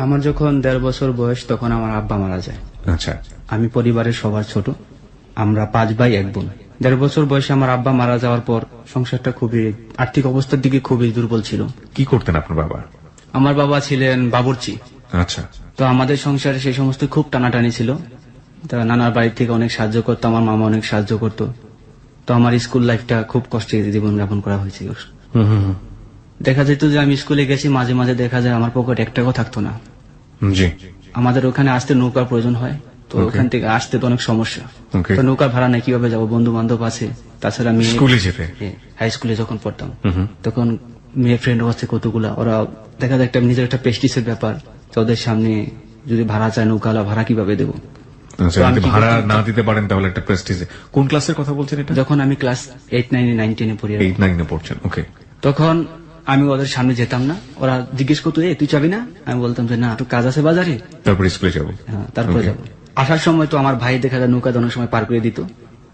আমার যখন 1.5 বছর বয়স তখন আমার আব্বা মারা যায়। আচ্ছা, আমি পরিবারের সবার ছোট, আমরা 5 ভাই 1 বোন। 1.5 বছর বয়সে আমার আব্বা মারা যাওয়ার পর সংসারটা খুবই আর্থিক অবস্থার দিকে খুবই দুর্বল ছিল। কি করতেন আপনার বাবা? আমার বাবা ছিলেন বাবুর্চি। আচ্ছা, তো আমাদের সংসারে সেই সমস্ত খুব টানাটানি ছিল। তা নানার বাড়ি থেকে অনেক সাহায্য করতো, আমার মামা অনেক সাহায্য করতো। তো আমার স্কুল লাইফটা খুব কষ্টে জীবন যাপন করা হয়েছে। দেখা যেত যে আমি স্কুলে গেছি, মাঝে মাঝে দেখা যায় আমার পকেটে 1 টাকাও থাকতো না। জি। আমাদের ওখানে আসতে নৌকার প্রয়োজন হয়, তো ওখান থেকে আসতে তো অনেক সমস্যা। তো নৌকার ভাড়া নেই, কিভাবে যাবো? বন্ধু বান্ধব আছে, তাছাড়া আমি স্কুলে যেতে হাই স্কুলে যখন পড়তাম তখন মেয়ে ফ্রেন্ড আছে কতগুলা, ওরা দেখা যায় একটা নিজের একটা প্রেস্টিজের ব্যাপার, তো ওদের সামনে যদি ভাড়া চায় নৌকালা, ভাড়া কিভাবে দেবো? ভাড়া না দিতে পারেন তাহলে একটা প্রেস্টিজে। কোন ক্লাসের কথা বলছেন এটা? যখন আমি ক্লাস 8, 9, 9, 10 পড়ি। 8, 9 পড়ছেন, ওকে। তখন আমি ওদের সামনে যেতাম না, ওরা জিজ্ঞেস করতো তুই যাবি না? আমি বলতাম যে না, একটু কাজ আছে বাজারে, তারপর স্কুলে যাবো। হ্যাঁ, তারপরে যাবো। আসার সময় তো আমার ভাই দেখা যায় নৌকা অনেক সময় পার করে দিত,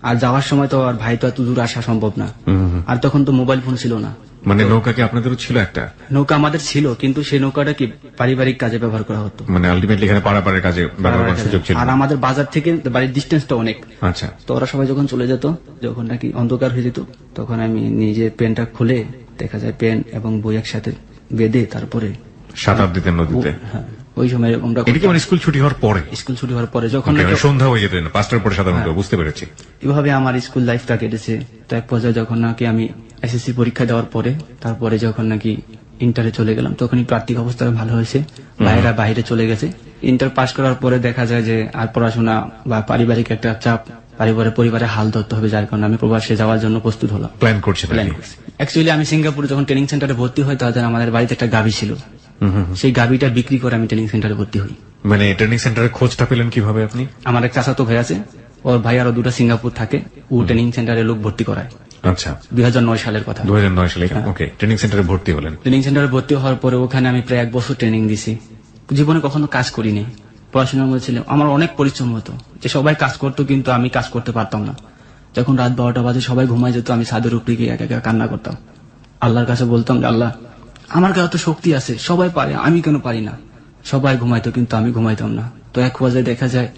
আর যাওয়ার সময় তো আর ভাই তো এত দূর আসা সম্ভব না। আর তখন তো মোবাইল ফোন ছিল না। মানে নৌকা কি আপনাদেরও ছিল? একটা নৌকা আমাদের ছিল, কিন্তু সেই নৌকাটা কি পারিবারিক কাজে ব্যবহার করা হতো, মানে আলটিমেটলি এখানে পাড়াপাড়ের কাজে ব্যবহার করার সুযোগ ছিল। আর আমাদের বাজার থেকে বাড়ির ডিস্টেন্সটা অনেক। আচ্ছা, তো ওরা সবাই যখন চলে যেত, যখন নাকি অন্ধকার হয়ে যেত, তখন আমি নিজে পেনটা খুলে দেখা যায় পেন এবং বই একসাথে বেঁধে তারপরে সাঁতার দিতেন নদীতে। হ্যাঁ, ওই সময় আমরা এটা কি মানে স্কুল ছুটি হওয়ার পরে? স্কুল ছুটি হওয়ার পরে যখন সন্ধ্যা হয়ে যেত, 5টার পরে সাধারণত। বুঝতে পেরেছি। এভাবে আমার স্কুল লাইফটা কেটেছে। তো এক পর্যায়ে যখন নাকি আমি এসএসসি পরীক্ষা দেওয়ার পরে, তারপরে যখন নাকি ইন্টারে চলে গেলাম, তখন একটু আর্থিক অবস্থা ভালো হয়েছে, ভাইয়েরা বাইরে চলে গেছে। ইন্টার পাস করার পরে দেখা যায় যে আর পড়াশোনা বা পারিবারিক একটা চাপ, পরিবারে হাল ধরতে হবে, যার কারণে আমি প্রবাসে যাওয়ার জন্য প্রস্তুত হলাম। প্ল্যান করছি। অ্যাকচুয়ালি আমি সিঙ্গাপুরে যখন ট্রেনিং সেন্টারে ভর্তি হই, তাদের আমাদের বাড়িতে একটা গাভী ছিল, সেই গাভীটা বিক্রি করে আমি ট্রেনিং সেন্টারে ভর্তি হই। মানে ট্রেনিং সেন্টারের খোঁজটা পেলেন কিভাবে আপনি? আমার এক চাচাতো ভাই আছে, ওর ভাই আরো 2টা সিঙ্গাপুর থাকে, ও ট্রেনিং সেন্টারে লোক ভর্তি করায়। আচ্ছা, 2009 সালের কথা। 2009 সালে, ওকে। ট্রেনিং সেন্টারে ভর্তি হলেন। ট্রেনিং সেন্টারে ভর্তি হওয়ার পরে ওখানে আমি প্রায় 1 বছর ট্রেনিং দিছি। জীবনে কখনো কাজ করিনি, পড়াশোনার মধ্যে ছিলাম। আমার অনেক পরিশ্রম হতো, যে সবাই কাজ করতো কিন্তু আমি কাজ করতে পারতাম না। যখন রাত 12টা বাজে সবাই ঘুমায় যেত, আমি ছাদের উপরে গিয়ে একা একা কান্না করতাম। আল্লাহর কাছে বলতাম যে আল্লাহ, আমার কাছে তো শক্তি আছে, সবাই পারে, আমি কেন পারি না? সবাই ঘুমাইতো কিন্তু আমি ঘুমাইতাম না। তো এক পর্যায়ে দেখা যায়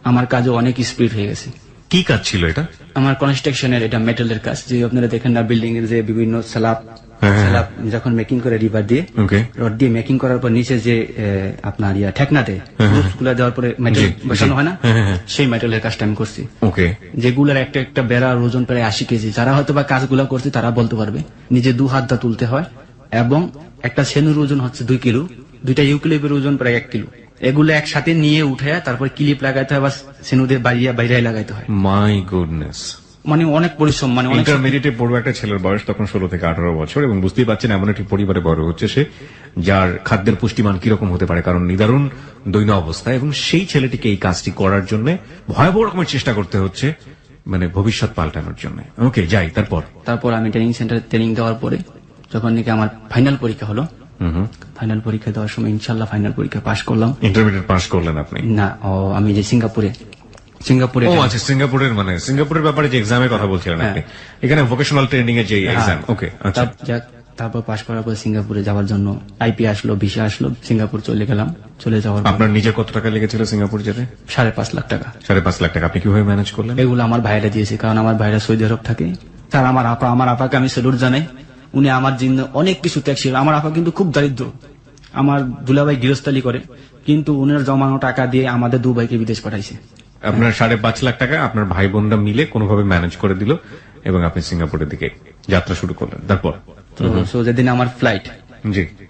আমার কাজে অনেক স্পিড হয়ে গেছে। কি কাজ ছিল এটা? আমার কনস্ট্রাকশনের, এটা মেটালের কাজ, যে আপনারা দেখেন না বিল্ডিং এর যে বিভিন্ন স্ল্যাব যখন মেকিং করে রিবার দিয়ে, রড দিয়ে মেকিং করার পর নিচে যে আপনার ঠেকনাতে গুলা দেওয়ার পরে মেটাল বসানো হয় না, সেই মেটালের কাজটা আমি করছি। যেগুলার একটা একটা বেড়ার ওজন প্রায় 80 কেজি। যারা হয়তো বা কাজগুলা করছে তারা বলতে পারবে। নিজে 2 হাত দা তুলতে হয়, এবং একটা সেনুর ওজন হচ্ছে 2 কিলো, 2টা ইউক্লিপের ওজন প্রায় 1 কিলো। এগুলো একসাথে নিয়ে উঠে তারপর ক্লিপ লাগাইতে হয় বা সেনুদের বাইরে লাগাইতে হয়। মাই গুডনেস, মানে অনেক পরিশ্রম। মানে ইন্টারমিডিয়েটে পড়বে একটা ছেলের বয়স তখন 16 থেকে 18 বছর, এবং বুঝতেই পারছেন এমন একটি পরিবারে বড় হচ্ছে সে, যার খাদ্যের পুষ্টিমান কিরকম হতে পারে, কারণ নিদারুণ দৈন্য অবস্থা, এবং সেই ছেলেটিকে এই কাজটি করার জন্য ভয়াবহ রকমের চেষ্টা করতে হচ্ছে, মানে ভবিষ্যৎ পাল্টানোর জন্য। ওকে, যাই। তারপর আমি ট্রেনিং সেন্টারে ট্রেনিং দেওয়ার পরে যখন নাকি আমার ফাইনাল পরীক্ষা হলো, ফাইনাল পরীক্ষা দেওয়ার সময় ইনশাল্লাহ ফাইনাল পরীক্ষা পাশ করলাম। ইন্টারমিডিয়েট পাশ করলেন আপনি? না, আমি যে সিঙ্গাপুরে। আচ্ছা, সিঙ্গাপুরের, মানে সিঙ্গাপুরের ব্যাপারে যে এক্সামের কথা বলছিলেন আপনি, এখানে ভোকেশনাল ট্রেনিং এর যে এক্সাম। ওকে, আচ্ছা। তারপর পাশ করার পর সিঙ্গাপুরে যাওয়ার জন্য আইপি আসলো, ভিসা আসলো, সিঙ্গাপুর চলে গেলাম। চলে যাওয়ার আপনার নিজের কত টাকা লেগেছিল সিঙ্গাপুর যেতে? 5.5 লাখ টাকা। 5.5 লাখ টাকা আপনি কিভাবে ম্যানেজ করলেন? এগুলো আমার ভাইরা দিয়েছে, কারণ আমার ভাইরা সৌদি আরব থাকে। স্যার, আমার আপাকে আমি স্যালুট জানাই। উনি আমার জন্য অনেক কিছু ত্যাগ ছিল। আমার আপা কিন্তু খুব দারিদ্র, আমার দুলাভাই গৃহস্থালী করে, কিন্তু উনার জমানো টাকা দিয়ে আমাদের 2 ভাইকে বিদেশ পাঠাইছে। আপনার 5.5 লাখ টাকা আপনার ভাই বোনরা মিলে কোনোভাবে ম্যানেজ করে দিল, এবং আপনি সিঙ্গাপুরের দিকে যাত্রা শুরু করলেন। তারপর যেদিন আমার ফ্লাইট,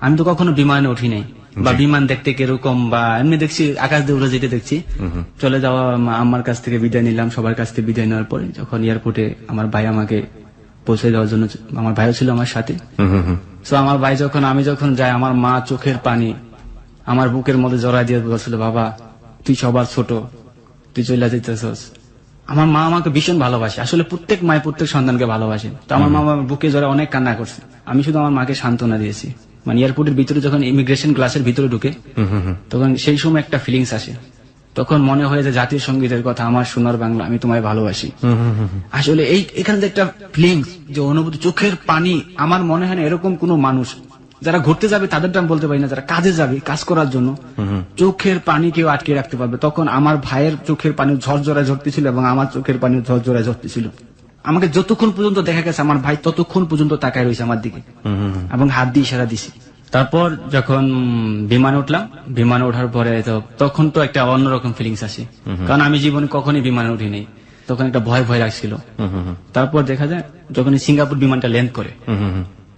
আমি তো কখনো বিমানে উঠি নাই, বা বিমান দেখতে কিরকম, বা এমনি দেখছি আকাশ দিয়ে উড়ে যেতে দেখছি। চলে যাওয়া আমার কাছ থেকে বিদায় নিলাম, সবার কাছ থেকে বিদায় নেওয়ার পরে যখন এয়ারপোর্টে আমার ভাই আমাকে পৌঁছে দেওয়ার জন্য, আমার ভাইও ছিল আমার সাথে। তো আমার ভাই আমি যখন যাই, আমার মা চোখের পানি আমার বুকের মধ্যে জড়াই দিয়ে বলছিল, বাবা তুই সবার ছোট, তুই চলে যেতেছস। আমার মা আমাকে ভীষণ ভালোবাসে, আসলে প্রত্যেক মায় প্রত্যেক সন্তানকে ভালোবাসে। তো আমার মা আমার বুকে জড়ায় অনেক কান্না করছে। আমি শুধু আমার মাকে সান্ত্বনা দিয়েছি। মানে এয়ারপোর্টের ভিতরে যখন ইমিগ্রেশন ক্লাসের ভিতরে ঢুকে, তখন সেই সময় একটা ফিলিংস আসে, তখন মনে হয় যে জাতীয় সঙ্গীতের কথা, আমার সোনার বাংলা আমি তোমায় ভালোবাসি। আসলে এখানে যে একটা ফিলিংস, যে অনুভূতি, চোখের পানি, আমার মনে হয় না এরকম কোন মানুষ যারা ঘুরতে যাবে তাদেরটা আমি বলতে পারি না, যারা কাজে যাবে কাজ করার জন্য চোখের পানি কেউ আটকে রাখতে পারবে। তখন আমার ভাইয়ের চোখের পানি ঝরঝরায় ঝরতেছিল এবং আমার চোখের পানি ঝরঝরায় ঝরতেছিল। আমাকে যতক্ষণ পর্যন্ত দেখা গেছে আমার ভাই ততক্ষণ পর্যন্ত তাকায় রয়েছে আমার দিকে এবং হাত দিয়ে ইশারা দিছি। তারপর যখন বিমানে উঠলাম, বিমানে ওঠার পরে তো তখন তো একটা অন্যরকম ফিলিংস আসে, কারণ আমি জীবনে কখনই বিমানে উঠি নাই। তখন একটা ভয় ভয় লাগছিল। তারপর দেখা যায় যখন সিঙ্গাপুর বিমানটা ল্যান্ড করে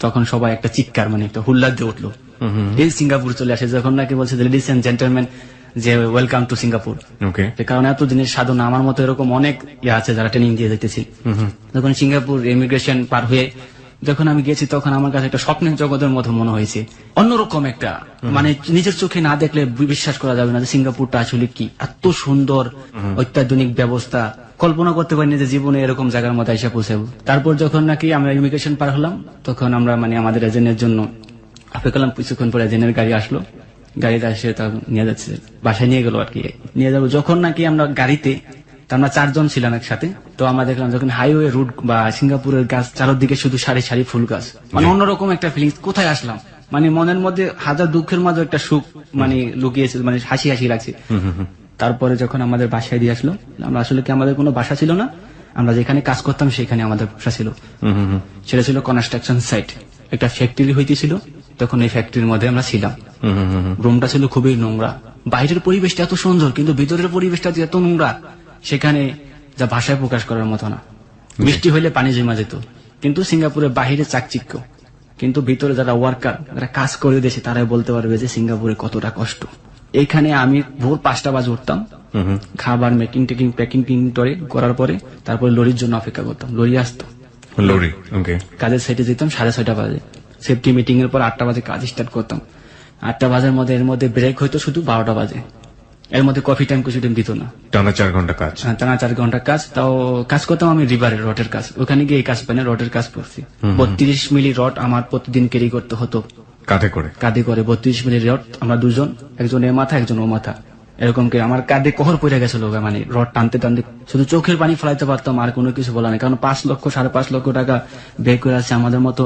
তখন সবাই একটা চিৎকার মানে একটা হুল্লার দিয়ে উঠলো, এই সিঙ্গাপুর চলে আসে। যখন নাকি বলছে লেডিস এন্ড জেন্টলম্যান যে ওয়েলকাম টু সিঙ্গাপুর, কারণ এত দিনের সাধনা আমার মতো এরকম অনেক ইয়ে আছে যারা ট্রেনিং দিয়ে যেতেছি। যখন সিঙ্গাপুর ইমিগ্রেশন পার হয়ে যখন আমি গেছি তখন আমার কাছে একটা স্বপ্নের জগতের মতো মনে হয়েছে, অন্যরকম একটা মানে নিজের চোখে না দেখলে বিশ্বাস করা যাবে না যে সিঙ্গাপুরটা আসলে কি এত সুন্দর, অত্যাধুনিক ব্যবস্থা। কল্পনা করতে পারিনি যে জীবনে এরকম জায়গার মধ্যে এসে পৌঁছাবো। তারপর যখন নাকি আমরা ইমিগ্রেশন পার হলাম তখন আমরা মানে আমাদের এজেন্টের জন্য অপেক্ষা করলাম। কিছুক্ষণ পরে এজেন্টের গাড়ি আসলো, গাড়িতে এসে তা নিয়ে যাচ্ছে, বাসায় নিয়ে গেল আর কি, নিয়ে যাবো। যখন নাকি আমরা গাড়িতে, তা আমরা 4 জন ছিলাম একসাথে, তো আমরা দেখলাম যখন হাইওয়ে রুট বা সিঙ্গাপুরের গাছ চারদিকে শুধু সারি সারি ফুল গাছ, মানে অন্যরকম একটা ফিলিংস। কোথায় আসলাম, মানে মনের মধ্যে হাজার দুঃখের মাঝে একটা সুখ মানে লুকিয়েছে, মানে হাসি হাসি লাগছে। তারপরে যখন আমাদের বাসায় দিয়ে আসলো, আমরা আসলে কি আমাদের কোনো বাসা ছিল না, আমরা যেখানে কাজ করতাম সেখানে আমাদের বাসা ছিল। সেটা ছিল কনস্ট্রাকশন সাইট, একটা ফ্যাক্টরি হইতেছিল, তখন এই ফ্যাক্টরির মধ্যে আমরা ছিলাম। রুমটা ছিল খুবই নোংরা, বাইরের পরিবেশটা এত সুন্দর কিন্তু ভিতরের পরিবেশটা যে এত নোংরা, সেখানে যা ভাষায় প্রকাশ করার মতো না। বৃষ্টি হইলে পানি জমা যেত, কিন্তু সিঙ্গাপুরে বাহিরে চাকচিক্য, কিন্তু ভিতরে যারা ওয়ার্কার, যারা কাজ করে দেশে, তারাই বলতে পারবে যে সিঙ্গাপুরে কতটা কষ্ট। এইখানে আমি ভোর 5টা বাজে উঠতাম, খাবার মেকিং টেকিং প্যাকিং করার পরে তারপরে লরির জন্য অপেক্ষা করতাম। লরি আসতো, লরি ওকে, কাজের সাইটে যেতাম 6:30 বাজে, সেফটি মিটিং এর পর 8টা বাজে কাজ স্টার্ট করতাম। 8টা বাজের মধ্যে এর মধ্যে ব্রেক হইতো শুধু 12টা বাজে, এর মধ্যে কফি টাইম কিছু টাইম দিত না। টানা 4 ঘন্টা কাজ, টানা 4 ঘন্টা কাজ। তাও কাজ করতাম আমি রিভারের রডের কাজ, ওখানে গিয়ে এই কাজ পাই না, রডের কাজ করছি। 32 মিলি রড আমার প্রতিদিন ক্যারি করতে হতো কাঁধে করে। 32 মিলি রড, আমরা দুজন, একজন এ মাথা একজন ও মাথা, এরকম করে আমার কাঁধে কহর পড়ে গেছিল, মানে রড টানতে টানতে শুধু চোখের পানি ফেলাইতে পারতাম, আর কোনো কিছু বলা নেই। কারণ 5 লক্ষ 5.5 লক্ষ টাকা ব্যয় করে আছে আমাদের মতো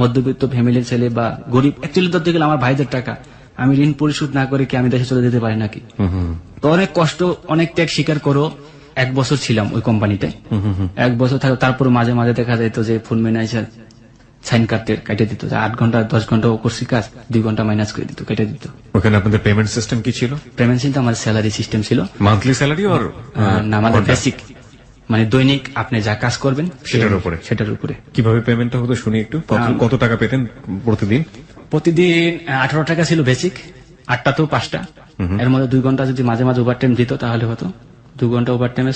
মধ্যবিত্ত ফ্যামিলির ছেলে বা গরিব। অ্যাকচুয়ালি ধরতে গেলে আমার ভাইদের টাকা, আমি ঋণ পরিশোধ না করে কি আমি দেশে চলে যেতে পারি নাকি? তো অনেক কষ্ট, অনেক ত্যাগ স্বীকার করো। 1 বছর ছিলাম ওই কোম্পানিতে, 1 বছর থাকো। তারপর মাঝে মাঝে দেখা যেত যে ফুল ম্যানেজার সাইন কাটতে কেটে দিত, 8 ঘন্টা 10 ঘন্টা করছি কাজ, 2 ঘন্টা মাইনাস করে দিত, কেটে দিত। ওখানে আপনাদের পেমেন্ট সিস্টেম কি ছিল? পেমেন্ট সিস্টেম আমার স্যালারি সিস্টেম ছিল। মান্থলি স্যালারি আর না, আমাদের বেসিক, মানে দৈনিক আপনি যা কাজ করবেন সেটার উপরে। কিভাবে পেমেন্টটা হতো শুনি একটু। কত টাকা পেতেন প্রতিদিন? প্রতিদিন 18 টাকা ছিল বেসিক, 8টা তো 5টা, এর মধ্যে 2 ঘন্টা যদি মাঝে মাঝে ওভার টাইম দিত তাহলে হতো 2 ঘন্টা ওভার টাইমে।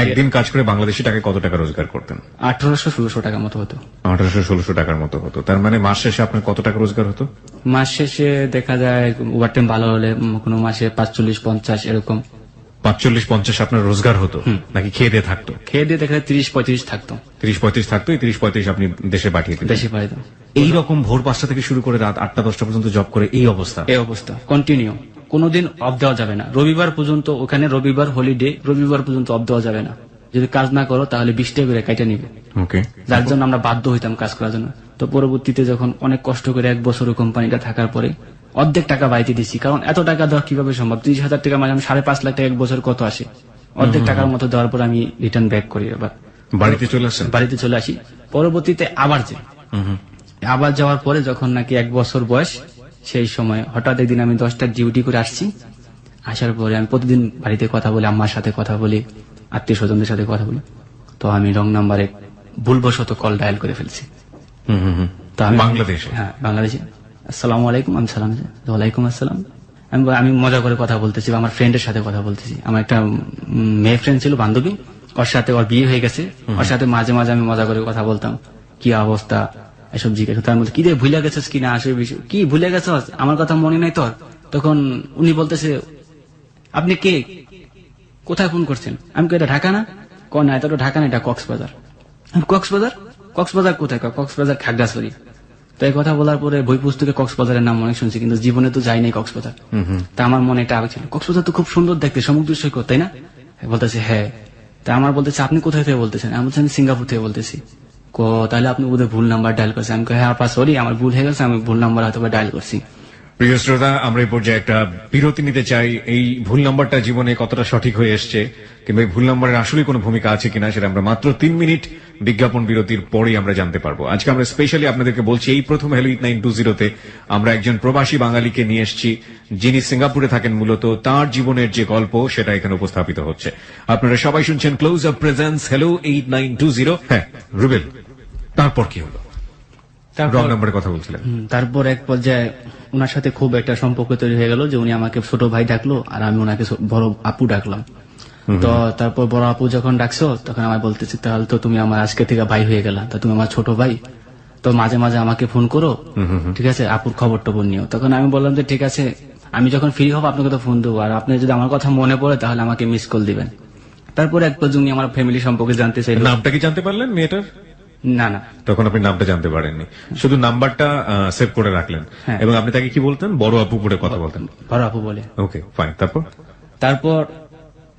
একদিন কাজ করে বাংলাদেশি টাকায় কত টাকা রোজগার করতেন? 1800-1600 টাকা মতো হতো। 1800-1600 টাকার মতো হতো। তার মানে মাস শেষে আপনার কত টাকা রোজগার হতো? মাস শেষে দেখা যায় ওভার টাইম ভালো হলে কোনো মাসে 45-50 এরকম। 45-50 আপনার রোজগার হতো নাকি খেয়ে দিয়ে থাকতো? খেয়ে দিয়ে দেখা যায় 30-35 থাকতো। 30-35 থাকতো, এই 30-35 আপনি দেশে পাঠিয়ে দিতেন। দেশে পাঠাতাম। এইরকম ভোর 5টা থেকে শুরু করে রাত 8টা-10টা পর্যন্ত জব করে এই অবস্থা কন্টিনিউ, কোনোদিন অফ দেওয়া যাবে না। রবিবার পর্যন্ত ওখানে, রবিবার হলিডে, রবিবার পর্যন্ত অফ দেওয়া যাবে না। যদি কাজ না করো তাহলে 20 টাকা করে কেটে নিবে। যার জন্য আমরা বাধ্য হইতাম কাজ করার জন্য। তো পরবর্তীতে যখন অনেক কষ্ট করে 1 বছর কোম্পানিটা থাকার পরে অর্ধেক টাকা বাড়িতে দিচ্ছি, কারণ এত টাকা দেওয়া কিভাবে সম্ভব? 30,000 টাকা মানে 5.5 লাখ টাকা 1 বছর কত আসে? অর্ধেক টাকার মতো দেওয়ার পর আমি রিটার্ন ব্যাক করি, আবার বাড়িতে চলে আসি। পরবর্তীতে আবার যাওয়ার পরে যখন নাকি 1 বছর বয়স, সেই সময় হঠাৎ একদিন আমি 10টা ডিউটি করে আসছি। আসার পরে আমি প্রতিদিন বাড়িতে কথা বলি, আম্মার সাথে কথা বলি, আত্মীয় স্বজনদের সাথে কথা বলি। তো আমি রং নাম্বারে ভুলবশত কল ডায়াল করে ফেলছি। তো আমি বাংলাদেশে, হ্যাঁ বাংলাদেশে, আসসালামু আলাইকুম, আমি সালাম, ওয়ালাইকুম আসসালাম। আমি মজা করে কথা বলতেছি, আমার ফ্রেন্ডের সাথে কথা বলতেছি। আমার একটা মেয়ে ফ্রেন্ড ছিল, বান্ধবী, ওর সাথে, ওর বিয়ে হয়ে গেছে, ওর সাথে মাঝে মাঝে আমি মজা করে কথা বলতাম, কি অবস্থা এসব জিজ্ঞাসা। তার মধ্যে কি রে ভুলে গেছিস কিনা, আসে কি ভুলে গেছ, আমার কথা মনে নাই তোর? তখন উনি বলতেছে, আপনি কে, কোথায় ফোন করছেন? আমি কে, এটা ঢাকা না? না, এটা তো ঢাকা না, এটা কক্সবাজার। কক্সবাজার কোথায়? কক্সবাজার খাগড়াছড়ি। তো এই কথা বলার পরে বই পুস্তকে কক্সবাজারের নাম অনেক শুনছি, কিন্তু জীবনে তো যাই নাই কক্সবাজার। তা আমার মনে একটা আবেগ ছিল, কক্সবাজার তো খুব সুন্দর দেখতে, সমুদ্র সৈকত, তাই না? বলতেছে হ্যাঁ। তা আমার বলতেছে, আপনি কোথায় থেকে বলতেছেন? আমি বলছি, আমি সিঙ্গাপুর থেকে বলতেছি। তাহলে আপনি ওদের ভুল নাম্বার ডায়াল করছেন। আমি হ্যাঁ আপা সরি, আমার ভুল হয়ে গেছে, আমি ভুল নাম্বার হয়তো ডায়াল করছি। প্রিয় শ্রোতা, আমরা এই পর্যায়ে একটা বিরতি নিতে চাই। এই ভুল নাম্বারটা জীবনে কতটা সঠিক হয়ে এসছে কিংবা এই ভুল নাম্বারের আসলে কোনো ভূমিকা আছে কিনা সেটা আমরা মাত্র 3 মিনিট বিজ্ঞাপন বিরতির পরেই আমরা জানতে পারবো। আজকে আমরা স্পেশালি আপনাদেরকে বলছি, এই প্রথম হ্যালো 8920-তে আমরা একজন প্রবাসী বাঙালিকে নিয়ে এসেছি, যিনি সিঙ্গাপুরে থাকেন মূলত। তার জীবনের যে গল্প সেটা এখানে উপস্থাপিত হচ্ছে। আপনারা সবাই শুনছেন ক্লোজ আপ প্রেজেন্স হ্যালো 8920। হ্যাঁ রুবেল, তারপর কি হলো? রং নাম্বারের কথা বলছিলেন। তারপর এক পর্যায়ে ওনার সাথে খুব একটা সম্পর্ক তৈরি হয়ে গেল যে উনি আমাকে ছোট ভাই ডাকলো আর আমি ওনাকে বড় আপু ডাকলাম। তো তারপর বড় আপু যখন ডাকছো তখন আমার বলতেছি, তাহলে তো তুমি আমার আজকে থেকে ভাই হয়ে গেলা, তা তুমি আমার ছোট ভাই, তো মাঝে মাঝে আমাকে ফোন করো, ঠিক আছে, আপুর খবর টবর নিও। তখন আমি বললাম যে ঠিক আছে, আমি যখন ফ্রি হবো আপনাকে তো ফোন দেবো, আর আপনি যদি আমার কথা মনে পড়ে তাহলে আমাকে মিস কল দিবেন। তারপরে এক পর্যন্ত উনি আমার ফ্যামিলি সম্পর্কে জানতে চাইলেন। নামটা কি জানতে পারলেন মেয়েটার? না না, তখন আপনি নামটা জানতে পারেননি, শুধু নাম্বারটা সেভ করে রাখলেন। হ্যাঁ। এবং আপনি তাকে কি বলতেন? বড় আপু করে কথা বলতেন। বড় আপু বলে। Okay fine. তারপর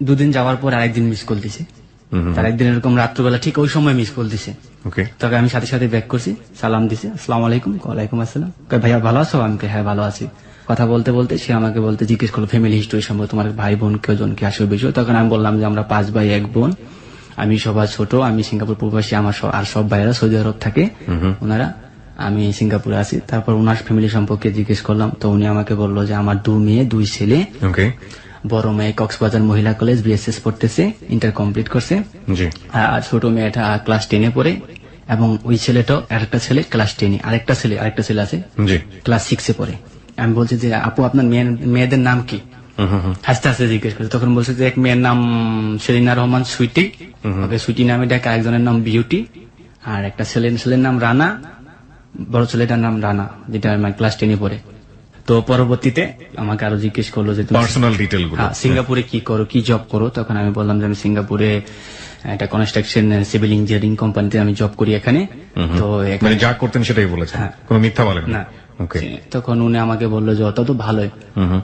দুদিন যাওয়ার পর আরেকদিন মিস কল দিছে। তার একদিন এরকম রাত্রবেলা ঠিক ওই সময় মিস কল দিছে। ওকে, তবে আমি সাথে সাথে ব্যাক করছি, সালাম দিছে, আসসালামু আলাইকুম। ওয়ালাইকুম আসসালাম। কয় ভাইয়া ভালো আছো? আমি হ্যাঁ ভালো আছি। কথা বলতে বলতে সে আমাকে জিজ্ঞেস করলো ফ্যামিলি হিস্টোরি সম্পর্কে, তোমার ভাই বোন কেজন কি আসবে বিষয়। তখন আমি বললাম যে আমরা 5 ভাই 1 বোন, আমি সবার ছোট, আমি সিঙ্গাপুর প্রবাসী, আমার আর সব ভাইয়েরা সৌদি আরব থাকে ওনারা, আমি সিঙ্গাপুরে আছি। তারপর ওনার ফ্যামিলি সম্পর্কে জিজ্ঞেস করলাম, তো উনি আমাকে বললো যে আমার 2 মেয়ে 2 ছেলে। ওকে, বড় মেয়ে কক্সবাজার মহিলা কলেজ বিএসএস পড়তেছে, ইন্টার কমপ্লিট করছে। জি। আর ছোট মেয়েটা ক্লাস 10-এ পড়ে, এবং ওই ছেলেটাও, আরেকটা ছেলে ক্লাস 10-এ, আরেকটা ছেলে আছে জি, ক্লাস 6-এ পড়ে। আমি বলছি যে আপু আপনার মেয়েদের নাম কি? হাসতে হাসতে জিজ্ঞেস করছে। তখন বলছে যে এক মেয়ের নাম সেলিনা রহমান সুইটি, ওকে সুইটি নামে ডাকে, আরেকজনের নাম বিউটি, আর একটা ছেলের নাম রানা, বড় ছেলেটার নাম রানা, যেটা আমার ক্লাস 10-এ পড়ে। তো পরবর্তীতে আমাকে আরো জিজ্ঞেস করলো যে পার্সোনাল ডিটেইল গুলো, সিঙ্গাপুরে কি করো, কি জব করো। তখন আমি বললাম যে আমি সিঙ্গাপুরে একটা কনস্ট্রাকশন সিভিল ইঞ্জিনিয়ারিং কোম্পানিতে আমি জব করি এখানে। তো মানে যা করতেন সেটাই বলেছেন, কোনো মিথ্যা বলেন না। ওকে, তখন উনি আমাকে বললো যে অত তো ভালোই।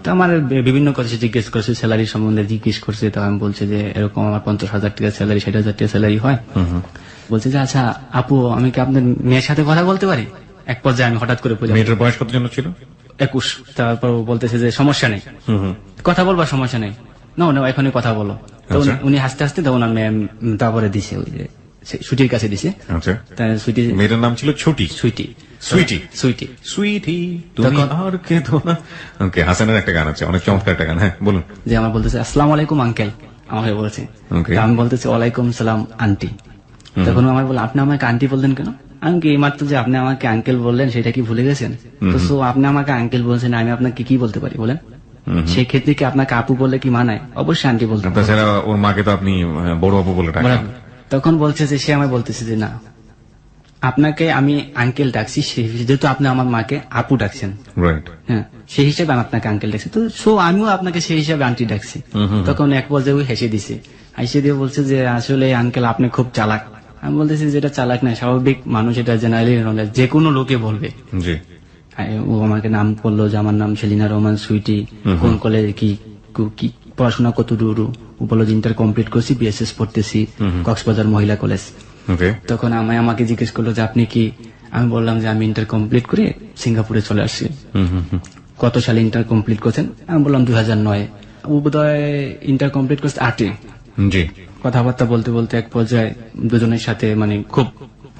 তো আমার বিভিন্ন কথা জিজ্ঞেস করছে, স্যালারি সম্বন্ধে জিজ্ঞেস করছে। তো আমি বলছি যে এরকম আমার 50,000 টাকা স্যালারি, 60,000 টাকা স্যালারি হয়। বলছে যে আচ্ছা আপু আমি কি আপনার মেয়ের সাথে কথা বলতে পারি? এক পর্যায়ে আমি হঠাৎ করে মেয়েটার বয়স কত জন ছিল? 21। তারপর বলতেছে যে সমস্যা নেই, কথা বলবার সমস্যা নেই, না এখনই কথা বলো। তো উনি হাসতে হাসতে তখন তারপরে দিছে ওই যে সুইটির কাছে দিছে। আচ্ছা, সুইটি, মেয়েটার নাম ছিল ছোটি, সুইটি, সুইটি, সুইটি, সুইটি তুমি আর কেঁদো না। ওকে, হাসানের একটা গান আছে, অনেক চমৎকার একটা গান। হ্যাঁ বলুন। যে আমার বলতেছে আসসালামু আলাইকুম আঙ্কেল, আমাকে বলেছে। আমি বলতেছি ওয়ালাইকুম সালাম আন্টি। তখন আমার বলে আপনি আমাকে আন্টি বললেন কেন? আমি কি এইমাত্র যে আপনি আমাকে আঙ্কেল বললেন সেটা কি ভুলে গেছেন? তো আপনি আমাকে আঙ্কেল বলছেন, আমি আপনাকে কি বলতে পারি বলেন? সেই ক্ষেত্রে কি আপনাকে আপু বললে কি মানায়? অবশ্যই আন্টি বলতে। তাছাড়া ওর মাকে তো আপনি বড় আপু বলে ডাকেন। তখন বলছে যে সে আমায় বলতেছে যে না, আপনাকে আমি আঙ্কেল ডাকছি যেহেতু আপনি আমার মাকে আপু ডাকছেন, রাইট, হ্যাঁ সেই হিসাবে আমি আপনাকে আঙ্কেল ডাকছি, তো আমিও আপনাকে সেই হিসাবে আন্টি ডাকছি। তখন এক পর্যায়ে হেসে দিছে, হেসে দিয়ে বলছে যে আসলে আঙ্কেল আপনি খুব চালাক। আমি বলতেছি যেটা চালাক না, স্বাভাবিক মানুষ, এটা জেনারেলি যে কোনো লোকে বলবে। জি। ও আমাকে নাম করলো যে আমার নাম সেলিনা রহমান সুইটি, কোন কলেজে কি পড়াশোনা কত দূর, বললো যে ইন্টার কমপ্লিট করছি, বিএসএস পড়তেছি কক্সবাজার মহিলা কলেজ। তখন আমাকে জিজ্ঞেস করলো যে আপনি কি? আমি বললাম যে আমি ইন্টার কমপ্লিট করে সিঙ্গাপুরে চলে আসছি। কত সালে ইন্টার কমপ্লিট করছেন? আমি বললাম 2009। ও বোধহয় ইন্টার কমপ্লিট করছে 8-এ। জি। কথাবার্তা বলতে বলতে এক পর্যায়ে দুজনের সাথে মানে খুব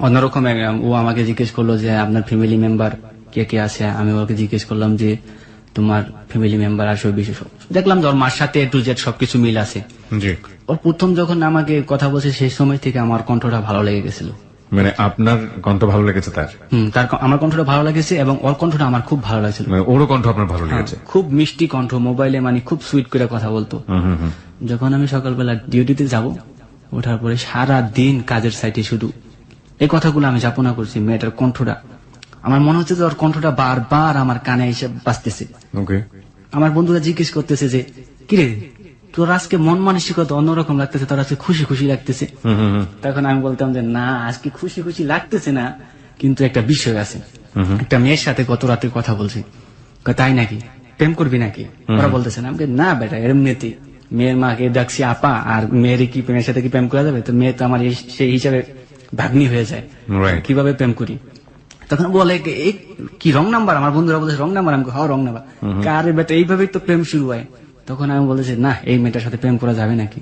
অন্যরকম, ও আমাকে জিজ্ঞেস করলো যে আপনার ফ্যামিলি মেম্বার কে কে আছে। আমি ওকে জিজ্ঞেস করলাম যে তোমার ফ্যামিলি মেম্বার আসবে বিশেষ, দেখলাম যে ওর মার সাথে A to Z সবকিছু মিল আছে। ওর প্রথম যখন আমাকে কথা বলছে সেই সময় থেকে আমার কণ্ঠটা ভালো লেগে গেছিল। মানে আপনার কণ্ঠ ভালো লেগেছে তার? আমার কণ্ঠটা ভালো লেগেছে এবং ওর কণ্ঠটা আমার খুব ভালো লাগছিল। ওরও কণ্ঠ আপনার ভালো লেগেছে? খুব মিষ্টি কণ্ঠ, মোবাইলে মানে খুব সুইট করে কথা বলতো। যখন আমি সকালবেলা ডিউটিতে যাব, ওঠার পরে সারা দিন কাজের সাইটে শুধু এই কথাগুলো আমি যাপনা করছি। মেয়েটার কণ্ঠটা আমার মনে হচ্ছে যে ওর কণ্ঠটা বারবার আমার কানে এসে বাজতেছে। আমার বন্ধুরা জিজ্ঞেস করতেছে যে কিরে তোর আজকে মন মানসিকতা অন্যরকম লাগতেছে, তোর আজকে খুশি খুশি লাগতেছে। তখন আমি বলতাম যে না আজকে খুশি খুশি লাগতেছে না, কিন্তু একটা বিষয় আছে। একটা মেয়ের সাথে গত রাতে কথা বলছি। তাই নাকি? প্রেম করবি নাকি? ওরা বলতেছে না। আমি না বেটা এমনিতেই মেয়ের মাকে ডাকছি আপা, আর মেয়ের কি মেয়ের সাথে কি প্রেম করা যাবে? তো মেয়ে তো আমার সেই হিসাবে ভাগ্নি হয়ে যায়, Right. কিভাবে প্রেম করি। তখন বলে এই কি রং নাম্বার, আমার বন্ধুরা বলছে রং নাম্বার, আমি হ্যাঁ রং নাম্বার, কারে বেটা এইভাবেই তো প্রেম শুরু হয়। তখন আমি বলেছি না, এই মেয়েটার সাথে প্রেম করা যাবে নাকি,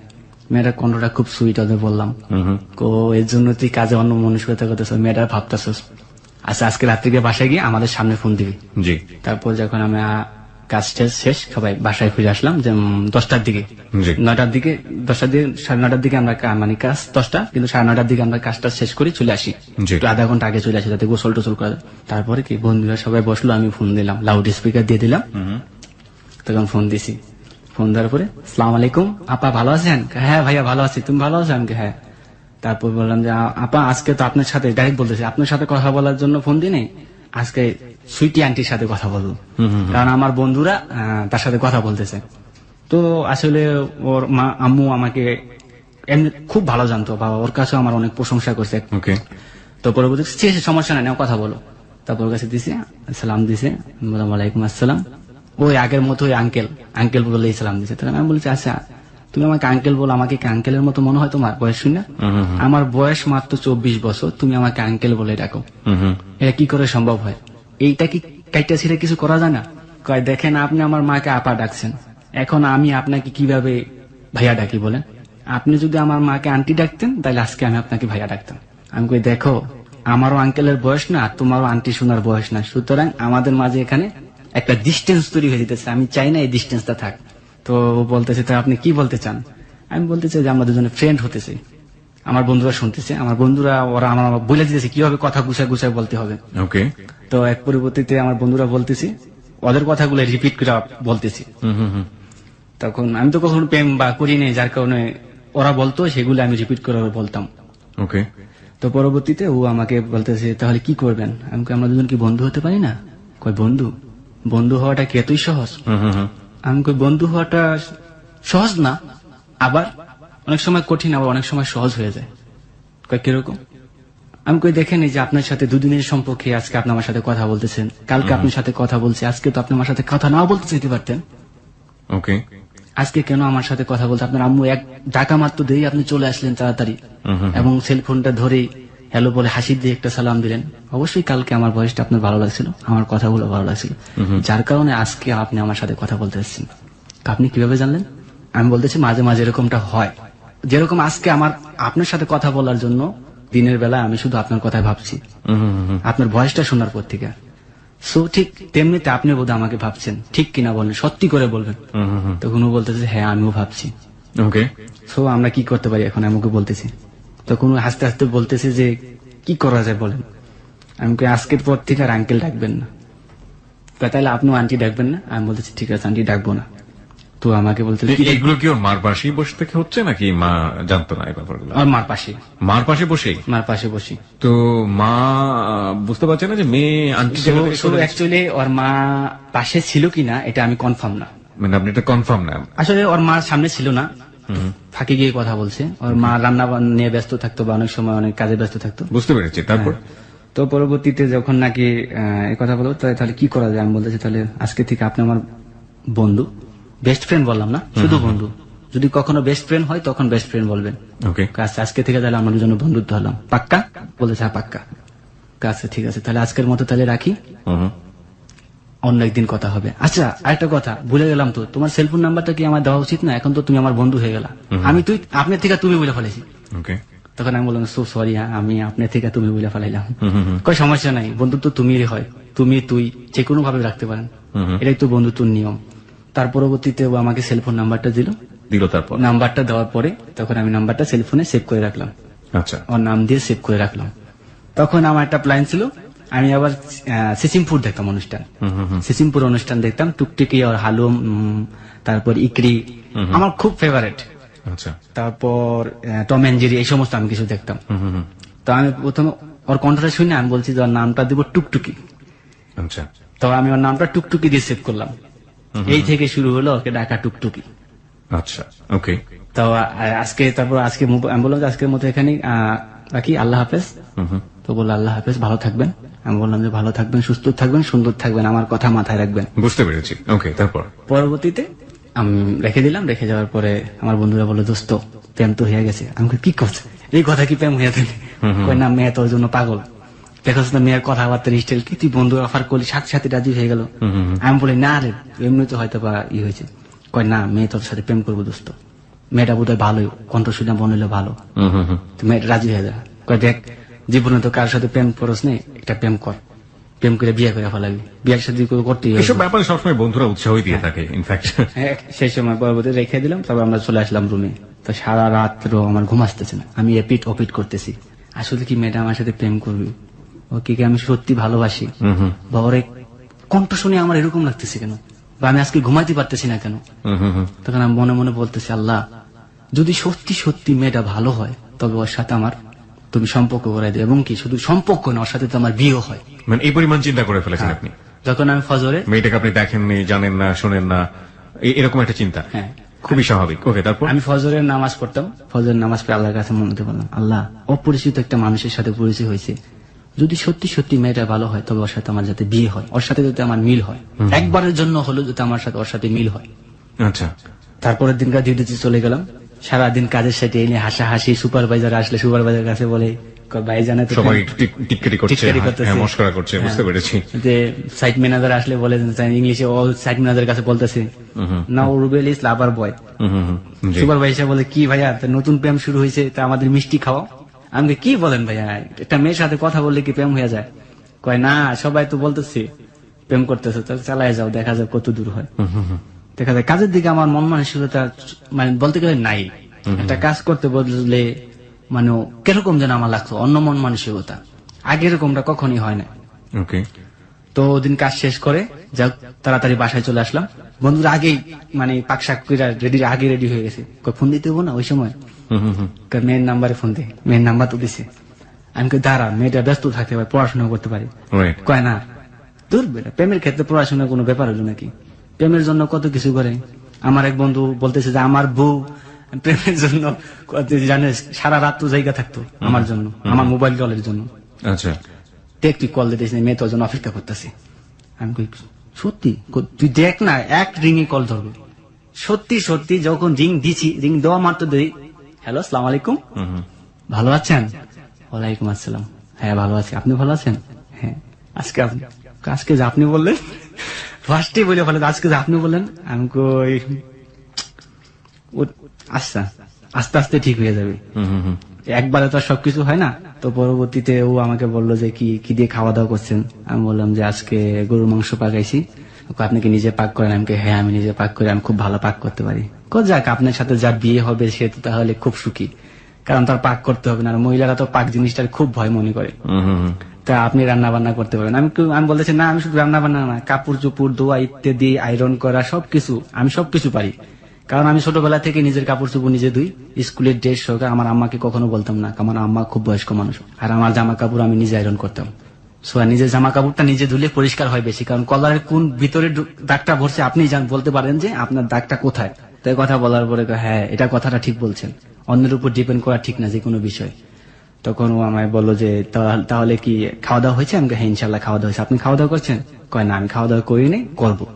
মেয়েটার কণ্ঠটা খুব সুইট, ওদের বললাম ও এর জন্য তুই কাজে অন্য মনুষ্যতা করতেছ, মেয়েটার ভাবতেছস, আচ্ছা আজকে রাত্রে গিয়ে বাসায় গিয়ে আমাদের সামনে ফোন দিবি। জি তারপর যখন আমি কাজ শেষ সবাই বাসায় ফিরে আসলাম যে 10টার দিকে, জি 9টার দিকে, 10টার দিকে 9:30 দিকে আমরা মানে কাজ 10টা, কিন্তু 9:30 দিকে আমরা কাজটা শেষ করে চলে আসি, জি। একটু আধা ঘন্টা আগে চলে আসি যাতে গোসল টোসল করে। তারপরে কি বন্ধুরা সবাই বসলো, আমি ফোন দিলাম, লাউড স্পিকার দিয়ে দিলাম, তখন ফোন দিছি। ফোন দেওয়ার পরে আসসালামু আলাইকুম আপা, ভালো আছেন? হ্যাঁ ভাইয়া ভালো আছি, তুমি ভালো আছো? আমি হ্যাঁ। তারপর বললাম যে আপা আজকে তো আপনার সাথে ডাইরেক্ট বলতেছি, আপনার সাথে কথা বলার জন্য ফোন দিই নাই, আজকে সুইটি আন্টির সাথে কথা বলবো, কারণ আমার বন্ধুরা তার সাথে কথা বলতেছে। তো আসলে ওর মা আম্মু আমাকে এমনি খুব ভালো জানতো, বা ওর কাছেও আমার অনেক প্রশংসা করছে। ওকে তো পরবর্তী সমস্যা নাই, নাও কথা বলো। তারপর ওর কাছে দিছে, সালাম দিছে, বললাম ওয়ালাইকুম আসসালাম। ওই আগের মতো ওই আঙ্কেল বলে সালাম দিছে। তখন আমি বলছি আচ্ছা তুমি আমাকে আঙ্কেল বলো, আমাকে কি আঙ্কেলের মতো মনে হয় তোমার বয়স শুনে? আমার বয়স মাত্র 24 বছর, তুমি আমাকে আঙ্কেল বলে ডাকো, এটা কি করে সম্ভব হয়? এইটা কি কাইটা ছিঁড়ে কিছু করা যায় না? কয় দেখেন আপনি আমার মাকে আপা ডাকছেন, এখন আমি আপনাকে কিভাবে ভাইয়া ডাকি বলেন? আপনি যদি আমার মাকে আন্টি ডাকতেন তাহলে আজকে আমি আপনাকে ভাইয়া ডাকতাম। আমি কই দেখো আমারও আঙ্কেলের বয়স না, আর তোমারও আন্টি শোনার বয়স না, সুতরাং আমাদের মাঝে এখানে একটা ডিস্টেন্স তৈরি হয়ে যেতেছে, আমি চাই না এই ডিস্টেন্সটা থাক। তো ও বলতেছে তো আপনি কি বলতে চান? আমি বলতে চাই যে আমরা দুজনে ফ্রেন্ড হতেছি। আমার বন্ধুরা শুনতেছে, আমার বন্ধুরা ওরা আমার বলে দিতেছে কিভাবে কথা গুছায় বলতে হবে। ওকে তো এক পরিবর্তিতে আমার বন্ধুরা বলতেছি, ওদের কথাগুলো রিপিট করে বলতেছি। তখন আমি তো কখনো প্রেম বা করিনি, যার কারণে ওরা বলতো সেগুলো আমি রিপিট করে বলতাম। ওকে তো পরবর্তীতে ও আমাকে বলতেছে তাহলে কি করবেন? আমি কই, আমরা দুজন কি বন্ধু হতে পারি না? কই বন্ধু হওয়াটা কি এতই সহজ? আমি কই বন্ধু হওয়াটা সহজ না, আবার অনেক সময় কঠিন, আবার অনেক সময় সহজ হয়ে যায়। কই কিরকম? আমি কই দেখেন এই যে আপনার সাথে দুদিনের সম্পর্কে আজকে আপনি আমার সাথে কথা বলতেছেন, কালকে আপনার সাথে কথা বলছি, আজকে তো আপনি আমার সাথে কথা নাও বলতে চাইতে পারতেন, ওকে আজকে কেন আমার সাথে কথা বলতে? আপনার আম্মু এক ডাকা মাত্র দেই আপনি চলে আসলেন তাড়াতাড়ি, এবং সেলফোনটা ধরেই হ্যালো বলে হাসি দিয়ে একটা সালাম দিলেন। অবশ্যই কালকে আমার ভয়েসটা আপনার ভালো লাগছিল, আমার কথাগুলো ভালো লাগছিল, যার কারণে আজকে আপনি আমার সাথে কথা বলতে এসেছেন। আপনি কিভাবে জানলেন? আমি বলতেছি মাঝে মাঝে এরকমটা হয়, যেরকম আজকে আমার আপনার সাথে কথা বলার জন্য দিনের বেলা আমি শুধু আপনার কথাই ভাবছি, আপনার ভয়েসটা শোনার পর থেকে। সো ঠিক তেমনিতে আপনি বোধহয় আমাকে ভাবছেন, ঠিক কিনা বলেন, সত্যি করে বলবেন। তখন ও বলতেছে হ্যাঁ আমিও ভাবছি। ওকে সো আমরা কি করতে পারি এখন? আমি ওকে বলতেছি, তখন ও হাসতে হাসতে বলতেছে যে কি করা যায় বলেন? আমি কই আজকের পর থেকে আর আঙ্কেল ডাকবেন না। কয় তাহলে আপনিও আন্টি ডাকবেন না? আমি বলতেছি ঠিক আছে আন্টি ডাকবো না। তো আমাকে বলতে এগুলো কি ওর মার পাশেই বসে থেকে হচ্ছে নাকি মা জানতো না এই ব্যাপারগুলো? আমার মার পাশে বসেই মার পাশে বসি। তো মা বুঝতে পারছে না যে মেয়ে আন্টি অ্যাকচুয়ালি ওর মা পাশে ছিল কিনা এটা আমি কনফার্ম না, মানে আপনি এটা কনফার্ম না? আসলে ওর মার সামনে ছিল না, ফাঁকে গিয়ে কথা বলছে। ওর মা রান্না নিয়ে ব্যস্ত থাকতো বা অনেক সময় অনেক কাজে ব্যস্ত থাকতো। বুঝতে পেরেছি। তারপর তো পরবর্তীতে যখন নাকি এই কথা বলবো তাহলে কি করা যায়? আমি বলতেছি তাহলে আজকে থেকে আপনি আমার বন্ধু, বেস্ট ফ্রেন্ড বললাম না, শুধু বন্ধু। যদি কখনো বেস্ট ফ্রেন্ড হয় তখন বেস্ট ফ্রেন্ড বলবেন। ওকে আজকে থেকে তাহলে আমরা দুজনে বন্ধুত্ব হলাম, পাক্কা? বলেছে হ্যাঁ পাক্কা। আচ্ছা ঠিক আছে, তাহলে আজকের মতো তাহলে রাখি, অন্য একদিন কথা হবে। আচ্ছা আরেকটা কথা ভুলে গেলাম, তো তোমার সেলফোন নাম্বারটা কি আমার দেওয়া উচিত না? এখন তো তুমি আমার বন্ধু হয়ে গেলা, আমি তুই আপনার থেকে তুমি বলে ফেলেছি। ওকে তখন আমি বললাম সো সরি, আমি আপনার থেকে তুমি বলে ফেলাইলাম। কই সমস্যা নাই, বন্ধুত্ব তুমিই হয়, তুমি তুই যে কোনো ভাবে রাখতে পারেন, এটাই তো বন্ধুত্বর নিয়ম। তার পরবর্তীতে ও আমাকে সেলফোন নাম্বারটা দিল। তারপর নাম্বারটা দেওয়ার পরে তখন আমি নাম্বারটা সেলফোনে সেভ করে রাখলাম, আচ্ছা ওর নাম দিয়ে সেভ করে রাখলাম। তখন আমার একটা প্ল্যান ছিল, আমি আবার সিসিমপুর দেখতাম অনুষ্ঠান, সিসিমপুর অনুষ্ঠান দেখতাম, টুকটুকি আর হালুম, তারপর ইকরি আমার খুব ফেভারিট। আচ্ছা তারপর টম এন্ড জেরি, এই সমস্ত আমি কিছু দেখতাম। তো আমি প্রথমে ওর কণ্ঠটা শুনে আমি বলছি যে ওর নামটা দিব টুকটুকি। আচ্ছা তো আমি ওর নামটা টুকটুকি দিয়ে সেভ করলাম, এই থেকে শুরু হলো ওকে ডাকা টুকটুকি। আচ্ছা ওকে তো তারপর আজকে আমি বললাম যে আজকের মতো এখানে রাখি, আল্লাহ হাফেজ। তো বললো আল্লাহ হাফেজ, ভালো থাকবেন। আমি বললাম যে ভালো থাকবেন, সুস্থ থাকবেন, সুন্দর থাকবেন, আমার কথা মাথায় রাখবেন। বুঝতে পেরেছি। ওকে তারপর পরবর্তীতে আমি রেখে দিলাম। রেখে যাওয়ার পরে আমার বন্ধুরা বললো দোস্ত প্রেম তো হয়ে গেছে। আমি কি করছে এই কথা কি প্রেম হয়ে থাকে? কয় না, মেয়ে তোর জন্য পাগল, দেখোস না মেয়ের কথাবার্তার স্টাইল কি, তুই বন্ধু অফার করলি সাথে সাথে রাজি হয়ে গেল। আমি বলি না রে, এমনি তো হয়তো বা হয়েছে। কয় না, মেয়ে তোর সাথে প্রেম করবো দোস্ত, মেয়েটা বোধহয় ভালোই, কণ্ঠ শুনে বনলে ভালো, তো মেয়েটা রাজি হয়ে যায়। কয় দেখ, জীবনে তো কারোর সাথে প্রেম করস নেই, একটা প্রেম কর, প্রেম করে বিয়ে করে ফেলাবি, বিয়ের সাথে করতেই হবে। এসব ব্যাপারে সবসময় বন্ধুরা উৎসাহই দিয়ে থাকে ইনফ্যাক্ট। হ্যাঁ, সেই সময় পরবর্তী রেখে দিলাম, তবে আমরা চলে আসলাম রুমে। তো সারা রাত্র আমার ঘুম আসতেছে না, আমি এপিট ওপিট করতেছি, আসলে কি মেয়েটা আমার সাথে প্রেম করবে, ওকে কি আমি সত্যি ভালোবাসি, বা ওর এই কণ্ঠ শুনে আমার এরকম লাগতেছে কেন, বা আমি আজকে ঘুমাইতে পারতেছি না কেন। তখন আমি মনে মনে বলতেছি, আল্লাহ যদি সত্যি সত্যি মেয়েটা ভালো হয়, তবে ওর সাথে আমার তুমি সম্পর্ক করে দেবে, এবং কি শুধু সম্পর্ক না, ওর সাথে তো আমার বিয়ে হয়। মানে এই পরিমাণ চিন্তা করে ফেলেছেন আপনি? যখন আমি ফজরে, মেয়েটাকে আপনি দেখেননি, জানেন না, শোনেন না, এরকম একটা চিন্তা। হ্যাঁ, খুবই স্বাভাবিক। ওকে, তারপর? আমি ফজরের নামাজ পড়তাম, ফজরের নামাজ পড়ে আল্লাহর কাছে মনে বললাম, আল্লাহ অপরিচিত একটা মানুষের সাথে পরিচয় হয়েছে, যদি সত্যি সত্যি মেয়েটা ভালো হয়, তবে ওর সাথে আমার যাতে বিয়ে হয়, ওর সাথে যাতে আমার মিল হয়, একবারের জন্য হলো যাতে আমার সাথে ওর সাথে মিল হয়। আচ্ছা, তারপরের দিনকার ডিউটিতে চলে গেলাম, সারাদিন কাজের সাথে এনে হাসাহাসি, সুপারভাইজার আসলে সুপারভাইজার কাছে বলে, ভাই জানে তো সবাই একটু টিটকারি করছে, টিটকারি করতেছে। হ্যাঁ, মস্করা করছে, বুঝতে পেরেছি। যে সাইট ম্যানেজার আসলে বলে ইংলিশে, ও সাইট ম্যানেজার কাছে বলতেছে, না ও রুবেল ইস লাভার বয়। জি। সুপারভাইজার বলে, কি ভাইয়া তা নতুন প্রেম শুরু হয়েছে, তা আমাদের মিষ্টি খাওয়াও। আমি বলি, কি বলেন ভাইয়া, একটা মেয়ের সাথে কথা বললে কি প্রেম হয়ে যায়? কয় না, সবাই তো বলতেছে প্রেম করতেছে, তাহলে চালায় যাও, দেখা যাক কত দূর হয়। দেখা যায় কাজের দিকে আমার মন মানসিকতা মানে বলতে গেলে নাই। একটা কাজ করতে বললে মানে কিরকম যেন আমার লাগতো, অন্য মন মানসিকতা, আগে এরকমটা কখনই হয় না। ওকে, তো ওদিন কাজ শেষ করে যাক তাড়াতাড়ি বাসায় চলে আসলাম, বন্ধুরা আগেই মানে পাকশাক করে আগে রেডি হয়ে গেছে। কই ফোন দিতে হবো না ওই সময়? কই মেয়ের নাম্বারে ফোন দে, মেয়ের নাম্বার তো দিছে। আমি কই দাঁড়া, মেয়েটা ব্যস্ত থাকতে পারে, পড়াশোনা করতে পারে। রাইট। কয় না, দূর বেটা, প্রেমের ক্ষেত্রে পড়াশোনার কোনো ব্যাপার হলো নাকি, প্রেমের জন্য কত কিছু করে। আমার এক বন্ধু বলতেছে যে আমার বউ প্রেমের জন্য জানিস সারা রাত তো জায়গা থাকতো আমার জন্য, আমার মোবাইল কলের জন্য। আচ্ছা, দেখ তুই কল দিতেছিস, মেয়ে তোর জন্য অপেক্ষা করতেছে। আমি কই সত্যি? তুই দেখ না, এক রিং এ কল ধরবে। সত্যি সত্যি যখন রিং দিছি, রিং দেওয়া মাত্র দেই, হ্যালো আসসালামু আলাইকুম, ভালো আছেন? ওয়ালাইকুম আসসালাম, হ্যাঁ ভালো আছি, আপনি ভালো আছেন? হ্যাঁ। আজকে যে আপনি বললেন, ফার্স্টে বলে ফেলেন আজকে যে আপনি বললেন। আমি কই আচ্ছা, আস্তে আস্তে ঠিক হয়ে যাবে, একবারে তো আর সবকিছু হয় না। তো পরবর্তীতে ও আমাকে বললো যে কি দিয়ে খাওয়া দাওয়া করছেন। আমি বললাম যে আজকে গরুর মাংস পাকাইছি। আপনি কি নিজে পাক করেন? আমি হ্যাঁ আমি নিজে পাক করি, আমি খুব ভালো পাক করতে পারি। যাক, আপনার সাথে যার বিয়ে হবে সে তো তাহলে খুব সুখী, কারণ তার পাক করতে হবে না। আর মহিলারা তো পাক জিনিসটার খুব ভয় মনে করে। তা আপনি রান্না বান্না করতে পারেন? আমি বলতেছি না, আমি শুধু রান্না বান্না না, কাপড় চোপড় ধোয়া ইত্যাদি, আয়রন করা, আমি সবকিছু পারি। কারণ আমি ছোটবেলা থেকে নিজের কাপড় চোপড় নিজে ধুই, স্কুলের ড্রেস সহকারে। আমার আম্মাকে কখনো বলতাম না, আমার আম্মা খুব বয়স্ক মানুষ, আর আমার জামা কাপড় আমি নিজে আয়রন করতাম। নিজের জামা কাপড়টা নিজে ধুলে পরিষ্কার হয় বেশি, কারণ কলারের কোন ভিতরে দাগটা ভরছে আপনি বলতে পারেন যে আপনার দাগটা কোথায়। তাই কথা বলার পরে হ্যাঁ এটা কথাটা ঠিক বলছেন, অন্যের উপর ডিপেন্ড করা ঠিক না যে কোনো বিষয়। তখন ও আমায় বললো যে তাহলে কি খাওয়া দাওয়া হয়েছে? আমি হ্যাঁ ইনশাল্লাহ খাওয়া দাওয়া হয়েছে, আপনি খাওয়া দাওয়া করছেন? কয় না আমি খাওয়া দাওয়া করিনি, করবো।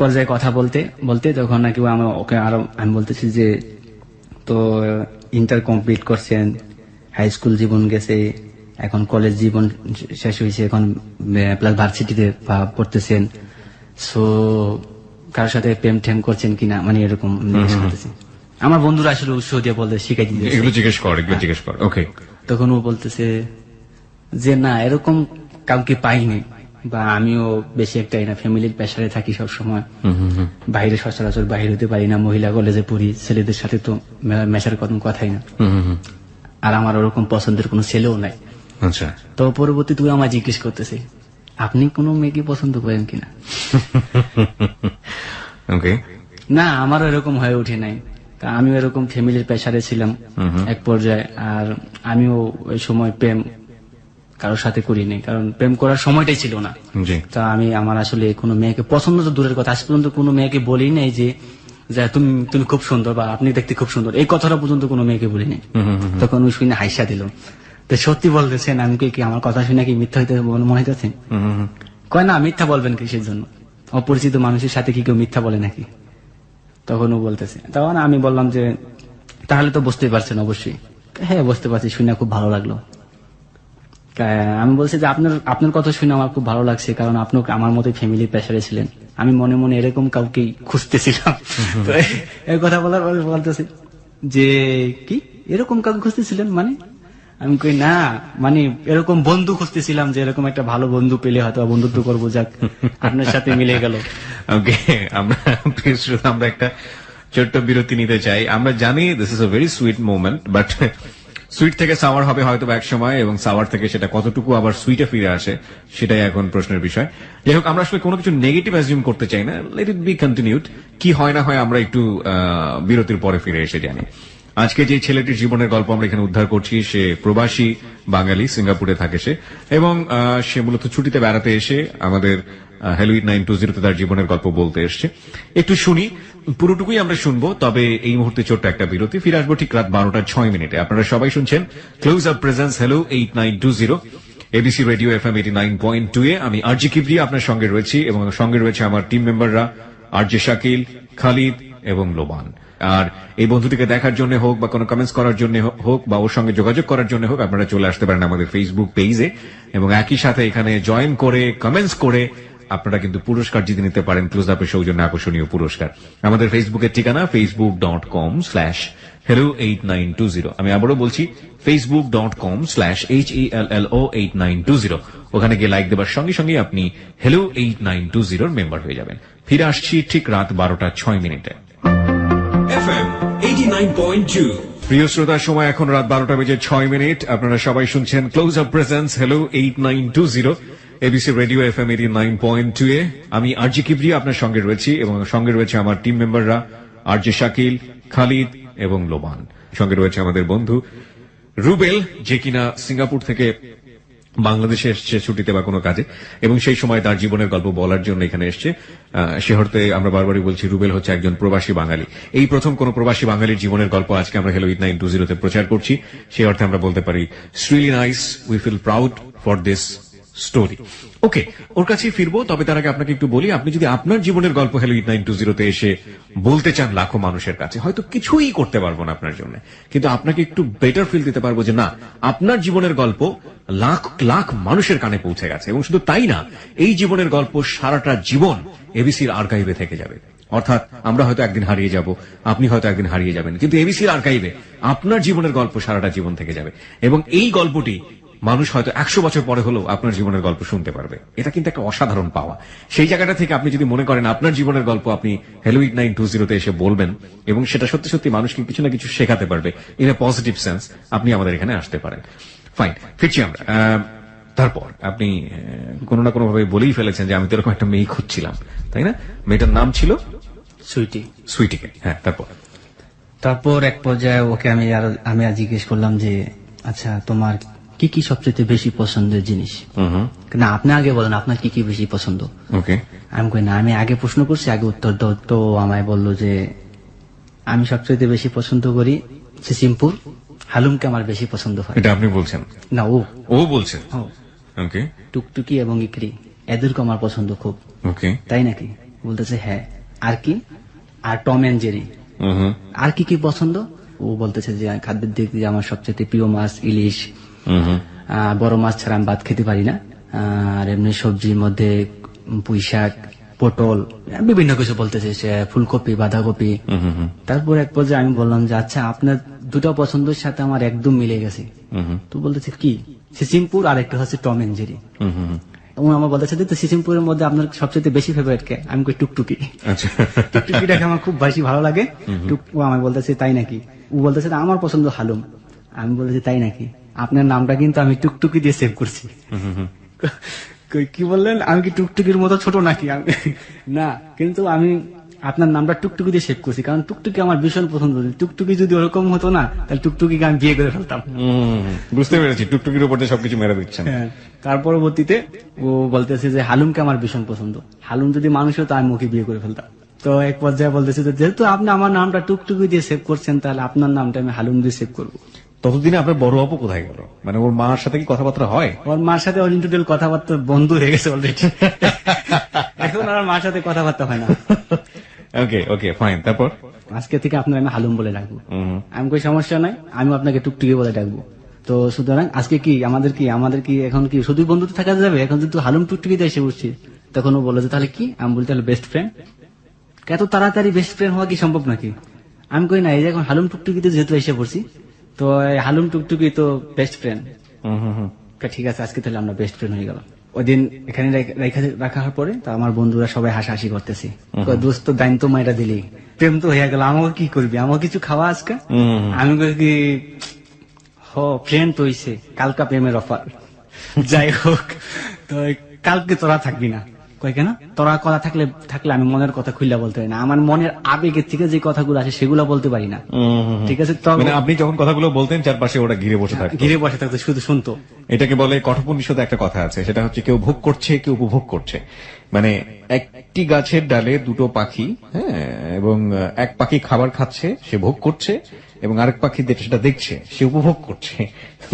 পর্যায়ে কথা বলতে বলতে তখন নাকি ওকে আরো আমি বলতেছি যে তো ইন্টার কমপ্লিট করছেন, হাই স্কুল জীবন গেছে, এখন কলেজ জীবন শেষ হয়েছে, এখন প্লাস ভার্সিটিতে পড়তেছেন, সো কারোর সাথে প্রেম টেম করছেন কিনা, মানে এরকম জিজ্ঞেস করতেছি। আমার বন্ধুরা আসলে উৎসাহ দিয়ে বলতে শিখাই দিতে, এগুলো জিজ্ঞেস কর। ওকে, তখন ও বলতেছে যে না এরকম কাউকে পাইনি, বা আমিও বেশি একটা না, ফ্যামিলির প্রেসারে থাকি সব সময়, বাইরে সচরাচর বাইরে হতে পারি না, মহিলা কলেজে পড়ি, ছেলেদের সাথে তো মেশার কোনো কথাই না, আর আমার ওরকম পছন্দের কোনো ছেলেও নাই। আচ্ছা, তো পরবর্তী তুই আমার জিজ্ঞেস করতেছে আপনি কোনো মেয়েকে পছন্দ করেন কিনা? ওকে, না আমারও এরকম হয়ে ওঠে নাই, আমিও এরকম ফ্যামিলির প্রেসারে ছিলাম এক পর্যায়ে, আর আমিও ওই সময় প্রেম কারোর সাথে করিনি, কারণ প্রেম করার সময়টাই ছিল না। তা আমার আসলে কোনো মেয়েকে পছন্দ তো দূরের কথা, আজ পর্যন্ত কোনো মেয়েকে বলি নাই যে তুমি খুব সুন্দর বা আপনি দেখতে খুব সুন্দর, এই কথাটা পর্যন্ত কোনো মেয়েকে বলি নাই। তখন ওই শুনে হাইসা দিল, তো সত্যি বলতেছেন আমি কি আমার কথা শুনে কি মিথ্যা হইতে মনে হইতেছে? কয় না মিথ্যা বলবেন কিসের জন্য, অপরিচিত মানুষের সাথে কি কেউ মিথ্যা বলে নাকি? তখন ও বলতেছে, তখন আমি বললাম যে তাহলে তো বুঝতেই পারছেন অবশ্যই, হ্যাঁ বুঝতে পারছি, শুনে খুব ভালো লাগলো। আমি বলছি যে আপনার কথা শুনে আমার খুব ভালো লাগছে, কারণ আপনি আমার মতো ফ্যামিলি প্রেসারে ছিলেন। আমি মনে মনে এরকম কাউকে খুঁজতেছিলাম। তো এই কথা বলার পরে বলতেছে যে কি এরকম কাউকে খুঁজতেছিলেন মানে? আমি কই না, মানে এরকম বন্ধু খুঁজতেছিলাম, যে এরকম একটা ভালো বন্ধু পেলে হয়তো বন্ধুত্ব করবো, যাক আপনার সাথে মিলে গেল। ওকে, আমরা একটা ছোট্ট বিরতি নিতে চাই। আমরা জানি this is a very sweet moment, but sweet থেকে সাওয়ার হবে হয়তো এক সময়, এবং সাওয়ার থেকে সেটা কতটুকু আবার সুইটে ফিরে আসে সেটাই এখন প্রশ্নের বিষয়। যাই হোক, আমরা আসলে কোনো কিছু নেগেটিভ অ্যাজিউম করতে চাই না, লেট ইট বি কন্টিনিউড। কি হয় না হয় আমরা একটু বিরতির পরে ফিরে এসে জানি। আজকে যে ছেলেটির জীবনের গল্প আমরা এখানে উদ্ধার করছি, সে প্রবাসী বাঙালি, সিঙ্গাপুরে থাকে সে, এবং সে মূলত ছুটিতে বেড়াতে এসে আমাদের হ্যালো 8920 তার জীবনের গল্প বলতে এসছে। একটু শুনি, পুরোটুকুই আমরা শুনবো, তবে এই মুহূর্তে ছোট্ট একটা বিরতি। ফিরে আসবো ঠিক রাত 12:06। আপনারা সবাই শুনছেন close up presence hello 8920 ABC radio FM 89.2 এ। আমি আরজি কিবরিয়া আপনার সঙ্গে রয়েছি, এবং সঙ্গে রয়েছে আমার টিম মেম্বাররা আরজে শাকিল, খালিদ এবং লোবান। আর এই বন্ধুটিকে দেখার জন্য হোক, বা কোনো কমেন্টস করার জন্য হোক, বা ওর সঙ্গে যোগাযোগ করার জন্য হোক, আপনারা চলে আসতে পারেন আমাদের ফেসবুক পেজে, এবং একই সাথে এখানে জয়েন করে কমেন্টস করে আপনারা কিন্তু পুরস্কার জিতে নিতে পারেন, ক্লোজ আপের সৌজন্যে আকর্ষণীয় পুরস্কার। আমাদের ফেসবুকের ঠিকানা facebook.com/hello8920। আমি আবারও বলছি facebook.com/HELLO8920। ওখানে গিয়ে লাইক দেবার সঙ্গে সঙ্গে আপনি হ্যালো 8920 মেম্বার হয়ে যাবেন। ফিরে আসছি ঠিক রাত 12:06। FM 89.2। প্রিয় শ্রোতা, সময় এখন রাত 12:06। আপনারা সবাই শুনছেন close up presence hello 8920 ABC radio FM 89.2 এ। আমি আরজি কিবরিয়া আপনার সঙ্গে রয়েছি, এবং সঙ্গে রয়েছে আমার টিম মেম্বাররা আরজে শাকিল, খালিদ এবং লোবান। সঙ্গে রয়েছে আমাদের বন্ধু রুবেল, যে কিনা সিঙ্গাপুর থেকে বাংলাদেশে এসছে ছুটিতে বা কোনো কাজে, এবং সেই সময় তার জীবনের গল্প বলার জন্য এখানে এসছে। সে অর্থে আমরা বারবারই বলছি, রুবেল হচ্ছে একজন প্রবাসী বাঙালি। এই প্রথম কোন প্রবাসী বাঙালির জীবনের গল্প আজকে আমরা হ্যালো 8920 তে প্রচার করছি। সেই অর্থে আমরা বলতে পারি really nice, we feel proud for this story. Okay, ওর কাছেই ফিরবো, তবে তার আগে আপনাকে একটু বলি, আপনি যদি আপনার জীবনের গল্প হ্যালো 8920 তে এসে বলতে চান লাখো মানুষের কাছে, হয়তো কিছুই করতে পারবো না আপনার জন্য, কিন্তু আপনাকে একটু বেটার ফিল দিতে পারবো যে না, আপনার জীবনের গল্প লাখ লাখ মানুষের কানে পৌঁছে গেছে। এবং শুধু তাই না, এই জীবনের গল্প সারাটা জীবন এবিসির আর্কাইভে থেকে যাবে। অর্থাৎ আমরা হয়তো একদিন হারিয়ে যাব, আপনি হয়তো একদিন হারিয়ে যাবেন, কিন্তু এবিসির আর্কাইভে আপনার জীবনের গল্প সারাটা জীবন থেকে যাবে। এবং এই গল্পটি মানুষ হয়তো 100 বছর পরে হলেও আপনার জীবনের গল্প শুনতে পারবে। এটা কিন্তু একটা অসাধারণ পাওয়া। সেই জায়গাটা থেকে আপনি যদি মনে করেন আপনার জীবনের গল্প আপনি হ্যালো 8920 তে এসে বলবেন, এবং সেটা সত্যি সত্যি মানুষকে কিছু না কিছু শেখাতে পারবে ইন এ পজিটিভ সেন্স, আপনি আমাদের এখানে আসতে পারেন। ফাইন, ফিরছি আমরা। তারপর আপনি কোনো না কোনো ভাবে বলেই ফেলেছেন যে আমি তো এরকম একটা মেয়ে খুঁজছিলাম, তাই না? মেয়েটার নাম ছিল সুইটি। সুইটিকে, হ্যাঁ। তারপর এক পর্যায়ে ওকে আমি আর জিজ্ঞেস করলাম যে আচ্ছা তোমার কি কি সবচেয়ে বেশি পছন্দের জিনিস? না, আপনি আগে বলেন আপনার কি কি বেশি পছন্দ। ওকে, আমি কই না, আমি আগে প্রশ্ন করছি, আগে উত্তর দাও। তো আমায় বললো যে আমি সবচেয়ে বেশি পছন্দ করি সিসিমপুর, হালুমকে আমার বেশি পছন্দ হয়। এটা আপনি বলছেন না, ও বলছেন? ওকে, টুকটুকি এবং ইকরি এদেরকে আমার পছন্দ খুব। ওকে, তাই নাকি? বলতেছে হ্যাঁ। আর কি? আর টম এন্ড জেরি। আর কি কি পছন্দ? ও বলতেছে যে খাদ্যের দিক দিয়ে আমার সবচেয়ে প্রিয় মাছ ইলিশ। বড় মাছ ছাড়া আমি ভাত খেতে পারি না। আর এমনি সবজির মধ্যে পুঁই শাক, পটল, বিভিন্ন কিছু বলতেছে, সে ফুলকপি, বাঁধাকপি। তারপর এক পর্যায়ে আমি বললাম যে আচ্ছা আপনার দুটো পছন্দের সাথে আমার একদম মিলে গেছে। তো বলতেছে কি? সিসিমপুর আর একটা হচ্ছে টম এন্ড জেরি। আমার বলতেছে যে সিসিমপুরের মধ্যে আপনার সবচেয়ে বেশি ফেভারিট কে? আমি কই টুকটুকি। টুকটুকিটাকে আমার খুব বেশি ভালো লাগে। ও আমায় বলতেছে তাই নাকি? ও বলতেছে আমার পছন্দ হালুম। আমি বলেছি তাই নাকি? আপনার নামটা কিন্তু আমি টুকটুকি দিয়ে সেভ করছি। কি বললেন? আমি কি টুকটুকির মতো ছোট নাকি? না, কিন্তু আমি আপনার নামটা টুকটুকি দিয়ে সেভ করছি, কারণ টুকটুকি আমার ভীষণ পছন্দ। টুকটুকি যদি ওরকম হতো না, তাহলে টুকটুকিকে আমি বিয়ে করে ফেলতাম। বুঝতে পেরেছি, টুকটুকির উপর সবকিছু মেরে দিচ্ছেন। তার পরবর্তীতে ও বলতেছে যে হালুমকে আমার ভীষণ পছন্দ, হালুম যদি মানুষ হতো আমি ওকে বিয়ে করে ফেলতাম। তো এক পর্যায়ে বলতেছে যেহেতু আপনি আমার নামটা টুকটুকি দিয়ে সেভ করছেন, তাহলে আপনার নামটা আমি হালুম দিয়ে সেভ করবো। ততদিনে আপনার বড় আপু কোথায় গেল? মানে ওর মার সাথে কি কথাবার্তা হয়? ওর মার সাথে অল ইন্টুডেল কথাবার্তা বন্ধ হয়ে গেছে অলরেডি। এখন আর মার সাথে কথাবার্তা হয় না। ওকে, ওকে, ফাইন। তারপর আজকে থেকে আপনার আমি হালুম বলে ডাকবো। আমি কই সমস্যা নাই, আমি আপনাকে টুকটুকি বলে ডাকবো। তো সুতরাং আজকে কি আমাদের কি এখন কি শুধু বন্ধুত্ব থাকা যাবে, এখন কিন্তু হালুম টুকটুকিতে এসে বসছি। তখন ও বললো যে তাহলে কি, আমি বলি তাহলে বেস্ট ফ্রেন্ড। এত তাড়াতাড়ি বেস্ট ফ্রেন্ড হওয়া কি সম্ভব নাকি? আমি কই না, এই যে এখন হালুম টুকটুকিতে যেহেতু এসে পড়ছি, তো এই হালুম টুকটুকি তো বেস্ট ফ্রেন্ড। ঠিক আছে, আজকে তাহলে আমরা বেস্ট ফ্রেন্ড হয়ে গেলাম। ওই দিন এখানে রাখার পরে তো আমার বন্ধুরা সবাই হাসাহাসি করতেছে, দোস্ত দাইন তো মাইরা দিলি, প্রেম তো হয়ে গেল, আমাকে কি করবি, আমাকে কিছু খাওয়া আজকে। আমি কই কি, ফ্রেন্ড তো হইছে, কালকা প্রেমের অফার। যাই হোক, তো কালকে তোরা থাকবি না। কই কেন? তোরা কথা থাকলে আমি মনের কথা খুললা বলতে পারি না, আমার মনের আবেগের থেকে যে কথাগুলো আসে সেগুলো বলতে পারি না। ঠিক আছে, তো মানে আপনি যখন কথাগুলো বলতেন চারপাশে ওরা ঘিরে বসে থাকতো। ঘিরে বসে থাকতো, শুধু শুনতো। এটাকে বলে কঠোপনিষদে একটা কথা আছে, সেটা হচ্ছে কেউ ভোগ করছে, কেউ উপভোগ করছে। মানে একটি গাছের ডালে দুটো পাখি, হ্যাঁ, এবং এক পাখি খাবার খাচ্ছে, সে ভোগ করছে, এবং আরেক পাখি সেটা দেখছে, সে উপভোগ করছে।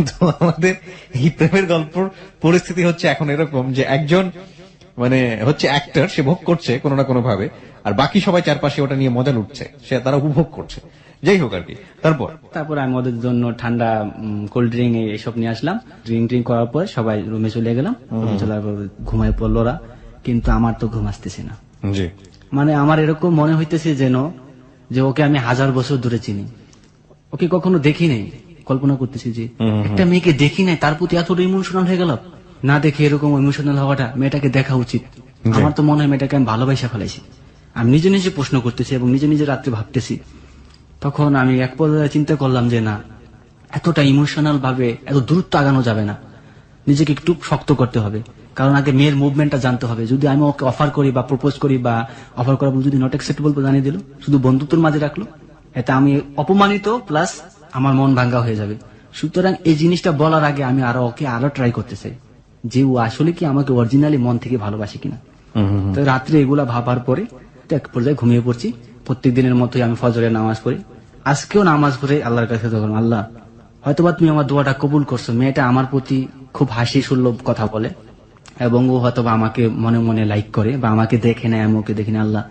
তো আমাদের এই প্রেমের গল্পর পরিস্থিতি হচ্ছে এখন এরকম যে একজন মানে হচ্ছে অ্যাক্টর, সে ভোগ করছে কোনো না কোনো ভাবে, আর বাকি সবাই চারপাশে ওটা নিয়ে মজা লুটছে, সে তারা উপভোগ করছে। যাই হোক আর কি, তারপর আমি ওদের জন্য ঠান্ডা কোল্ড ড্রিঙ্ক এইসব নিয়ে আসলাম। ড্রিঙ্ক করার পর সবাই রুমে চলে গেলাম। রুমে চলার পর ঘুমায় পড়লো ওরা, কিন্তু আমার তো ঘুম আসতেছে না। জি, মানে আমার এরকম মনে হইতেছে যেন যে ওকে আমি 1000 বছর ধরে চিনি, ওকে কখনো দেখি নাই। কল্পনা করতেছি যে একটা মেয়েকে দেখি নাই, তার প্রতি এতটা ইমোশনাল হয়ে গেল। না দেখে এরকম ইমোশনাল হওয়াটা, মেয়েটাকে দেখা উচিত। আমার তো মনে হয় মেয়েটাকে আমি ভালোবাসা ফেলাইছি। আমি নিজে নিজে প্রশ্ন করতেছি এবং নিজে নিজে রাত্রে ভাবতেছি। তখন আমি এক পর্যায়ে চিন্তা করলাম যে না, এতটা ইমোশনাল ভাবে এত দূরত্ব আগানো যাবে না, নিজেকে একটু শক্ত করতে হবে। কারণ আগে মেয়ের মুভমেন্টটা জানতে হবে। যদি আমি ওকে অফার করি বা প্রপোজ করি বা অফার করা যদি নট অ্যাকসেপ্টেবল জানিয়ে দিল, শুধু বন্ধুত্বের মাঝে রাখলো, এতে আমি অপমানিত প্লাস আমার মন ভাঙ্গা হয়ে যাবে। সুতরাং এই জিনিসটা বলার আগে আমি ওকে আরো ট্রাই করতে চাই যে ও আসলে কি আমাকে অরিজিনালি মন থেকে ভালোবাসে কিনা। তো রাত্রে এগুলা ভাবার পরে এক পর্যায়ে ঘুমিয়ে পড়ছি। প্রত্যেক দিনের মতোই আমি ফজরের নামাজ পড়ি। আজকেও নামাজ পড়ে আল্লাহর কাছে যখন, আল্লাহ হয়তোবা তুমি আমার দোয়াটা কবুল করছো, মেয়েটা আমার প্রতি খুব হাসি সুলভ কথা বলে এবং ও হয়তোবা আমাকে মনে মনে লাইক করে বা আমাকে দেখে নেয়, আমি ওকে দেখি না। আল্লাহ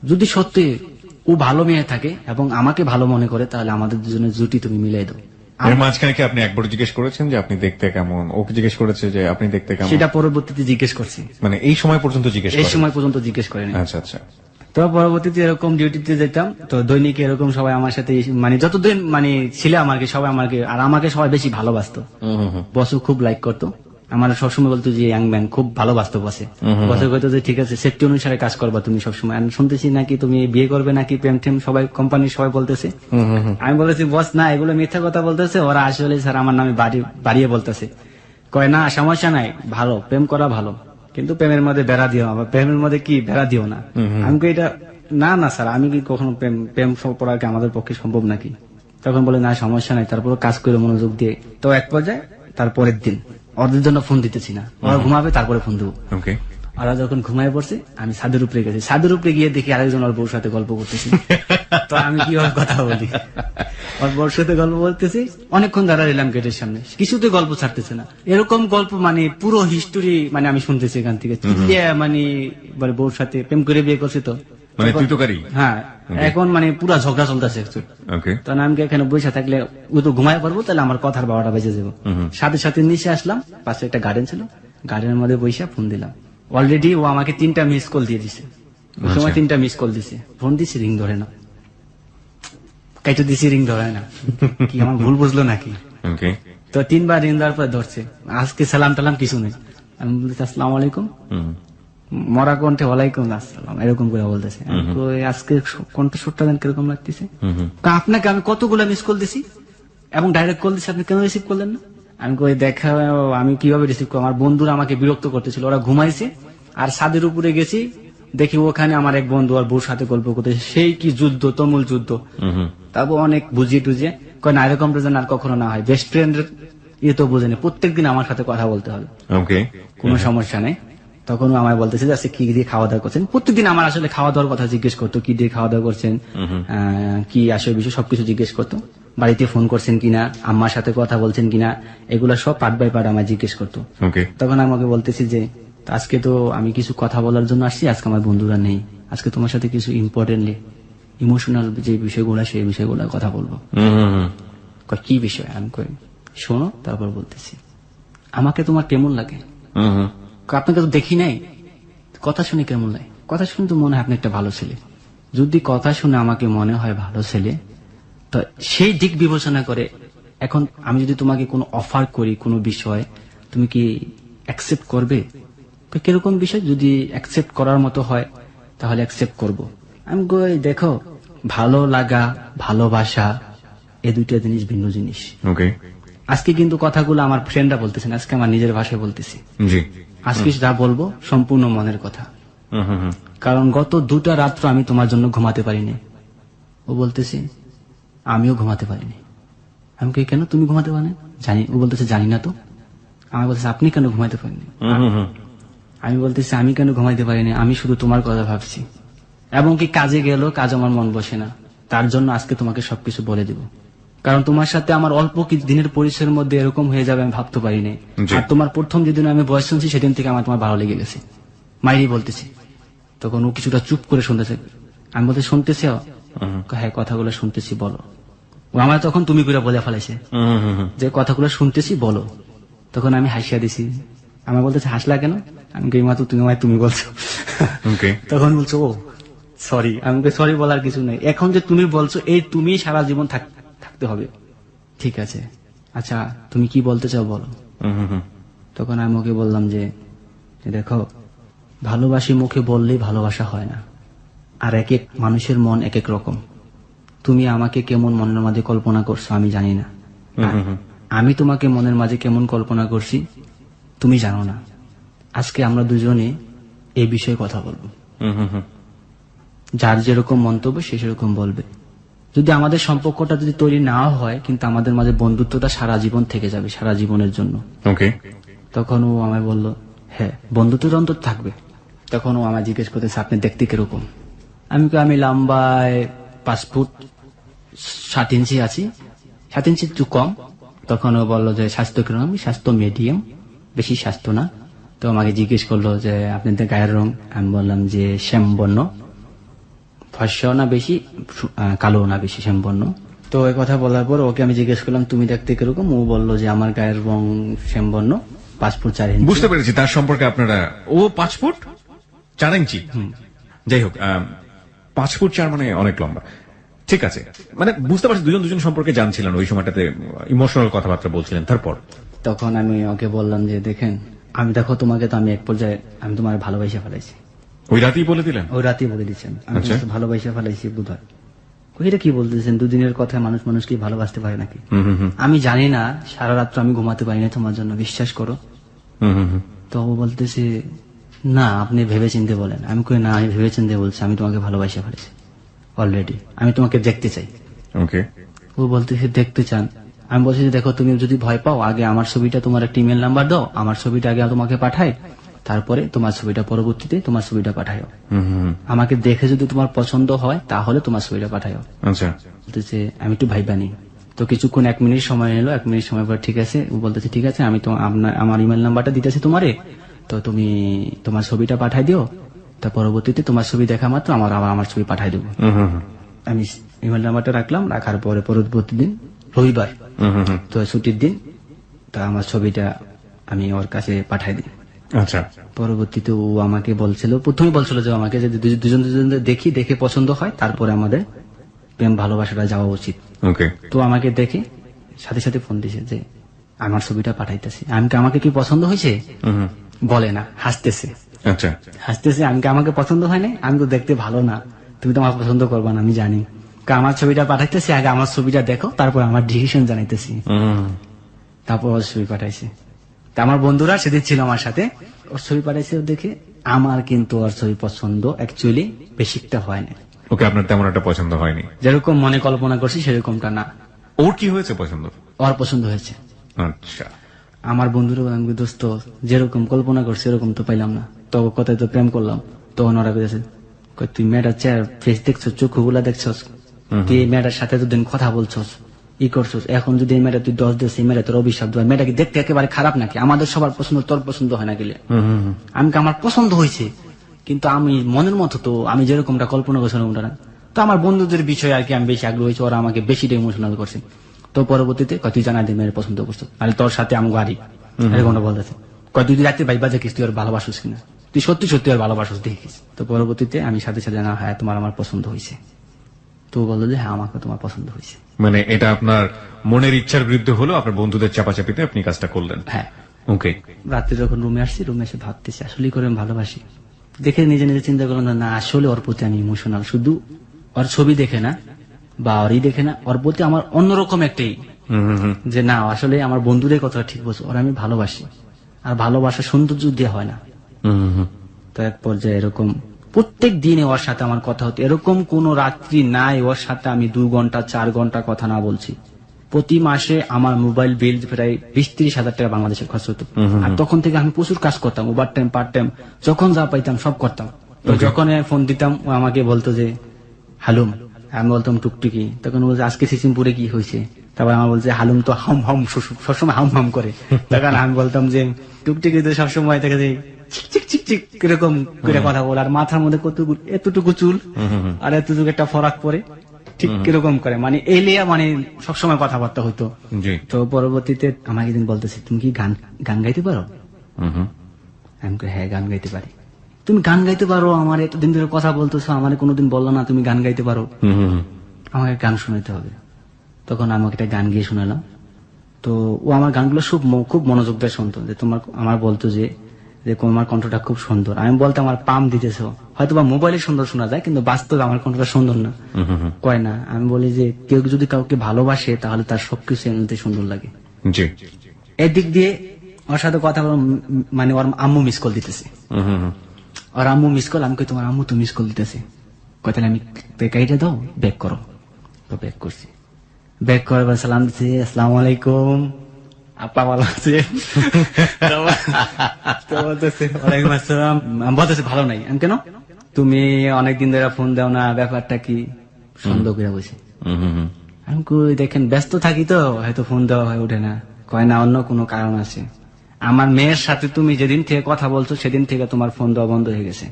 যদি সত্যি ও ভালো মেয়ে থাকে এবং আমাকে ভালো মনে করে, তাহলে আমাদের দুজনের জুটি তুমি মিলাই দাও। এর মাঝখানে কি আপনি একবার জিজ্ঞেস করেছেন যে আপনি দেখতে কেমন? ওকে জিজ্ঞেস করেছে যে আপনি দেখতে কেমন? সেটা পরবর্তীতে জিজ্ঞেস করছি। মানে এই সময় পর্যন্ত জিজ্ঞেস করেন? এই সময় পর্যন্ত জিজ্ঞেস করেনি। আচ্ছা আচ্ছা। তো পরবর্তীতে এরকম ডিউটিতে যেতাম, তো দৈনিক এরকম সবাই আমার সাথে মানে যতদিন মানে ছিল আমাকে সবাই আমাকে সবাই বেশি ভালোবাসতো। বসও খুব লাইক করতো, আমার সবসময় বলতো যে ইয়াং ম্যান, খুব ভালোবাসতো বসে। বসে কইতো যে ঠিক আছে, সেফটি অনুসারে কাজ করবা তুমি সবসময়। আমি শুনতেছি নাকি তুমি বিয়ে করবে নাকি প্রেম টেম, সবাই কোম্পানির সবাই বলতেছে। আমি বলেছি বস না, এগুলো মিথ্যা কথা বলতেছে ওরা, আসলে স্যার আমার নামে বাড়িয়ে বলতেছে। কয় না সমস্যা নাই, ভালো প্রেম করা ভালো, কিন্তু প্রেমের মধ্যে বেড়া দিও, আবার প্রেমের মধ্যে কি বেড়া দিও না। আমি এটা না স্যার, আমি কি কখনো প্রেম করা কি আমাদের পক্ষে সম্ভব নাকি? তখন বলে না সমস্যা নাই, তারপর কাজ করে মনোযোগ দিয়ে। তো এক পর্যায়ে তারপরের দিন ওদের জন্য ফোন দিতেছি না, ওরা ঘুমাবে তারপরে ফোন দেবো। ওরা যখন ঘুমায় পড়ছে, আমি ছাদের উপরে গেছি। ছাদের উপরে গিয়ে দেখি আরেকজন ওর বউর সাথে গল্প করতেছি। তো আমি কি ওর কথা বলি, ওর বউর সাথে গল্প বলতেছি। অনেকক্ষণ দাঁড়া এলাম গেটের সামনে, কিছুতে গল্প ছাড়তেছে না। এরকম গল্প মানে পুরো হিস্টোরি মানে আমি শুনতেছি এখান থেকে। মানে বউর সাথে প্রেম করে বিয়ে করছে, তো মানে তুইতকারী। হ্যাঁ, এখন মানে পুরা ঝগড়া চলতেছে। তখন আমি এখানে বসে থাকলে ও তো ঘুমায় পারবো, তাহলে আমার কথার 12টা বেজে যাবো। সাথে সাথে নিচে আসলাম, পাশে একটা গার্ডেন ছিল, গার্ডেনের মধ্যে বসে ফোন দিলাম। অলরেডি ও আমাকে 3টা মিস কল দিয়ে দিছে। ওই সময় 3টা মিস কল দিছে, ফোন দিছি, রিং ধরে না। কাইতো দিছি, রিং ধরে না। কি আমার ভুল বুঝলো নাকি? তো 3বার রিং দেওয়ার পর ধরছে। আজকে সালাম টালাম কিছু নেই। আমি বলতেছি আসসালামু আলাইকুম, মরা কণ্ঠে ওয়ালাইকুম আসসালাম, এরকম করে বলতেছে। আজকে কণ্ঠস্বরটা কিরকম লাগতেছে। আপনাকে আমি কতগুলো মিস কল দিছি এবং ডাইরেক্ট কল দিছি, আপনি কেন রিসিভ করলেন না? আমি কই দেখা, আমি কিভাবে রিসিভ করবো? আমার বন্ধুরা আমাকে বিরক্ত করতেছিল, ওরা ঘুমাইছে। আর ছাদের উপরে গেছি, দেখি ওখানে আমার এক বন্ধু আর বউর সাথে গল্প করতেছে। সেই কি যুদ্ধ, তুমুল যুদ্ধ। তারপর অনেক বুঝিয়ে টুজিয়ে কয় না, এরকম যেন আর কখনো না হয়। বেস্ট ফ্রেন্ডের ইয়ে তো বুঝেনি, প্রত্যেকদিন আমার সাথে কথা বলতে হবে, কোনো সমস্যা নেই। তখন আমায় বলতেছে যে আজকে কি দিয়ে খাওয়া দাওয়া করছেন। প্রত্যেকদিন আমার আসলে খাওয়া দাওয়ার কথা জিজ্ঞেস করতো, কি দিয়ে খাওয়া দাওয়া করছেন, কি আসলে বিষয় সবকিছু জিজ্ঞেস করতো। বাড়িতে ফোন করছেন কিনা, আম্মার সাথে কথা বলছেন কিনা, এগুলা সব পার্ট বাই পার্ট আমায় জিজ্ঞেস করতো। তখন আমাকে বলতেছি যে আজকে তো আমি কিছু কথা বলার জন্য আসছি, আজকে আমার বন্ধুরা নেই, আজকে তোমার সাথে কিছু ইম্পর্টেন্টলি ইমোশনাল যে বিষয়গুলো সেই বিষয়গুলো কথা বলবো। কয়, কি বিষয়? আমি কই, শোনো তারপর বলতেছি। আমাকে তোমার কেমন লাগে? কয়, আপনাকে তো দেখি নাই, কথা শুনে কেমন লাগে? কথা শুনে তো মনে হয় আপনি একটা ভালো ছেলে। যদি কথা শুনে আমাকে মনে হয় ভালো ছেলে, তো সেই দিক বিবেচনা করে এখন আমি যদি তোমাকে কোনো অফার করি কোনো বিষয়, তুমি কি অ্যাকসেপ্ট করবে? কয়, কিরকম বিষয়? যদি অ্যাকসেপ্ট করার মতো হয় তাহলে অ্যাকসেপ্ট করব। আমি কই, দেখো, ভালো লাগা ভালোবাসা এই দুইটা জিনিস ভিন্ন জিনিস। ওকে, আজকে কিন্তু কথাগুলো আমার ফ্রেন্ডরা বলতেছেন, আজকে আমার নিজের ভাষায় বলতেছি। জি। আজকে যা বলবো সম্পূর্ণ মনের কথা। কারণ গত 2টা রাত্র আমি তোমার জন্য ঘুমাতে পারিনি। ও বলতেছে আমিও ঘুমাতে পারিনি। আমি কই, কেন তুমি ঘুমাতে পারেনি? জানি। ও বলতেছে জানি না তো। আমার বলতেছে আপনি কেন ঘুমাতে পারেননি? আমি বলতেছি আমি কেন ঘুমাইতে পারিনি, আমি শুধু তোমার কথা ভাবছি। এবং কি কাজে গেল, কাজ আমার মন বসে না, তার জন্য আজকে তোমাকে সবকিছু বলে দেব। কারণ তোমার সাথে আমার অল্প কিছু দিনের পরিচয়ের মধ্যে এরকম হয়ে যাবে আমি ভাবতে পারিনি। জি। আর তোমার প্রথম যেদিন আমি বয়স শুনছি সেদিন থেকে আমার তোমার ভালো লেগে গেছে। মাইরি বলতেছি। তখন ও কিছুটা চুপ করে শুনতেছে। আমি বলতে শুনতেছি? হ্যাঁ, কথাগুলো শুনতেছি, বলো। ও আমার তখন তুমি করে বলে ফেলাইছে যে কথাগুলো শুনতেছি, বলো। তখন আমি হাসিয়া দিছি। আমার বলতেছে হাসলা কেন? আমি কই, মাত্র তুমি আমায় তুমি বলছো। ওকে, তখন বলছো ও সরি। আমি কই, সরি বলার কিছু নেই, এখন যে তুমি বলছো এই তুমি সারা জীবন থাকতে হবে। ঠিক আছে, আচ্ছা তুমি কি বলতে চাও বলো। তখন আমি ওকে বললাম যে দেখো, ভালোবাসি মুখে বললেই ভালোবাসা হয় না, আর এক এক মানুষের মন এক এক রকম। তুমি আমাকে কেমন মনের মাঝে কল্পনা করছো আমি জানি না, আর আমি তোমাকে মনের মাঝে কেমন কল্পনা করছি তুমি জানো না। আজকে আমরা দুজনে এই বিষয়ে কথা বলবো। যার যেরকম মন্তব্য সে সেরকম বলবে। যদি আমাদের সম্পর্কটা যদি তৈরি না হয়, কিন্তু আমাদের মাঝে বন্ধুত্বটা সারা জীবন থেকে যাবে, সারা জীবনের জন্য। ওকে, তখন ও আমায় বলল হ্যাঁ, বন্ধুত্ব অন্তত থাকবে। তখন ও আমায় জিজ্ঞেস করতেছে আপনি দেখতে কিরকম। আমি কই, আমি লম্বায় 5 ফুট 7 ইঞ্চি আছি, 7 ইঞ্চি একটু কম। তখন ও বললো যে স্বাস্থ্য কিরকম? আমি স্বাস্থ্য মিডিয়াম, বেশি স্বাস্থ্য না। তো আমাকে জিজ্ঞেস করলো যে আপনাদের গায়ের রং? আমি বললাম যে শ্যামবর্ণ, ফর্সাও না বেশি, কালো না বেশি, শ্যামবর্ণ। তো এই কথা বলার পর ওকে আমি জিজ্ঞেস করলাম তুমি দেখতে কিরকম? ও বললো যে আমার গায়ের রং শ্যামবর্ণ, 5 ফুট 4 ইঞ্চি। বুঝতে পেরেছি তার সম্পর্কে আপনারা। ও 5 ফুট 4 ইঞ্চি, যাই হোক 5 ফুট 4 মানে অনেক লম্বা। ঠিক আছে, মানে বুঝতে পারছি দুজন সম্পর্কে জানছিলেন ওই সময়টাতে, ইমোশনাল কথাবার্তা বলছিলেন। তারপর তখন আমি ওকে বললাম যে দেখেন, আমি দেখো তোমাকে তো আমি এক পর্যায়ে আমি তোমার ভালোবাসা ফেলাইছি। ওই রাতেই বলে দিলেন? ওই রাতেই বলে দিচ্ছেন আমি আচ্ছা। তোমাকে ভালোবাসা ফেলাইছি বোধ হয়। এটা কি বলতেছেন? দুদিনের কথা মানুষ মানুষকে ভালোবাসতে পারে নাকি? আমি জানি না, সারা রাত্র আমি ঘুমাতে পারি না তোমার জন্য, বিশ্বাস করো। তো ও বলতেছে না আপনি ভেবে চিন্তে বলেন। আমি কই না, আমি ভেবে চিন্তে বলছি, আমি তোমাকে ভালোবাসা ফেলেছি অলরেডি, আমি তোমাকে দেখতে চাই। ওকে, ও বলতেছে দেখতে চান? আমি বলছি যে দেখো, তুমি যদি ভয় পাও আগে আমার ছবিটা, তোমার একটা ইমেল নাম্বার দাও, আমার ছবিটা আগে তোমাকে পাঠাই, তারপরে তোমার ছবিটা পরবর্তীতে তোমার ছবিটা পাঠাইও। আমাকে দেখে যদি তোমার পছন্দ হয় তাহলে তোমার ছবিটা পাঠাইও। আচ্ছা, বলতেছে আমি একটু ভাইবা নেই। তো কিছুক্ষণ 1 মিনিট সময় নিল, 1 মিনিট সময় পর ঠিক আছে, ও বলতেছে ঠিক আছে, আমি তো আমার ইমেল নাম্বারটা দিতেছি তোমারে, তো তুমি তোমার ছবিটা পাঠাই দিও, তা পরবর্তীতে তোমার ছবি দেখা মাত্র আমার ছবি পাঠাই দেবো। আমি ইমেল নাম্বারটা রাখলাম, রাখার পরে পরবর্তী দিন রবিবার, তো ছুটির দিন, তা আমার ছবিটা আমি ওর কাছে পাঠাই দিই। আচ্ছা, পরবর্তীতে ও আমাকে বলছিল, প্রথমে বলছিল যে আমাকে যদি দুজন দেখে পছন্দ হয় তারপরে আমাদের প্রেম ভালোবাসাটা যাওয়া উচিত। ওকে, তো আমাকে দেখে সাথে সাথে ফোন দিছে যে আমার ছবিটা পাঠাইতেছি। আমাকে কি পছন্দ হয়েছে বলে না, হাসতেছে। আচ্ছা, আমি আমাকে পছন্দ হয় না, আমি তো দেখতে ভালো না, তুমি তো আমার পছন্দ করবা না আমি জানি, আমার ছবিটা পাঠাইতেছি, আগে আমার ছবিটা দেখো তারপর আমার ডিসিশন জানাইতেছি। তারপর ওর ছবি পাঠাইছে। তা আমার বন্ধুরা সেদিন ছিল আমার সাথে, ওর ছবি পাঠাইছে, ও দেখে আমার কিন্তু ওর ছবি পছন্দ অ্যাকচুয়ালি বেশিটা হয় না। ওকে, আপনার তেমন একটা পছন্দ হয়নি? যেরকম মনে কল্পনা করছি সেরকমটা না। ওর কি হয়েছে পছন্দ? ওর পছন্দ হয়েছে। আচ্ছা, আমার বন্ধুরা বললাম দোস্ত যেরকম কল্পনা করছি এরকম তো পাইলাম না, তো কথায় তো প্রেম করলাম। তখন ওরা বলেছে তুই মেয়েটার চেয়ার ফেস দেখছো, চোখগুলা দেখছস, তুই এই মেয়েটার সাথে দুদিন কথা বলছস, ই করছস, এখন যদি এই মেয়েটা তুই 10 দিস, এই মেয়েটা তোর অভিশাপ দেওয়া, মেয়েটাকে দেখতে একেবারে খারাপ নাকি? আমাদের সবার পছন্দ, তোর পছন্দ হয় না গেলে? আমার পছন্দ হয়েছে, কিন্তু আমি মনের মতো তো আমি যেরকমটা কল্পনা করছিলাম ওটা না। তো আমার বন্ধুদের বিষয়ে আর কি আমি বেশি আগ্রহ হয়েছি, ওরা আমাকে বেশি ইমোশনাল করছে। তো পরবর্তীতে তুই জানা দিয়ে মেয়ের পছন্দ করছো, তাহলে তোর সাথে আমি গাড়ি এরকম বলতেছে, তুই রাতে ভাই বাজে তুই ওর ভালোবাসিস কিনা, তুই সত্যি সত্যি ওর ভালোবাসিস দেখিস। তো পরবর্তীতে আমি সাথে সাথে জানা, হ্যাঁ তোমার আমার পছন্দ হয়েছে। তো বললো যে হ্যাঁ আমাকে তোমার পছন্দ হয়েছে। মানে এটা আপনার মনের ইচ্ছার বিরুদ্ধে হলো, আপনার বন্ধুদের চাপাচাপিতে আপনি কাজটা করলেন। হ্যাঁ। ওকে। রাত্রে যখন রুমে আসছি, রুমে এসে ভাবতেছি আসলেই করে আমি ভালোবাসি। দেখে নিজে নিজে চিন্তা করলাম না আসলে ওর প্রতি আমি ইমোশনাল, শুধু ওর ছবি দেখে না বা ওরই দেখে না, ওর প্রতি আমার অন্যরকম একটাই যে না আসলে আমার বন্ধুদের কথা ঠিক বলছে, ওর আমি ভালোবাসি। আর ভালোবাসা সৌন্দর্য দিয়ে হয় না। তো এক পর্যায়ে এরকম প্রত্যেক দিনে ওর সাথে আমার কথা হতো, এরকম কোন রাত্রি নাই ওর সাথে আমি 2 ঘন্টা 4 ঘন্টা কথা না বলছি। প্রতি মাসে আমার মোবাইল বিল প্রায় 20-30 হাজার টাকা বাংলাদেশের খরচ হতো। আর তখন থেকে আমি প্রচুর কাজ করতাম, ওভার টাইম পার্ট টাইম, যখন যা পাইতাম সব করতাম। তো যখন ফোন দিতাম ও আমাকে বলতো যে হালুম, আমি বলতাম টুকটুকি, তখন বলছে আজকে সিসিমপুরে কি হয়েছে, তারপর আমার বলছে হালুম তো হাম হাম সবসময় হাম হাম করে। তখন আমি বলতাম যে টুকটুকি তো সবসময় দেখা যায় চিক চিক চিক চিক এরকম করে কথা বলে, আর মাথার মধ্যে এতটুকু চুল আর এতটুকু একটা ফরাক পরে ঠিক কিরকম করে, মানে এলিয়া মানে সবসময় কথাবার্তা হইতো। তো পরবর্তীতে আমাকে একদিন বলতেছে তুমি কি গান গাইতে পারো? আমি হ্যাঁ গান গাইতে পারি। তুমি গান গাইতে পারো, আমার এতদিন ধরে কথা বলতেছো, আমার কোনোদিন বললো না তুমি গান গাইতে পারো, আমাকে গান শোনাতে হবে। তখন আমাকে একটা গান গিয়ে শোনালাম। তো ও আমার গানগুলো খুব মনোযোগ দিয়ে শুনতো, যে তোমার আমার বলতো যে তোমার কণ্ঠটা খুব সুন্দর। আমি বলতে আমার পাম দিতেছ, হয়তো বা মোবাইলে সুন্দর শোনা যায় কিন্তু বাস্তবে আমার কণ্ঠটা সুন্দর না। কয় না, আমি বলি যে কেউ যদি কাউকে ভালোবাসে তাহলে তার সবকিছু এমনিতে সুন্দর লাগে। এদিক দিয়ে ওর সাথে কথা মানে ওর আম্মু মিস কল দিতেছে, ওর আম্মু মিস কল, আমি কই তোমার আম্মু তো মিস কল দিতেছে, কয় তাহলে আমি কাইটা দাও ব্যাক করো। তো ব্যাক করছি, ব্যাক করার সালাম দিচ্ছে আসসালামু আলাইকুম আপা ভালো আছে? ওয়ালাইকুম আসসালাম। বলতেছে ভালো নাই। আমি কেন, তুমি অনেকদিন ধরে ফোন দাও না, ব্যাপারটা কি? সন্দেহ করে বসে আমি কই দেখেন ব্যস্ত থাকি তো হয়তো ফোন দেওয়া হয়ে ওঠে না। কয় না অন্য কোনো কারণ আছে, আমার মেয়ের সাথে তুমি যেদিন থেকে কথা বলছো সেদিন থেকে তোমার ফোন দেওয়া বন্ধ হয়ে গেছে।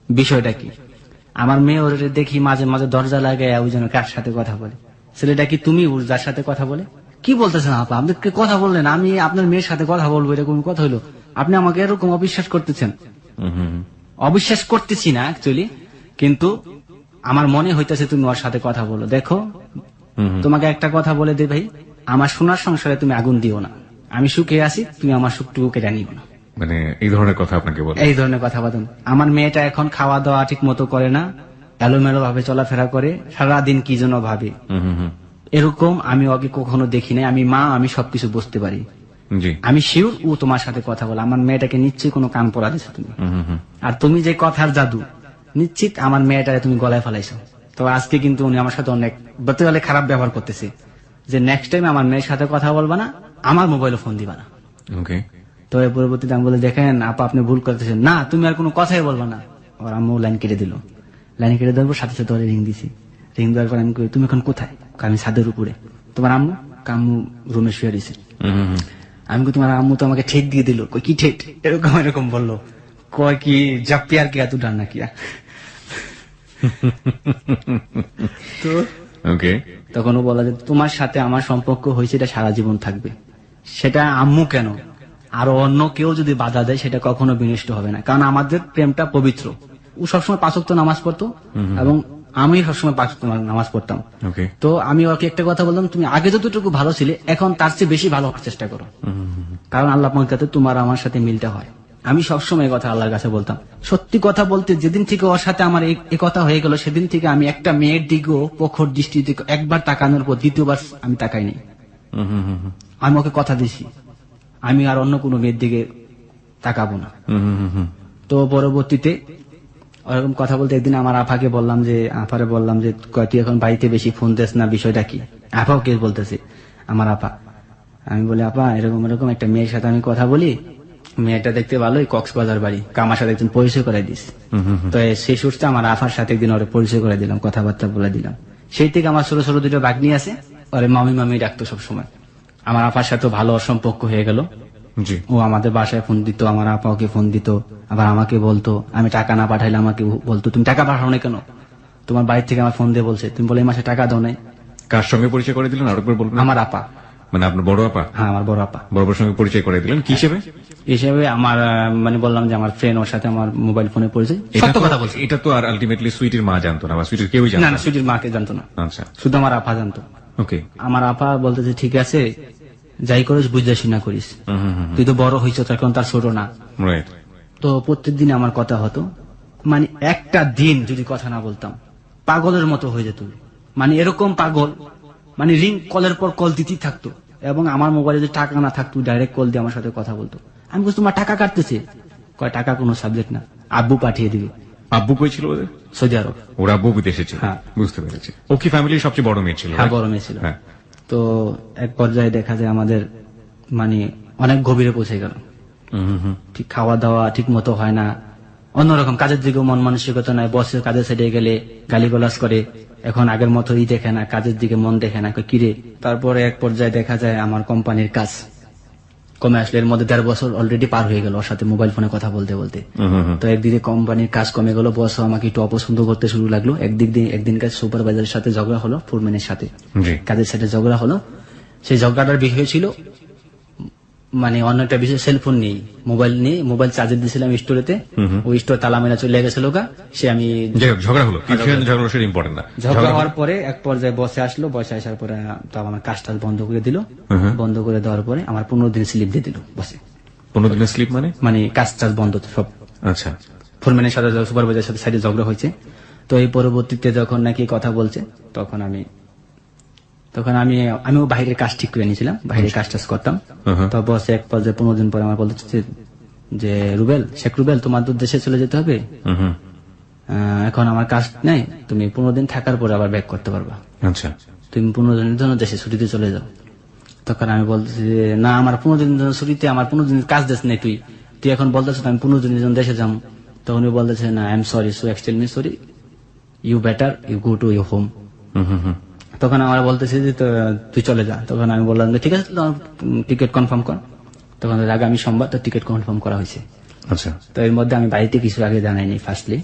বিষয়টা কি? আমার মেয়ে ওর দেখি মাঝে মাঝে দরজা লাগায় ওই জন্য কার সাথে কথা বলে। ছেলেটা কি তুমি যার সাথে কথা বলে? কি বলতেছেন আপা, আপনি কথা বললেন আমি আপনার মেয়ের সাথে কথা বলবো, এরকম কথা হইলো? আপনি আমাকে এরকম অবিশ্বাস করতেছেন। অবিশ্বাস করতেছি না অ্যাকচুয়ালি, কিন্তু আমার মনে হইতেছে তুমি ওর সাথে কথা বলো। দেখো তোমাকে একটা কথা বলে দে ভাই, আমার সোনার সংসারে তুমি আগুন দিও না। আমি সুখে আছি, তুমি আমার সুখটুকু কেটে নিও না। মানে এই ধরনের কথা আপনাকে বলে? এই ধরনের কথা বলেন। আমার মেয়েটা এখন খাওয়া দাওয়া ঠিক মতো করে না, এলোমেলো ভাবে চলাফেরা করে, সারাদিন কি যেন ভাবে। এরকম আমি ওকে কখনো দেখি নাই। আমি মা, আমি সবকিছু বুঝতে পারি। আমি শিওর ও তোমার সাথে কথা বলে। আমার মেয়েটাকে নিশ্চয়ই কোনো কান পড়া দিছো তুমি। আর তুমি যে কথার জাদু, নিশ্চিত আমার মেয়েটাকে তুমি গলায় ফেলাইছো। তো আজকে কিন্তু উনি আমার সাথে অনেক বলতে খারাপ ব্যবহার করতেছে, যে নেক্সট টাইম আমার মেয়ের সাথে কথা বলবা না, আমার মোবাইলে ফোন দিবা না। তো এর পরবর্তীতে আমি বলে দেখেন আপা আপনি ভুল করতেছেন, না তুমি আর কোনো কথাই বলবা না। আর আম্মু লাইন কেটে দিল। লাইন কেটে দেওয়ার সাথে সাথে রিং দিছি। রিং দেওয়ার পর আমি কই তুমি এখন কোথায়? আমি ছাদের উপরে। তোমার আম্মু? আম্মু রুমে শুয়ে দিছে। আমি কই তোমার আম্মু তো আমাকে ঠেট দিয়ে দিল। কই কি ঠেট? এরকম বললো। কয় কি জাপিয়ার কি এত ডান নাকি? তো তখন ও বলা যে তোমার সাথে আমার সম্পর্ক হয়েছে, এটা সারা জীবন থাকবে। সেটা আম্মু কেন আর অন্য কেউ যদি বাধা দেয় সেটা কখনো বিনষ্ট হবে না, কারণ আমাদের প্রেমটা পবিত্র। ও সবসময় 5 ওয়াক্ত নামাজ পড়তো এবং আমি সবসময় 5 ওয়াক্ত নামাজ পড়তাম। তো আমি ওকে একটা কথা বললাম, তুমি আগে যতটুকু ভালো ছিলে এখন তার চেয়ে বেশি ভালো হওয়ার চেষ্টা করো, কারণ আল্লাহ পাকের তোমার আমার সাথে মিলতে হয়। আমি সবসময় কথা আল্লাহর কাছে বলতাম। সত্যি কথা বলতে যেদিন থেকে ওর সাথে আমার এই কথা হয়ে গেল, সেদিন থেকে আমি একটা মেয়ের দিকেও প্রখর দৃষ্টি দিকে একবার তাকানোর পর দ্বিতীয়বার আমি তাকাইনি। আমি ওকে কথা দিছি আমি আর অন্য কোনো মেয়ের দিকে তাকাবো না। তো পরবর্তীতে ওরকম কথা বলতে একদিন আমার আফাকে বললাম যে তুই এখন বাড়িতে বেশি ফোন দিস না, বিষয়টা কি? আফাও কে বলতেছে আমার আপা। আমি বলি আপা এরকম একটা মেয়ের সাথে আমি কথা বলি, মেয়েটা দেখতে ভালোই, কক্সবাজার বাড়ি, আমার সাথে একদিন পরিচয় করে দিস। তো সেই সূত্রে আমার আফার সাথে একদিন ওরে পরিচয় করে দিলাম, কথাবার্তা বলে দিলাম। সেই থেকে আমার ছোট ছোট 2 বাগনি আছে, ওরে মামি মামি ডাকতো সবসময়। আমার আপার সাথে ভালো সম্পর্ক হয়ে গেল। ও আমাদের বাসায় ফোন দিত, আমার আপা ওকে ফোন দিত, আবার আমাকে বলতো, আমি টাকা না পাঠাইলে আমাকে বলতো তুমি টাকা পাঠাও না কেন? তোমার বাড়ি থেকে আমার ফোন দিয়ে বলছে, তুমি বলে এই মাসে টাকা দাও নাই। কার সঙ্গে পরিচয় করে দিলেন আরেকবার বলবেন? আমার আপা, মানে আপনার বড় আপা? হ্যাঁ আমার বড় আপা। বড় আপার সঙ্গে পরিচয় করে দিলেন কি হিসেবে? হিসেবে আমার মানে বললাম যে আমার ফ্রেন্ড, ওর সাথে আমার মোবাইল ফোনে পরিচয়, এটা সত্য তো- কথা বলছে। এটা তো আর আলটিমেটলি সুইটির মা জানতো না বা সুইটির কেউই জানতো না না। না, সুজির মাকে জানতো না, আচ্ছা, শুধু আমার আপা জানতো। ওকে। আমার আপা বলতেছে ঠিক আছে, যাই করিস বুঝতে শুনা করিস, তুই তো বড় হইছ, এখন তার ছোট না। রাইট। তো প্রত্যেকদিন আমার কথা হতো, মানে একটা দিন যদি কথা না বলতাম পাগলের মতো হয়ে যেত, মানে এরকম পাগল, মানে রিং কলের পর কল দিতেই থাকতো, এবং আমার মোবাইলে যদি টাকা না থাকতো ডাইরেক্ট কল দিয়ে আমার সাথে কথা বলতো। আমি বলছি তোমার টাকা কাটতেছে, কয় টাকা কোনো সাবজেক্ট না, আব্বু পাঠিয়ে দিবে। আব্বু কই ছিল ওদের? সৌদি আরব। ওর আব্বু বিদেশে ছিল। হ্যাঁ। বুঝতে পেরেছি। ও কি ফ্যামিলির সবচেয়ে বড় মেয়ে ছিল? হ্যাঁ বড় মেয়ে ছিল। হ্যাঁ। তো এক পর্যায়ে দেখা যায় আমাদের মানে অনেক গভীরে পৌঁছে গেল, ঠিক খাওয়া দাওয়া ঠিক মতো হয় না, অন্যরকম কাজের দিকেও মন মানসিকতা নাই, বসের কাজের সাইডে গেলে গালিগালাজ করে, এখন আগের মতোই দেখে না, কাজের দিকে মন দেখে না, কয় কিরে। তারপরে এক পর্যায়ে দেখা যায় আমার কোম্পানির কাজ কমে আসলে, এর মধ্যে 1.5 বছর অলরেডি পার হয়ে গেল ওর সাথে মোবাইল ফোনে কথা বলতে বলতে। তো একদিকে কোম্পানির কাজ কমে গেল, বস আমাকে একটু অপছন্দ করতে শুরু লাগলো, একদিন কাজ সুপারভাইজারের সাথে ঝগড়া হলো, ফোরম্যানের সাথে জি। কাজের সাথে ঝগড়া হলো। সেই ঝগড়াটার বিষয় ছিল মানে অন্য একটা বিষয়, সেলফোন নেই, মোবাইল নেই, মোবাইল চার্জে দিয়েছিলাম স্টোরেতে, ওই স্টোর তালা মেলা চলে গেছিল গা, সে আমি যাই হোক, ঝগড়া হলো, কি বিষয়ে ঝগড়া হলো সেটা ইম্পর্টেন্ট না। ঝগড়া হওয়ার পরে এক পর্যায়ে বসে আসলো, বসে আসার পরে তো আমার কাজটা বন্ধ করে দিল, বন্ধ করে দেওয়ার পরে আমার 15 দিন স্লিপ দিয়ে দিল বসে, 15 দিনের স্লিপ মানে? মানে কাজ টাজ বন্ধ সব। আচ্ছা। ফোরম্যানের সাথে সুপারভাইজারের সাথে সাইডে ঝগড়া হয়েছে। তো এই পরবর্তীতে যখন নাকি কথা বলছে, তখন আমিও বাইরের কাজ ঠিক করে নিয়েছিলাম, বাইরের কাজ টাজ করতাম। তো বসে এক পর্যায়ে 15 দিন পরে আমার বলতেছে যে রুবেল, শেখ রুবেল, তোমার তো দেশে চলে যেতে হবে, এখন আমার কাজ নেই, তুমি 15 দিন থাকার পরে আবার ব্যাক করতে পারবা, আচ্ছা। তুমি 15 দিনের জন্য দেশে ছুটিতে চলে যাও। তখন আমি বলতেছি যে না, আমার 15 দিনের জন্য ছুটিতে, আমার 15 দিনের কাজ দেশ নেই, তুই এখন বলতেছ আমি 15 দিনের জন্য দেশে যাবো। তখন উনি বলতেছে না, I am sorry, so extremely sorry, you better you go to your home. তখন আমার বলতেছে যে তুই চলে যা। তখন আমি বললাম যে ঠিক আছে, টিকিট কনফার্ম কর। তখন আগামী সোমবার তো টিকিট কনফার্ম করা হয়েছে। আচ্ছা। তো এর মধ্যে আমি বাড়িতে কিছু আগে জানাইনি ফার্স্টলি।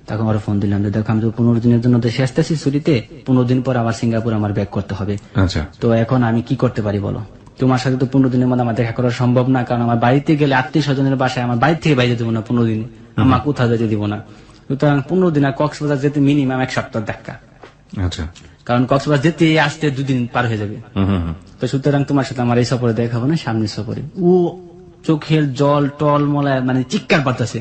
তখন ওরা ফোন দিলাম যে দেখো আমি তো 15 দিনের জন্য দেশে আসতেছি ছুটিতে, 15 দিন পর আবার সিঙ্গাপুর আমার ব্যাক করতে হবে, আচ্ছা। তো এখন আমি কি করতে পারি বলো। তোমার সাথে তো 15 দিনের মধ্যে আমার দেখা করা সম্ভব না, কারণ আমার বাড়িতে গেলে আত্মীয় স্বজনের বাসায় আমার বাড়ি থেকে বাইরে দেবো না 15 দিন, আমার কোথাও যেতে দিব না। সুতরাং 15 দিন, আর কক্সবাজার যেতে মিনিমাম 1 সপ্তাহ ধাক্কা, আচ্ছা। কারণ কক্সবাজার যেতে আসতে 2 দিন পার হয়ে যাবে। তো সুতরাং তোমার সাথে আমার এই সফরে দেখা হবে না, সামনের সফরে। ও চোখের জল টল মলায় মানে চিৎকার পারতেছে,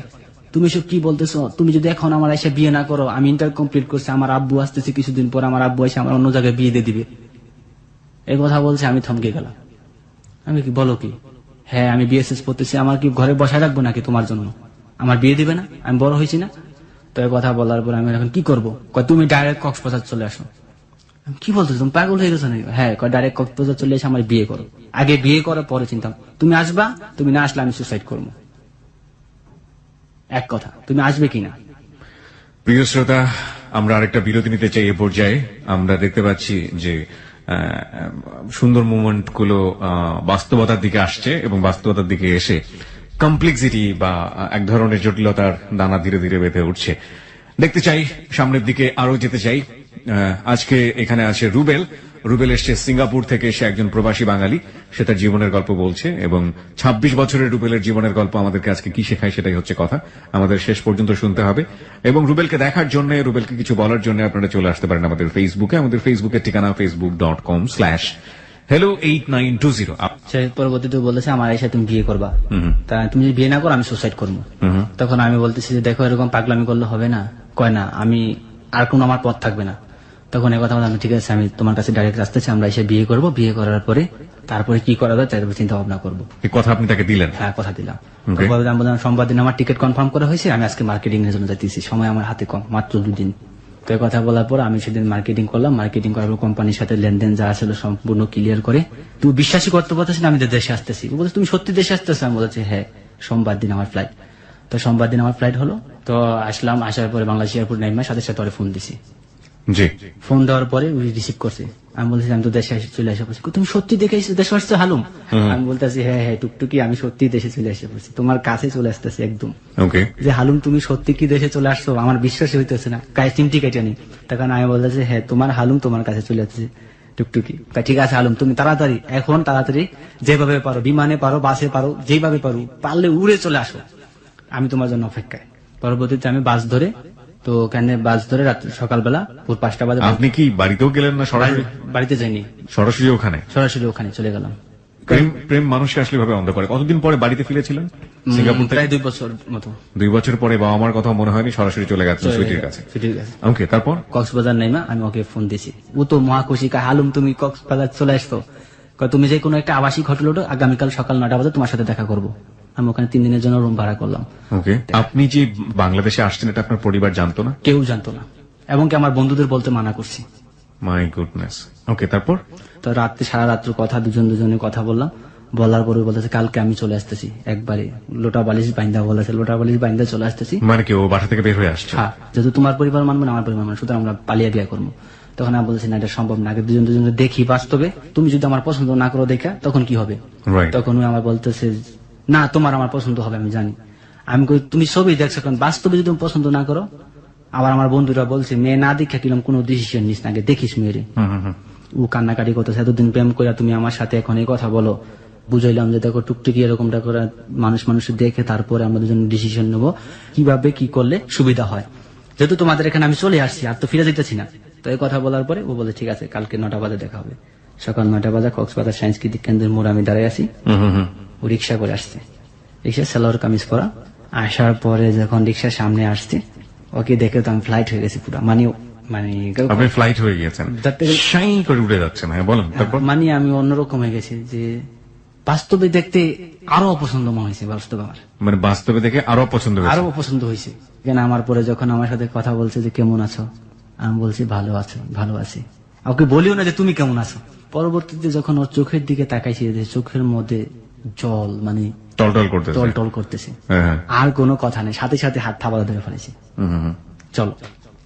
তুমি সব কি বলতেছো, তুমি যদি এখন আমার এসে বিয়ে না করো, আমি ইন্টার কমপ্লিট করছি, আমার আব্বু আসতেছে কিছুদিন পর, আমার আব্বু এসে আমার অন্য জায়গায় বিয়ে দিয়ে দিবে। এই কথা বলছে, আমি থমকে গেলাম। আমি কি বলো কি, হ্যাঁ আমি বিএসএস পড়তেছি, আমার কি ঘরে বসায় রাখবো নাকি তোমার জন্য, আমার বিয়ে দিবে না, আমি বড় হয়েছি না। তো এই কথা বলার পর আমি এখন কি করবো, তুমি ডাইরেক্ট কক্সবাজার চলে আসো। আমি কি বলতেছো, তুমি পাগল হয়ে গেছো নাকি? হ্যাঁ, ডাইরেক্ট কক্সবাজার চলে এসে আমার বিয়ে করো, আগে বিয়ে করো পরে চিন্তা, তুমি আসবা, তুমি না আসলে আমি সুসাইড করবো। এক কথা, তুমি আসবে কিনা। প্রিয় শ্রোতা, আমরা আরেকটা বিরতি নিতে চাই। এ পর্যায়ে আমরা দেখতে পাচ্ছি যে সুন্দর মুভমেন্ট গুলো বাস্তবতার দিকে আসছে এবং বাস্তবতার দিকে এসে কমপ্লেক্সিটি বা এক ধরনের জটিলতার দানা ধীরে ধীরে বেঁধে উঠছে। দেখতে চাই সামনের দিকে, আরো যেতে চাই। আজকে এখানে আছে রুবেল। রুবেল এসছে সিঙ্গাপুর থেকে, সে একজন প্রবাসী বাঙালি, সে তার জীবনের গল্প বলছে এবং 26 বছরের রুবেলের জীবনের গল্প আমাদেরকে আজকে কি শেখায় সেটাই হচ্ছে কথা, আমাদের শেষ পর্যন্ত শুনতে হবে। এবং রুবেলকে দেখার জন্য, রুবেলকে কিছু বলার জন্য আপনারা চলে আসতে পারেন আমাদের ফেসবুকে। আমাদের ফেসবুকের ঠিকানা facebook.com/hello8920। সে পরবর্তীতে বলেছে আমার এসে তুমি বিয়ে করবা, তা তুমি যদি বিয়ে না করো আমি সুসাইড করবো। তখন আমি বলতেছি যে দেখো এরকম পাগলামি করলে হবে না। কয় না, আমি আর কোনো আমার পথ থাকবে না। তখন এই কথা বলে আমি ঠিক আছে, আমি তোমার কাছে ডাইরেক্ট আসতেছি, আমরা এসে বিয়ে করবো, বিয়ে করার পরে তারপরে কি করা যায় তারপরে চিন্তা ভাবনা করবো। এই কথা আপনি তাকে দিলেন? হ্যাঁ, কথা দিলাম। আমি বললাম সোমবার দিন আমার টিকিট কনফার্ম করা হয়েছে, আমি আজকে মার্কেটিং এর জন্য যাইতেছি, সময় আমার হাতে কম, মাত্র 2 দিন। তো এই কথা বলার পর আমি সেদিন মার্কেটিং করলাম, মার্কেটিং করার পর কোম্পানির সাথে লেনদেন যা ছিল সম্পূর্ণ ক্লিয়ার করে, তুমি বিশ্বাসই করতে পারতেছি না আমি যে দেশে আসতেছি। বলছে তুমি সত্যি দেশে আসতেছো? আমি বলছি হ্যাঁ, সোমবার দিন আমার ফ্লাইট। তো সোমবার দিন আমার ফ্লাইট হলো, তো আসলাম, আসার পরে বাংলাদেশ এয়ারপোর্ট নেমে সাথে সাথে ফোন দিছি। জি। ফোন দেওয়ার পরে উনি রিসিভ করছে, আমি বলছি আমি তো দেশে চলে এসে পড়ছি। তুমি সত্যি দেখে দেশে আসছো হালুম? আমি বলতেছি হ্যাঁ হ্যাঁ টুকটুকি আমি সত্যি দেশে চলে এসে পড়ছি, তোমার কাছে চলে আসতেছি একদম। ওকে, যে হালুম তুমি সত্যি কি দেশে চলে আসছো? আমার বিশ্বাসই হইতেছে না, গায়ে চিমটি কেটে নি। তখন আমি বলতেছি হ্যাঁ তোমার হালুম তোমার কাছে চলে আসছে টুকটুকি। ঠিক আছে হালুম, তুমি তাড়াতাড়ি এখন তাড়াতাড়ি যেভাবে পারো, বিমানে পারো, বাসে পারো, যেভাবে পারো, পারলে উড়ে চলে আসো, আমি তোমার জন্য অপেক্ষায়। পরবর্তীতে আমি বাস ধরে, তো ওখানে বাস ধরে রাত্রে সকালবেলা ভোর 5টা বাজে। আপনি কি বাড়িতেও গেলেন না সরাসরি? বাড়িতে যাইনি, সরাসরি ওখানে? সরাসরি ওখানে চলে গেলাম। প্রেম মানুষকে আসলে ভাবে অন্ধ করে। কতদিন পরে বাড়িতে ফিরেছিলেন সিঙ্গাপুর থেকে? প্রায় 2 বছর মতো। 2 বছর পরে বাবা মার কথা মনে হয়নি, সরাসরি চলে গেছেন সুইটির কাছে। সুইটির কাছে। ওকে, তারপর? কক্সবাজার নাইমা আমি ওকে ফোন দিয়েছি, ও তো মহাখুশি, হালুম তুমি কক্সবাজার চলে আসতো, তুমি যে কোনো একটা আবাসিক হোটেল ওঠো, আগামীকাল সকাল 9টা বাজে তোমার সাথে দেখা করবো। আমি ওখানে 3 দিনের জন্য রুম ভাড়া করলাম। ওকে, আপনি যে বাংলাদেশে আসছেন এটা আপনার পরিবার জানতো না? কেউ জানতো না, এবং কি আমার বন্ধুদের বলতে মানা করছি। My goodness. ওকে, তারপর? তো রাত্রে সারা রাত্র কথা দুজনে কথা বললাম, বলার পরে বলতেছে কালকে আমি চলে আসতেছি, একবারে লোটা বালিশ বাইন্দা বলেছে, লোটা বালিশ বাইন্দা চলে আসতেছি। মানে কি ও বাসা থেকে বের হয়ে আসছে? হ্যাঁ, যেহেতু তোমার পরিবার মানবে না আমার পরিবার মানবে, সুতরাং আমরা পালিয়ে বিয়ে করবো। তখন আমি বলছি না এটা সম্ভব না, আগে দুজনে দেখি বাস্তবে, তুমি যদি আমার পছন্দ না করো দেখা তখন কি হবে? Right. তখন ওই আমার বলতেছে না তোমার আমার পছন্দ হবে আমি জানি। আমি কই তুমি সবই দেখছো, কারণ বাস্তবে যদি তুমি পছন্দ না করো। আবার আমার বন্ধুরা বলছে মেয়ে না দেখা কিরম কোনো ডিসিশন নিস না, আগে দেখিস মেয়েরে। ও কান্নাকাটি করতেছে, এতদিন প্রেম করে তুমি আমার সাথে এখন এই কথা বলো। বুঝাইলাম যে দেখো টুকটুকি এরকমটা করে মানুষ দেখে তারপরে আমরা দুজন ডিসিশন নেবো কিভাবে কি করলে সুবিধা হয়, যেহেতু তোমাদের এখানে আমি চলে আসছি আর তো ফিরে যেতেছি না। তো এই কথা বলার পরে ও বলে ঠিক আছে কালকে 9টা বাজে দেখা হবে। সকাল 9টা বাজে কক্সবাজার সাংস্কৃতিক কেন্দ্রের মোড়ে আমি দাঁড়াই আছি। ও রিক্সা করে আসছে, রিক্সা সালোয়ার কামিজ পরা। আসার পরে যখন রিক্সার সামনে আসছে ওকে দেখে তো আমি ফ্লাইট হয়ে গেছি পুরো, মানে আপনি ফ্লাইট হয়ে গেছেন, শাই করে উড়ে যাচ্ছেন। হ্যাঁ বলেন, তারপর? মানে আমি অন্যরকম হয়ে গেছি, যে বাস্তবে দেখতে আরো অপছন্দ মনে হয়েছে। বাস্তবে আমার মানে বাস্তবে দেখে আরো পছন্দ হয়েছে? আরো অপছন্দ হয়েছে। কেন আমার পরে যখন আমার সাথে কথা বলছে যে কেমন আছো, আমি বলছি ভালো আছো, ভালো আছি। ওকে বলিও না যে তুমি কেমন আছো। পরবর্তীতে যখন ওর চোখের দিকে তাকাইছি, যে চোখের মধ্যে জল মানে টলটল করতেছে। টল করতেছে, হ্যাঁ। আর কোনো কথা নেই, সাথে সাথে হাত থাবালা ধরে ফেলেছি। চলো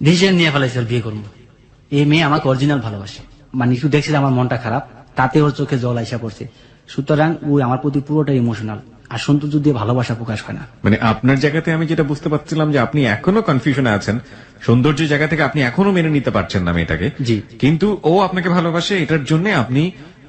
ডিসিশন নিয়ে ফেলেছি, বিয়ে করবো। এই মেয়ে আমাকে অরিজিনাল ভালোবাসে, মানে একটু দেখছে যে আমার মনটা খারাপ, তাতে ওর চোখে জল আইসা পড়ছে। সুতরাং ওই আমার প্রতি পুরোটাই ইমোশনাল, আর সৌন্দর্য দিয়ে ভালোবাসা প্রকাশ হয় না। মানে আপনার জায়গাতে আমি যেটা বুঝতে পারছিলাম যে আপনি এখনো কনফিউশনে আছেন, সৌন্দর্যের জায়গা থেকে আপনি এখনো মেনে নিতে পারছেন না মেয়েটাকে। জি। কিন্তু ও আপনাকে ভালোবাসে, এটার জন্য আপনি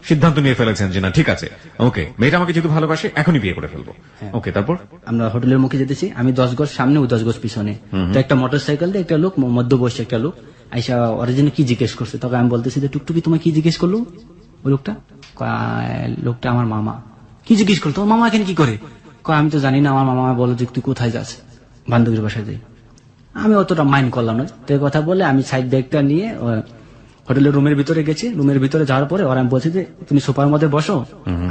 সিদ্ধান্ত নিয়ে ফেলেছেন যে না ঠিক আছে, ওকে মেয়েটা আমাকে যেহেতু ভালোবাসে এখনই বিয়ে করে ফেলবো। ওকে, তারপর? আমরা হোটেলের মুখে যেতেছি, আমি 10 গজ সামনে, ও 10 গজ পিছনে। তো একটা মোটরসাইকেল দিয়ে একটা লোক, মধ্যবয়সী একটা লোক আইসা অরিজিনাল কি জিজ্ঞেস করছে। তবে আমি বলতেছি যে টুকটুকি তোমায় কি জিজ্ঞেস করলো ওই লোকটা? লোকটা আমার মামা। কি জিজ্ঞেস করলো? তোমার মামা এখানে কি করে? আমি তো জানি না, আমার মামা বলো যে তুই কোথায় যাস, বান্ধবীর বাসায় যাই। আমি অতটা মাইন্ড করলাম না, তো এই কথা বলে আমি সাইড ব্যাগটা নিয়ে হোটেলের রুমের ভিতরে গেছি। রুমের ভিতরে যাওয়ার পরে ওরা আমি বলছি যে তুমি সোফার মধ্যে বসো,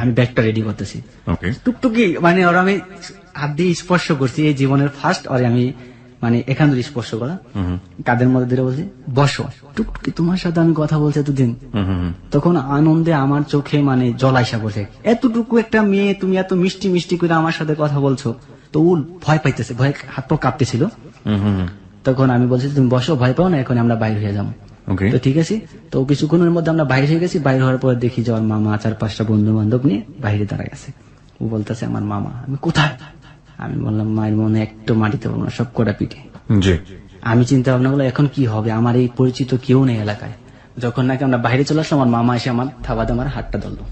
আমি ব্যাগটা রেডি করতেছি। টুকটুকি মানে ওরা আমি হাত দিয়ে স্পর্শ করছি, এই জীবনের ফার্স্ট। আর আমি মানে এখান থেকে স্পর্শ করা, কাদের মধ্যে ধরে বলছি বসো। টুকটুকি তোমার সাথে আমি কথা বলছি এতদিন, তখন আনন্দে আমার চোখে মানে জল আইসা পড়ছে। এতটুকু একটা মেয়ে, তুমি এত মিষ্টি মিষ্টি করে আমার সাথে কথা বলছো। তো ও ভয় পাইতেছে, ভয় হাত পা কাঁপতেছিল। তখন আমি বলছি তুমি বসো, ভয় পাও না, এখন আমরা বাইরে হয়ে যাবো। তো ঠিক আছে, তো কিছুক্ষণের মধ্যে আমরা বাইরে হয়ে গেছি। বাইরে হওয়ার পরে দেখি যে আমার মামা 4-5টা বন্ধু বান্ধব নিয়ে বাইরে দাঁড়ায় আছে। ও বলতেছে আমার মামা। আমি কোথায়? আমি বললাম মায়ের মনে একটু মাটিতে পারবো না, সব কটা পিঠে। আমি চিন্তা ভাবনা করলাম এখন কি হবে, আমার এই পরিচিত কেউ নেই এলাকায়। যখন নাকি আমরা বাইরে চলে আসলাম, আমার মামা এসে আমার থাবাতে আমার হাতটা ধরলো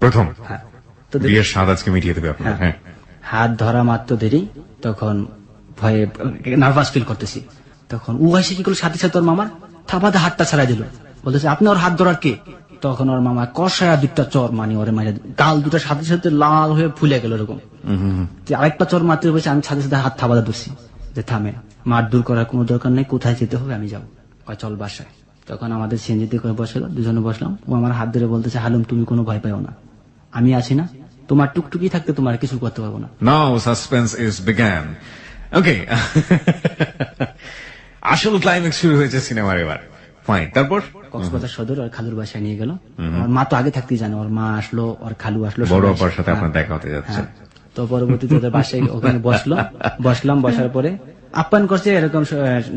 প্রথম। হ্যাঁ, তো বিয়ের স্বাদ আজকে মিটিয়ে দেবে আপনার। হ্যাঁ, হাত ধরা মাত্র দেরি, তখন ভয়ে নার্ভাস ফিল করতেছি। তখন ও এসে কি করলো, সাথে সাথে ওর মামার থাবাতে হাতটা ছাড়াই দিল। বলতেছে আপনি ওর হাত ধরার কে? তখন ওর মামা কষায়া দুটা চর মানে ওরে মারে, গাল দুটার সাথে সাথে লাল হয়ে ফুলে গেল এরকম। আরেকটা চর মারতে বসে আমি সাথে সাথে হাত থাবাতে ধরছি যে থামে, মার দূর করার কোনো দরকার নেই, কোথায় যেতে হবে আমি যাবো, চল বাসায়। তখন আমাদের সিএনজিতে করে বসে দুজনে বসলাম। ও আমার হাত ধরে বলতেছে হালুম তুমি কোনো ভয় পাও না, আমি আছি না, তোমার টুকটুকি থাকতে তোমার কিছু করতে পারবো না। নাও সাসপেন্স ইজ বিগান। ওকে, আসল ক্লাইম্যাক্স শুরু হয়েছে সিনেমার এবার। ফাইন, তারপর? কক্সবাজার সদর আর খালুর বাসায় নিয়ে গেল। আমার মা তো আগে থাকতেই জানে, ওর মা আসলো, ওর খালু আসলো, বড় অপার সাথে আপনার দেখা হতে যাচ্ছে। তো পরবর্তীতে ওদের বাসায় ওখানে বসলাম। বসার পরে আপ্যায়ন করছে, এরকম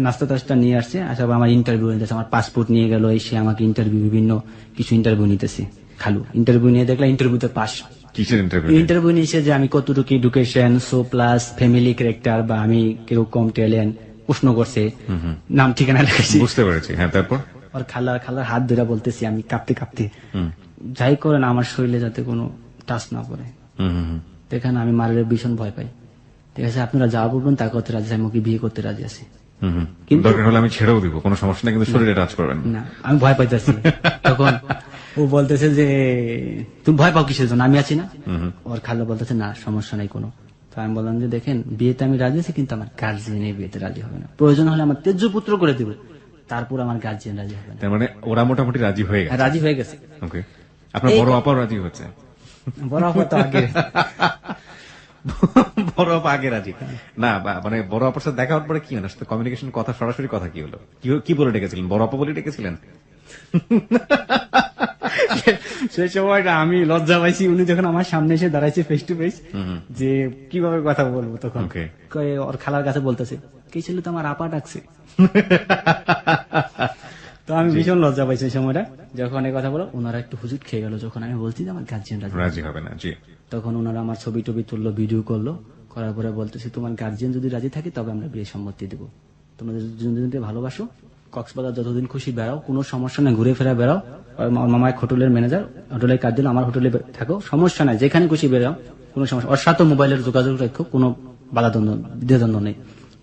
নাস্তা টাস্তা নিয়ে আসছে, আসার পর আমার ইন্টারভিউ নিতেছে, আমার পাসপোর্ট নিয়ে গেল, এসে আমাকে ইন্টারভিউ, বিভিন্ন কিছু ইন্টারভিউ নিতেছে। খালু ইন্টারভিউ নিয়ে দেখলাম ইন্টারভিউতে পাস। কিসের ইন্টারভিউ? ইন্টারভিউ নিয়েছে যে আমি কতটুকু education, so plus family character, বা আমি কিরকম ট্যালেন্ট, প্রশ্ন করছে, নাম ঠিকানা লিখেছি। বুঝতে পেরেছি, হ্যাঁ। তারপর আর খালার হাত ধরে বলতেছি আমি কাঁপতে কাঁপতে, যাই করেন আমার শরীরে যাতে কোনো টাচ না পড়ে। দেখেন আমি মারের ভীষণ ভয় পাই, ঠিক আছে, আপনারা যা বলবেন তা করতে রাজি, আমি ওকে বিয়ে করতে রাজি আছি। কিন্তু দরকার হলে আমি ছেড়েও দিব, কোনো সমস্যা নেই, কিন্তু শরীরে টাচ করবেন না। না, আমি ভয় পাইতেছি। তখন ও বলতেছে যে তুমি ভয় পাও কিসের জন্য, আমি আছি না। ওর খালা বলতেছে না সমস্যা নেই কোনো। তো আমি বললাম যে দেখেন বিয়েতে আমি রাজি আছি, কিন্তু আমার গার্জিয়ান এই বিয়েতে রাজি হবে না, প্রয়োজন হলে আমার তেজ্য পুত্র করে দিব, তারপর আমার গার্জিয়ান রাজি হবে না। তার মানে ওরা মোটামুটি রাজি হয়ে গেছে। রাজি হয়ে গেছে। ওকে, আপনার বড় আপাও রাজি হচ্ছে? বড় আপা তো আগে বড় আপা আগে রাজি না, মানে বড় আপার সাথে দেখা হওয়ার পরে কি হলো, কমিউনিকেশন, কথা, সরাসরি কথা কি হলো, কি বলে ডেকেছিলেন? বড় আপা বলে ডেকেছিলেন? সেই সময়টা আমি লজ্জা পাইছি, উনি যখন আমার সামনে এসে দাঁড়াইছে ফেস টু ফেস, যে কিভাবে কথা বলবো, তখন Okay. কয়ে ওর খালার কাছে বলতেছে কি ছিল তো আমার আপা ডাকছে। তো আমি ভীষণ লজ্জা পাইছি সেই সময়টা, যখন এই কথা বলো ওনারা একটু হুজুট খেয়ে গেল, যখন আমি বলছি যে আমার গার্জিয়ান রাজি হবে না। জি। তখন ওনারা আমার ছবি টবি তুললো, ভিডিও করলো, করার পরে বলতেছে তোমার গার্জিয়ান যদি রাজি থাকে তবে আমরা বিয়ে সম্মতি দেবো, তোমাদের দুজনকে ভালোবাসো, কক্সবাজার যতদিন খুশি বেড়াও, কোনো সমস্যা নেই, ঘুরে ফেরা বেড়াও। আর আমার মামা এক হোটেলের ম্যানেজার, হোটেলের কাজ দিল, আমার হোটেলে থাকো, সমস্যা নাই, যেখানে খুশি বেড়াও, কোনো সমস্যা। ওর সাথে মোবাইলের যোগাযোগ রাখো, কোনো বাধা দ্বন্দ্ব, দ্বিধাদ্বন্দ্ব নেই,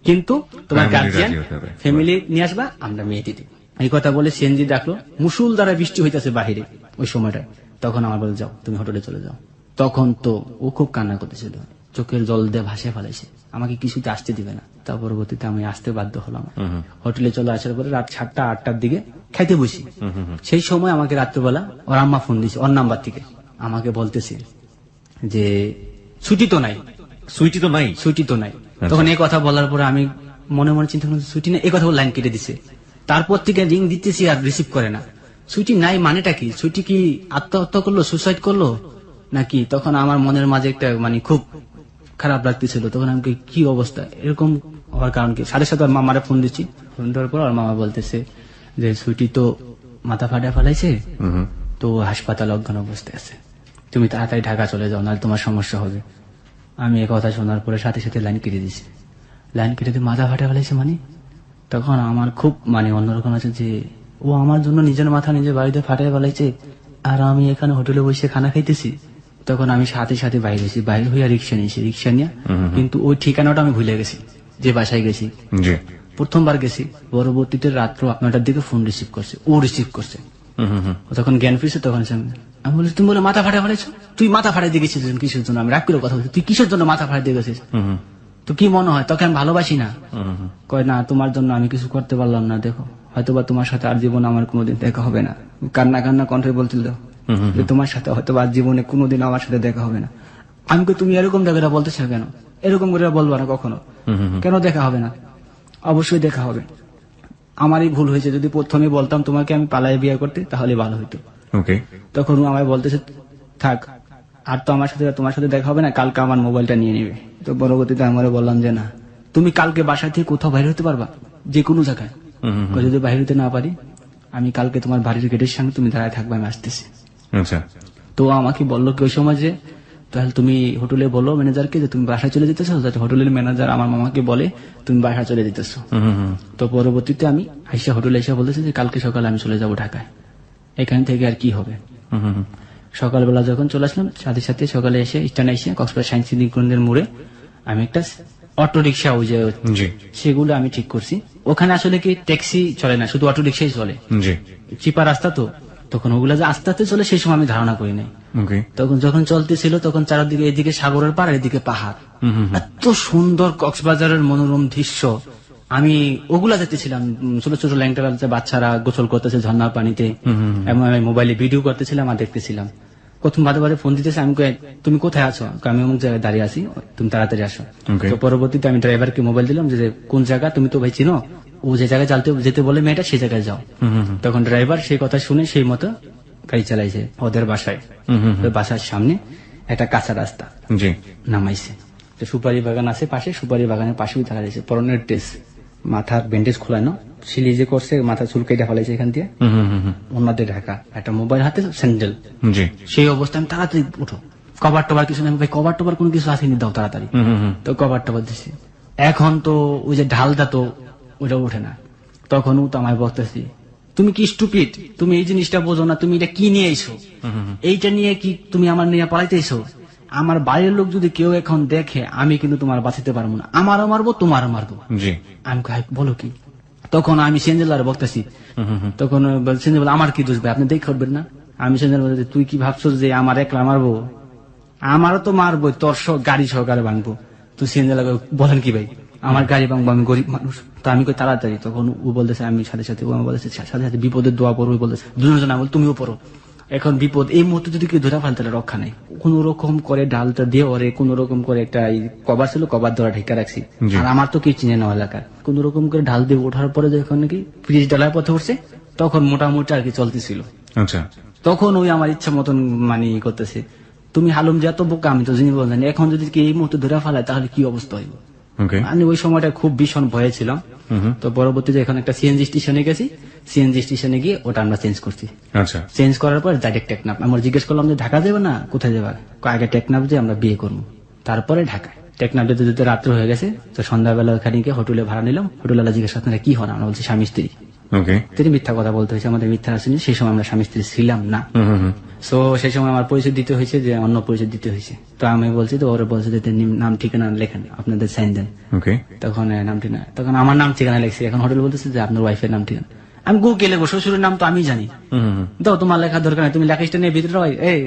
কিন্তু তোমার Family গার্জিয়ান রাজি হতে হবে। ফ্যামিলি নিয়ে আসবা, আমরা মেয়েটি দিব। এই কথা বলে সিএনজি ডাকলো, মুসুল দ্বারা বৃষ্টি হইতেছে বাহিরে ওই সময়টা। তখন আমার বলে যাও তুমি হোটেলে চলে যাও। তখন তো ও খুব কান্না করতেছিল, চোখের জল দিয়ে ভাসে ফেলাইছে, আমাকে কিছুতে আসতে দিবে না। তার পরবর্তীতে আমি আসতে বাধ্য হলাম। হোটেলে চলে আসার পরে রাত 7টা 8টার দিকে খাইতে বসি। সেই সময় আমাকে রাত্রেবেলা ওর আম্মা ফোন দিছে ওর নাম্বার থেকে, আমাকে বলতেছে যে ছুটি তো নাই, সুইটি তো নাই। ছুটি তো নাই। তখন এই কথা বলার পরে আমি মনে মনে চিন্তা করলাম ছুটি নেই, এই কথা লাইন কেটে দিছে। তারপর থেকে রিং দিতেছি আর রিসিভ করে না। ছুটি নাই মানেটা কি? ছুটি কি আত্মহত্যা করলো, সুসাইড করলো নাকি? তখন আমার মনের মাঝে একটা মানে খুব খারাপ লাগতেছিল। তখন আমি কি অবস্থা, এরকম হওয়ার কারণ কি? সাথে সাথে মামারে ফোন দিচ্ছি, ফোন দেওয়ার পর আর মামা বলতেছে যে ছুটি তো মাথা ফাটা ফেলাইছে, তো হাসপাতাল অজ্ঞান অবস্থায় আছে, তুমি তাড়াতাড়ি ঢাকা চলে যাও, নাহলে তোমার সমস্যা হবে। আমি এই কথা শোনার পরে সাথে সাথে লাইন কেটে দিছি। লাইন কেটে দিয়ে মাথা ফাটা ফেলাইছে মানে, তখন আমার খুব মানে অন্যরকম আছে যে ও আমার জন্য নিজের মাথা নিজের বাড়িতে ফাটাই ফেলাইছে, আর আমি এখানে হোটেলে বসে খানা খাইতেছি। তখন আমি সাথে সাথে বাইরে গেছি, বাইরে হইয়া রিক্সা নিয়েছি, রিক্সা নিয়ে, কিন্তু ওই ঠিকানাটা আমি ভুলে গেছি যে বাসায় গেছি। জি। প্রথমবার গেছি, পরবর্তীতে রাত্র 9টার দিকে ফোন রিসিভ করছে, ও রিসিভ করছে। ও তখন জ্ঞান ফিরছে, তখন আমি বলি তুমি বলে মাথা ফাটা ফেলেছো, তুই মাথা ফাটাই দিয়ে গেছিস কিসের জন্য? আমি রাগ করে কথা বলছি, তুই কিসের জন্য মাথা ফাটাই দিয়ে গেছিস? তো কি মনে হয় তোকে আমি ভালোবাসি না? কয় না, তোমার জন্য আমি কিছু করতে পারলাম না, দেখো হয়তোবা তোমার সাথে আর জীবনে আমার কোনোদিন দেখা হবে না। কান্না কান্না কণ্ঠে বলছিল যে তোমার সাথে হয়তোবা আর জীবনে কোনোদিন আমার সাথে দেখা হবে না। আমি কই তুমি এরকম জায়গাটা বলতেছো কেন? এরকম করে বলবো না কখনো, কেন দেখা হবে না? অবশ্যই দেখা হবে। আমারই ভুল হয়েছে, যদি প্রথমে বলতাম তোমাকে আমি পালাই বিয়ে করতে তাহলে ভালো হইতো। ওকে। তখন ও আমায় বলতেছে থাক, আর তো আমার সাথে তোমার সাথে দেখা হবে না, কালকে আমার মোবাইলটা নিয়ে নিবে। তো পরবর্তীতে আমরা বললাম যে না, তুমি কালকে বাসা থেকে কোথাও বাইরে হতে পারবা, যে কোনো জায়গায়। যদি বাইরে হতে না পারি, আমি কালকে তোমার বাড়ির গেটের সামনে তুমি দাঁড়ায় থাকবে, আমি আসতেছি। আচ্ছা। তো আমাকে বললো কি ওই সময় যে তাহলে তুমি হোটেলে বলো ম্যানেজারকে যে তুমি বাসায় চলে যেতেছো, যাতে হোটেলের ম্যানেজার আমার মামাকে বলে তুমি বাসায় চলে যেতেছো। তো পরবর্তীতে আমি আইসা হোটেলে এসে বলতেছি যে কালকে সকালে আমি চলে যাব ঢাকায়, এখান থেকে আর কি হবে। সকালবেলা যখন চলে আসলাম, সাথে সাথে সকালে এসে স্ট্যান্ড এসে কক্সবাজার সায়েন্স সিটি কেন্দ্রের মোড়ে আমি একটা অটো রিক্সা, ওই যে সেগুলো আমি ঠিক করছি। ওখানে আসলে কি ট্যাক্সি চলে না, শুধু অটো রিক্সাই চলে, চিপা রাস্তা। তো তখন ওগুলা যে আস্তে আস্তে চলে সেই সময় আমি ধারণা করি নাই। তখন যখন চলতেছিল তখন চারদিকে, এদিকে সাগরের পার, এদিকে পাহাড়, এত সুন্দর কক্সবাজারের মনোরম দৃশ্য। আমি ওগুলা দেখতেছিলাম, ছোট ছোট ল্যাংটা বাচ্চারা গোসল করতেছে ঝর্ণার পানিতে, এবং আমি মোবাইলে ভিডিও করতেছিলাম আর দেখতেছিলাম। প্রথম বাদে বাদে ফোন দিতেছে, আমি কই তুমি কোথায় আছো? আমি অমুক জায়গায় দাঁড়িয়ে আছি, তুমি তাড়াতাড়ি আসো। তো পরবর্তীতে আমি ড্রাইভারকে মোবাইল দিলাম যে কোন জায়গা, তুমি তো ভাই চিনো, ও যে জায়গায় যেতে বলে মেয়েটা সেই জায়গায় যাও। তখন ড্রাইভার সেই কথা শুনে সেই মতো গাড়ি চালাইছে ওদের বাসায়। বাসার সামনে একটা কাঁচা রাস্তা নামাইছে। যে সুপারি বাগান আছে পাশে, সুপারি বাগানের পাশেই থাকা যাচ্ছে, পরনের ড্রেস, মাথার ব্যান্ডেজ খোলানো, সিলি যে করছে, মাথা চুল কেটে ফেলাইছে এখান দিয়ে, ওনাদের ঢাকা, একটা মোবাইল হাতে, স্যান্ডেল। জি। সেই অবস্থায় আমি তাড়াতাড়ি উঠো, কভার টভার কিছু না, ভাই কভার টভার কোনো কিছু আসেনি, দাও তাড়াতাড়ি। তো কভার টভার দিচ্ছি। এখন তো ওই যে ঢালটা তো ওইটা ওঠে না, তখন ও তো আমায় বলতেছি, তুমি কি স্টুপিড, তুমি এই জিনিসটা বোঝো না, তুমি এটা কি নিয়ে আইছো, এইটা নিয়ে কি তুমি আমার নিয়ে পালাইতেছো? আমার বাড়ির লোক যদি কেউ এখন দেখে, আমি কিন্তু তোমার বাঁচাতে পারবো না, আমারও মারবো তোমারও মারবো। জি। আমি কই, বলো কি? তখন আমি সেঞ্জেলার বলতেছি, তখন সেঞ্জেল বলে, আমার কি দোষ ভাই, আপনি দেখে করবেন না? আমি সেঞ্জেল বলতে, তুই কি ভাবছো যে আমার একলা মারবো? আমারও তো মারবো, তোর গাড়ি সহকারে ভাঙবো। তুই সেঞ্জেলা বলেন কি ভাই, আমার গাড়ি ভাঙবো, আমি গরিব মানুষ। তো আমি কই তাড়াতাড়ি, তখন ও বলতেছে, আমি সাথে সাথে, ও আমার বলতেছে সাথে সাথে বিপদের দোয়া পড়ো, ওই বলতেছে দুজন বল, তুমিও পড়ো। এখন বিপদ, এই মুহূর্তে যদি কেউ ধরে ফেলে তাহলে রক্ষা নেই। কোন রকম করে ডালটা দিয়ে ওরে কোন রকম করে একটা কভার ছিল, কভার ধরা ঢেকে রাখছি। আর আমার তো কি চিনে নেওয়া এলাকার, কোন রকম করে ঢাল দিয়ে ওঠার পরে যখন নাকি ফ্রিজ ডালার পথে উঠছে, তখন মোটামুটি আর কি চলতেছিল। আচ্ছা। তখন ওই আমার ইচ্ছা মতন মানে করতেছে, তুমি হালুম যে এত বোকা, আমি তো জিনিস বললাম, এখন যদি কি এই মুহূর্তে ধরে ফেলায় তাহলে কি অবস্থা হইব। ওকে। আমি ওই সময়টা খুব ভীষণ ভয়ে ছিলাম। তো পরবর্তীতে এখন একটা সিএনজি স্টেশনে গেছি, সিএনজি স্টেশনে গিয়ে ওটা আমরা চেঞ্জ করছি। আচ্ছা। চেঞ্জ করার পর ডাইরেক্ট টেকনাফ। আমরা জিজ্ঞেস করলাম যে ঢাকা যাবে না, কোথায় যাবে? আগে টেকনাফ যে আমরা বিয়ে করবো, তারপরে ঢাকা। টেকনাফ যেতে যেতে রাত্র হয়ে গেছে, তো সন্ধ্যাবেলা ওখানে গিয়ে হোটেলে ভাড়া নিলাম। হোটেলওয়ালা জিজ্ঞেস আপনারা কি হন? আমরা বলছি স্বামী স্ত্রী। ওকে। তিনি মিথ্যা কথা বলতে হয়েছে, আমাদের মিথ্যা আসেনি, সেই সময় আমরা স্বামী স্ত্রী ছিলাম না। সো সেই সময় আমার পরিচয় দিতে হয়েছে, যে অন্য পরিচয় দিতে হয়েছে। তো আমি বলছি, তো ওরা বলছে যে নাম ঠিকানা লেখেন, আপনাদের সাইন দেন। ওকে। তখন নাম ঠিকানা, তখন আমার নাম ঠিকানা লেখছি। এখন হোটেল বলতেছে যে আপনার ওয়াইফের নাম ঠিকানা। আমি গুগলে শ্বশুরের নাম তো আমি জানি, দাও তোমার লেখার দরকার নেই, তুমি লেখাটা নিয়ে ভিতরে এই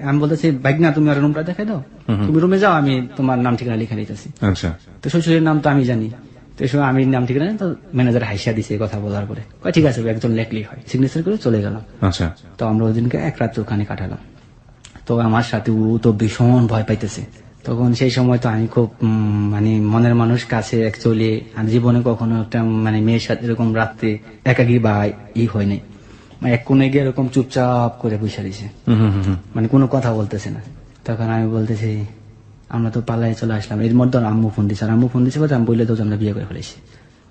আমি বলতেছি বাইক না, তুমি আর রুমটা দেখাই দাও, তুমি রুমে যাও, আমি তোমার নাম ঠিকানা লিখে নিতেছি। আচ্ছা। তো শ্বশুরের নাম তো আমি জানি, তো এই সময় আমি নাম ঠিকানা, তো ম্যানেজার হাইসা দিছে কথা বলার পরে, ঠিক আছে একজন লেখলেই হয়, সিগনেচার করে চলে গেলাম। আচ্ছা। তো আমরা ওই দিনকে এক রাত্রে ওখানে কাটালাম। তো আমার সাথে ও তো ভীষণ ভয় পাইতেছে। তখন সেই সময় তো আমি খুব মানে মনের মানুষ কাছে অ্যাকচুয়ালি জীবনে কখনো একটা মানে মেয়ের সাথে এরকম রাত্রে একাকি বা হয় নাই। মানে এক কোণে গিয়ে এরকম চুপচাপ করে বসে রয়েছে, মানে কোনো কথা বলতেছে না। তখন আমি বলতেছি, আমরা তো পালাই চলে আসলাম। এর মধ্যে আম্মু ফোন দিচ্ছে, আর আম্মু ফোন দিচ্ছে বলতে আমি বললে তো আমরা বিয়ে করে ফেলেছি।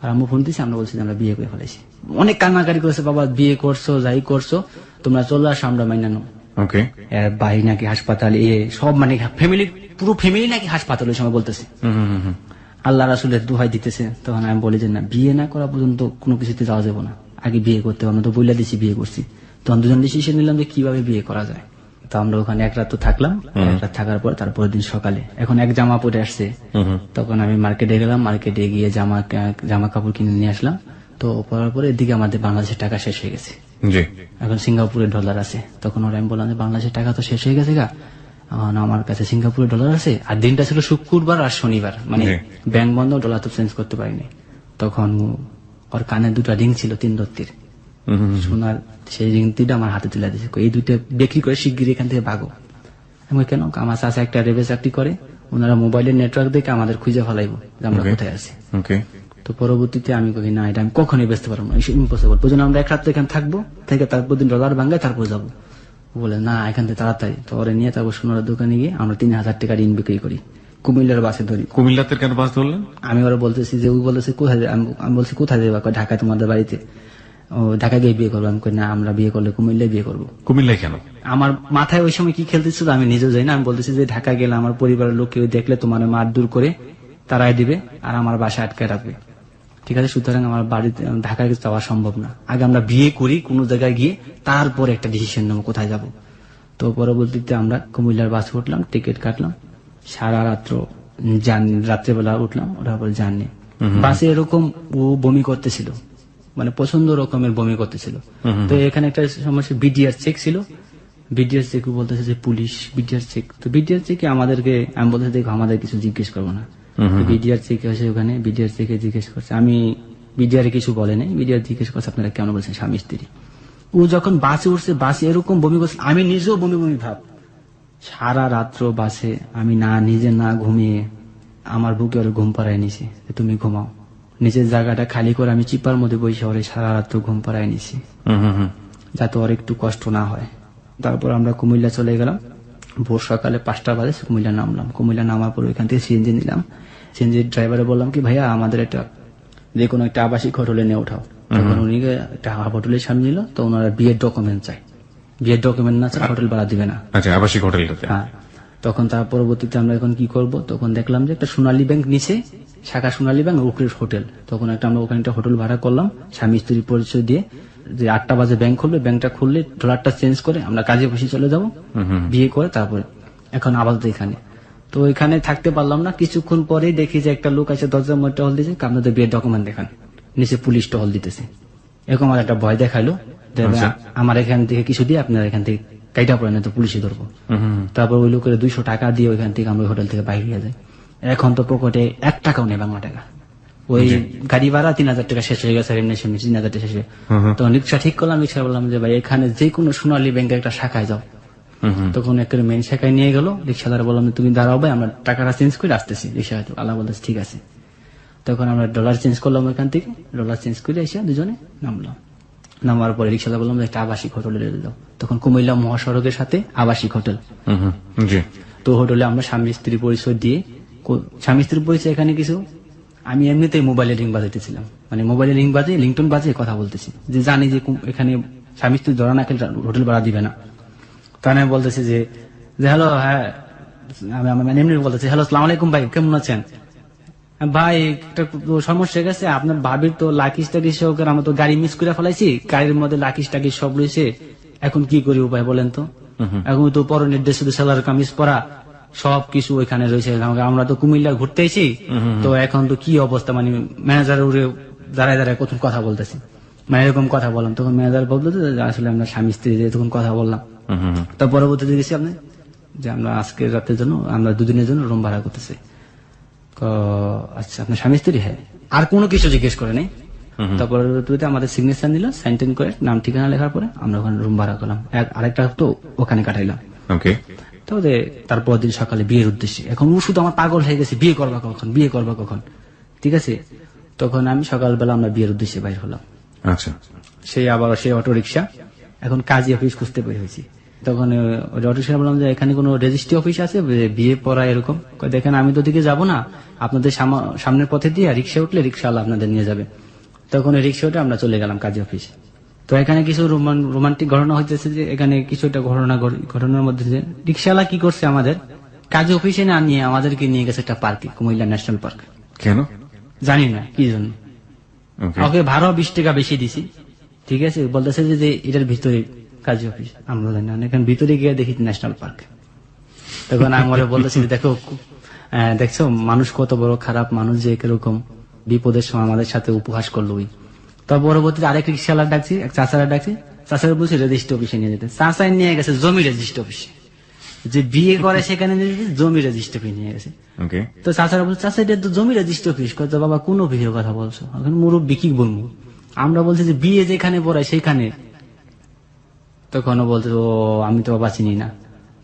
আর আম্মু ফোন দিচ্ছে, আমরা বলছি যে আমরা বিয়ে করে ফেলেছি। অনেক কান্নাকারি করেছে, বাবা বিয়ে করছো, যাই করছো, তোমরা চলে আসো, আমরা মাইনানো। ওকে। এর ভাই নাকি হাসপাতাল, সব মানে ফ্যামিলি, পুরো ফ্যামিলি নাকি হাসপাতাল ওই সময় বলতেছে। আল্লাহ রাসূলের দোহাই দিতেছে। তখন আমি বলি যে না, বিয়ে না করা পর্যন্ত কোনো কিছুতে যাওয়া যাবে না, আগে বিয়ে করতে হবে। আমরা তো বইলা দিছি বিয়ে করছি। তখন দুজন ডিসিশন নিলাম যে কিভাবে বিয়ে করা যায়। তো আমরা ওখানে এক রাত তো থাকলাম। এক রাত থাকার পর তারপরের দিন সকালে এখন এক জামা পরে আসছে। তখন আমি মার্কেটে গেলাম, মার্কেটে গিয়ে জামা কাপড় কিনে নিয়ে আসলাম। তো পরার পরে এদিকে আমাদের বাংলাদেশের টাকা শেষ হয়ে গেছে। জি। এখন সিঙ্গাপুরের ডলার আছে। তখন ওরা আমি বললাম যে বাংলাদেশের টাকা তো শেষ হয়ে গেছে গা, আমার কাছে সিঙ্গাপুরের ডলার আছে। আর দিনটা ছিল শুক্রবার আর শনিবার, মানে ব্যাংক বন্ধ, ডলার তো চেঞ্জ করতে পারিনি। তখন ওর কানে দুটা রিং ছিল 3 রত্তির সোনার, সেই রিং দুইটা আমার হাতে তুলে দিয়েছে, এই দুইটা বিক্রি করে শিগগির এখান থেকে ভাগো। আমি কেন? আমার চাচা একটা রেবে চাকরি করে, ওনারা মোবাইলের নেটওয়ার্ক দেখে আমাদের খুঁজে ফেলাইবো যে আমরা কোথায় আছি। ওকে। তো পরবর্তীতে আমি কই না, এটা আমি কখনোই বেচতে পারবো না, ইম্পসিবল। প্রয়োজন আমরা এক রাত এখানে থাকবো, থেকে তারপর দিন ডলার ভাঙায় তারপর যাবো। বলে না, এখান থেকে তাড়াতাড়ি। তো ওরে নিয়ে তারপর সোনার দোকানে গিয়ে আমরা 3000 টাকা ঋণ বিক্রি করি, কুমিল্লার বাসে ধরি। কুমিল্লাতে কেন বাস ধরলেন? আমি ওরা বলতেছি যে, ও বলতেছে কোথায়, আমি বলছি কোথায় যাবা? ঢাকায় তোমাদের বাড়িতে। ও ঢাকা গিয়ে বিয়ে করবো। আমি কই না, আমরা বিয়ে করলে কুমিল্লায় বিয়ে করবো। কুমিল্লায় কেন? আমার মাথায় ওই সময় কি খেলতেছিল আমি নিজেও জানি না। আমি বলতেছি যে ঢাকা গেলে আমার পরিবারের লোক কেউ দেখলে তোমার মারধর করে তারাই দিবে, আর আমার বাসায় আটকে রাখবে। ঠিক আছে, সুতরাং আমার বাড়িতে ঢাকায় যাওয়া সম্ভব না। আগে আমরা বিয়ে করি কোন জায়গায় গিয়ে, তারপরে একটা ডিসিশন নেবো কোথায় যাব। তো পরবর্তীতে আমরা কুমিল্লার বাসে উঠলাম, টিকিট কাটলাম, সারা রাত্র রাত্রেবেলা উঠলাম, ওঠার পর জার্নি। বাসে এরকম ও বমি করতেছিল, মানে পছন্দ রকমের বমি করতেছিল। তো এখানে একটা সমস্যা, বিডিআর চেক ছিল। বিডিআর চেক বলতেছে যে পুলিশ বিডিআর চেক। তো বিডিআর চেকে আমাদেরকে, আমি বলতেছি দেখো আমাদের কিছু জিজ্ঞেস করবো না। বিডিআর চেক হয়েছে ওখানে, বিডিআর চেকে জিজ্ঞেস করছে। আমি বিডিআর কিছু বলে নাই, বিডিআর জিজ্ঞেস করছে আপনারা কেন বলছেন স্বামী স্ত্রী। ও যখন বাসে উঠছে, বাসে এরকম বমি করছে, আমি নিজেও বমি বমি ভাব। সারা রাত্র বাসে আমি নিজে না ঘুমিয়ে আমার বুকে ওর ঘুম পাড়ায় নিছি, তুমি ঘুমাও। নিজের জায়গাটা খালি করে আমি চিপার মধ্যে বসে ওরে সারা রাত্র ঘুম পাড়ায় নিছি, যাতে ওর একটু কষ্ট না হয়। তারপর আমরা কুমিল্লা চলে গেলাম। ভোর সকালে 5টা বাজে কুমিল্লা নামলাম। কুমিল্লা নামার পর ওইখান থেকে সিএনজি নিলাম। সিএনজি ড্রাইভারে বললাম কি ভাইয়া আমাদের একটা যে কোনো একটা আবাসিক হোটেলে নিয়ে ওঠাও। তখন উনি একটা হোটেলের সামনে নিল, তো ওনারা বিয়ের ডকুমেন্ট চাই, বিয়ের ডকুমেন্ট না চাই হোটেল ভাড়া দিবে না। আচ্ছা, আবাসিক হোটেলটাতে। হ্যাঁ, তখন তার পরবর্তীতে আমরা এখন কি করব, তখন দেখলাম যে একটা সোনালী ব্যাংক নিচে শাখা সোনালী ব্যাংক উপরের হোটেল। তখন আমরা ওখানে একটা হোটেল ভাড়া করলাম স্বামী স্ত্রী পরিচয় দিয়ে, যে 8টা বাজে ব্যাংক খুলবে, ব্যাংকটা খুললে ডলারটা চেঞ্জ করে আমরা কাজে বসে চলে যাব, বিয়ে করে তারপরে এখন আপাতত এখানে। তো এখানে থাকতে পারলাম না, কিছুক্ষণ পরেই দেখি যে একটা লোক আছে দরজার মধ্যে টহল দিয়েছে, আপনাদের বিয়ের ডকুমেন্ট দেখান। নিচে পুলিশ টহল দিতেছে, এরকম আমার একটা ভয় দেখাইলো, আমার এখান থেকে কিছু দিয়ে আপনার এখান থেকে কাইটা পড়ে না তো পুলিশে ধরবো। তারপর ওই লোকের 200 টাকা দিয়ে ওইখান থেকে আমরা হোটেল থেকে বাইরে হয়ে যাই। এখন তো পকেটে 1 টাকাও নেই বাংলা টাকা, ওই গাড়ি ভাড়া 3000 টাকা শেষ হয়ে গেছে, এমনি 3000 টাকা শেষ হয়ে। তো রিক্সা ঠিক করলাম, রিক্সা বললাম যে ভাই এখানে যে কোনো সোনালী ব্যাংকের একটা শাখায় যাও। তখন একটা মেন শাখায় নিয়ে গেল, রিক্সাদার বললাম তুমি দাঁড়াও ভাই, আমরা টাকাটা চেঞ্জ করে আসতেছি। রিক্সা আল্লাহ বলতেছে ঠিক আছে। তখন আমরা ডলার চেঞ্জ করলাম, ওইখান থেকে ডলার চেঞ্জ করে এসে দুজনে নামলাম। নামার পরে রিক্সাদার বললাম একটা আবাসিক হোটেলে যাও। তখন কুমিল্লা মহাসড়কের সাথে আবাসিক হোটেল। তো হোটেলে আমরা স্বামী স্ত্রী পরিচয় দিয়ে, স্বামী স্ত্রীর পরিচয় এখানে কিছু আমি এমনিতেই মোবাইলে রিং বাজাইতেছিলাম, মানে মোবাইলে রিং বাজে লিংটন বাজে কথা বলতেছি, যে জানি যে এখানে স্বামী স্ত্রী ধরা না খেলে হোটেল ভাড়া দিবে না। তখন আমি বলতেছি যে হ্যালো, হ্যাঁ আমি এমনি বলতেছি হ্যালো আসসালামু আলাইকুম ভাই, কেমন আছেন ভাই? একটা সমস্যা গেছে, আপনার ভাবির তো লাকিস টাকিস সহ, আমরা তো গাড়ি মিস করে ফেলাইছি, গাড়ির মধ্যে লাকিস টাকিস সব রয়েছে, এখন কি করি উপায় বলেন তো? এখন তো পর নির্দেশ সেলার কামিজ পরা সবকিছু ওইখানে রয়েছে, আমরা তো কুমিল্লা ঘুরতে এসেছি, তো এখন তো কি অবস্থা, মানে ম্যানেজার উড়ে দাঁড়ায় দাঁড়ায় কত কথা বলতেছি, মানে এরকম কথা বললাম। তখন ম্যানেজার বলতো যে আসলে আমরা স্বামী স্ত্রী তখন কথা বললাম। তো পরবর্তীতে দেখেছি আপনি যে আমরা আজকের রাতের জন্য, আমরা 2 দিনের জন্য রুম ভাড়া করতেছি। আচ্ছা আপনার স্বামী স্ত্রী? হ্যাঁ। আর কোনো কিছু জিজ্ঞেস করে নেই। তারপরে আমাদের সিগনেচার নিল, সাইন টাইন করে নাম ঠিকানা লেখার পরে আমরা ওখানে রুম ভাড়া করলাম, আরেকটা তো ওখানে কাটাইলাম। তো তারপর দিন সকালে বিয়ের উদ্দেশ্যে, এখন ও শুধু আমার পাগল হয়ে গেছে, বিয়ে করবা কখন, বিয়ে করবা কখন, ঠিক আছে। তখন আমি সকালবেলা আমরা বিয়ের উদ্দেশ্যে বাইর হলাম। আচ্ছা, সেই আবার সেই অটো রিক্সা, এখন কাজী অফিস খুঁজতে বের হয়েছি। তখন অটো রিক্সা বললাম যে এখানে কোনো রেজিস্ট্রি অফিস আছে বিয়ে পড়া এরকম? দেখেন আমি তো দিকে যাবো না, আপনাদের সামনের পথে দিয়ে রিক্সা উঠলে রিক্সাওয়ালা আপনাদের নিয়ে যাবে। তখন রিক্সা উঠে আমরা চলে গেলাম কাজী অফিস। তো এখানে কিছু রোমান্টিক ঘটনা হইতেছে, যে এখানে কিছু একটা ঘটনার মধ্যে যে রিক্সাওয়ালা কি করছে, আমাদের কাজী অফিসে না নিয়ে আমাদেরকে নিয়ে গেছে একটা পার্কে, কুমিল্লা ন্যাশনাল পার্ক। কেন জানি না কি জন্য, ওকে ভাড়া 20 টাকা বেশি দিছি, ঠিক আছে। বলতেছে যে এটার ভিতরে কাজী অফিস, আমরা জানি না, এখানে ভিতরে গিয়ে দেখি ন্যাশনাল পার্ক। তখন আমরা বলতেছি দেখছো মানুষ কত বড় খারাপ মানুষ, যে এরকম বিপদের সময় আমাদের সাথে উপহাস করলো। তার পরবর্তীতে আরেক রিক্সাওয়ালা ডাকছি, এক চাচারা ডাকছি, চাচারা বলছে রেজিস্ট্রি অফিসে নিয়ে যেতে। চাচাই নিয়ে গেছে জমি রেজিস্ট্রি অফিসে, যে বিয়ে করে সেখানে জমি রেজিস্ট্রি অফিস নিয়ে গেছে। তো চাচারা বলছে চাচা এটা তো জমি রেজিস্ট্রি অফিস। কত বাবা কোন অফিসের কথা বলছো, এখন মুরব্বী কি বলবো, আমরা বলছি যে বিয়ে যেখানে পড়ায় সেখানে। তখন ও বলতে ও আমি তো বাবা চিনি না।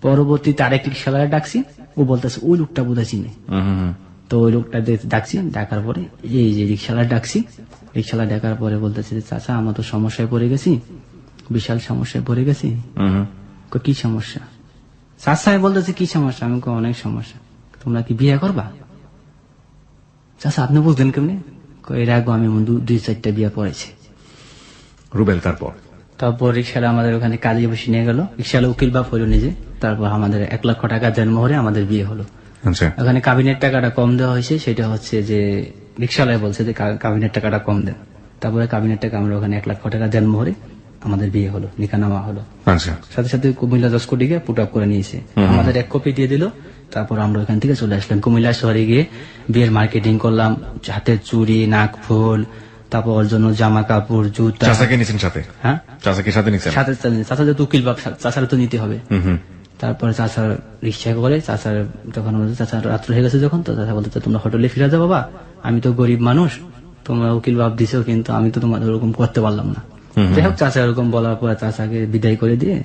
পরবর্তীতে আরেক রিক্সাওয়ালা ডাকছি, ও বলতেছে ওই লোকটা বোধহয় চিনে। তো ওই লোকটা ডাকছি, ডাকার পরে এই যে রিক্সাওয়ালা ডাকছি, রিক্সাওয়ালা ডাকার পরে বলতেছে যে চাচা আমরা তো সমস্যায় পড়ে গেছি, বিশাল সমস্যায় পড়ে গেছি। কি সমস্যা? চাচা বলতেছে কি সমস্যা? আমি অনেক সমস্যা। তোমরা কি বিয়ে করবা? চাচা আপনি বুঝলেন কেমনি? এর আগে আমি 2-4টা বিয়ে পড়েছি। রুবেল তারপর রিক্সাওয়ালা আমাদের ওখানে কাজে বসে নিয়ে গেল, রিক্সাওয়ালা উকিল বাপ হইল নিজে। তারপর আমাদের 1 লক্ষ টাকা জন্মহরে আমাদের বিয়ে হলো। ওখানে কাবিনের টাকাটা কম দেওয়া হয়েছে, সেটা হচ্ছে যে রিক্সাওয়ালা বলছে যে কাবিনের টাকাটা কম দেন। তারপরে কাবিনের টাকা আমরা ওখানে 1 লক্ষ টাকা জন্মহরে আমাদের বিয়ে হলো, নিকানামা হলো। সাথে সাথে কুমিল্লা 10 কোটিকে পুট আপ করে নিয়েছে, আমাদের 1 কপি দিয়ে দিল। তারপর আমরা ওখান থেকে চলে আসলাম কুমিল্লা শহরে, গিয়ে বিয়ের মার্কেটিং করলাম, হাতের চুড়ি, নাক ফুল, তারপর ওর জন্য জামা কাপড়, জুতা। চাচাকে নিয়েছেন সাথে? হ্যাঁ, চাচাকে সাথে নিয়েছেন? সাথে। চাচা যেহেতু উকিল বাপ, চাচার তো নিতে হবে। তারপরে চাচার রিক্সা করে, চাচার যখন চাচার রাত্র হয়ে গেছে যখন, তো চাচা বলতে তোমরা হোটেলে ফিরে যাও বাবা, আমি তো গরিব মানুষ, তোমরা উকিল বাপ দিছো, কিন্তু আমি তো তোমাদের ওরকম করতে পারলাম না। যাই হোক চাচা এরকম বলার পর চাচাকে বিদায় করে দিয়ে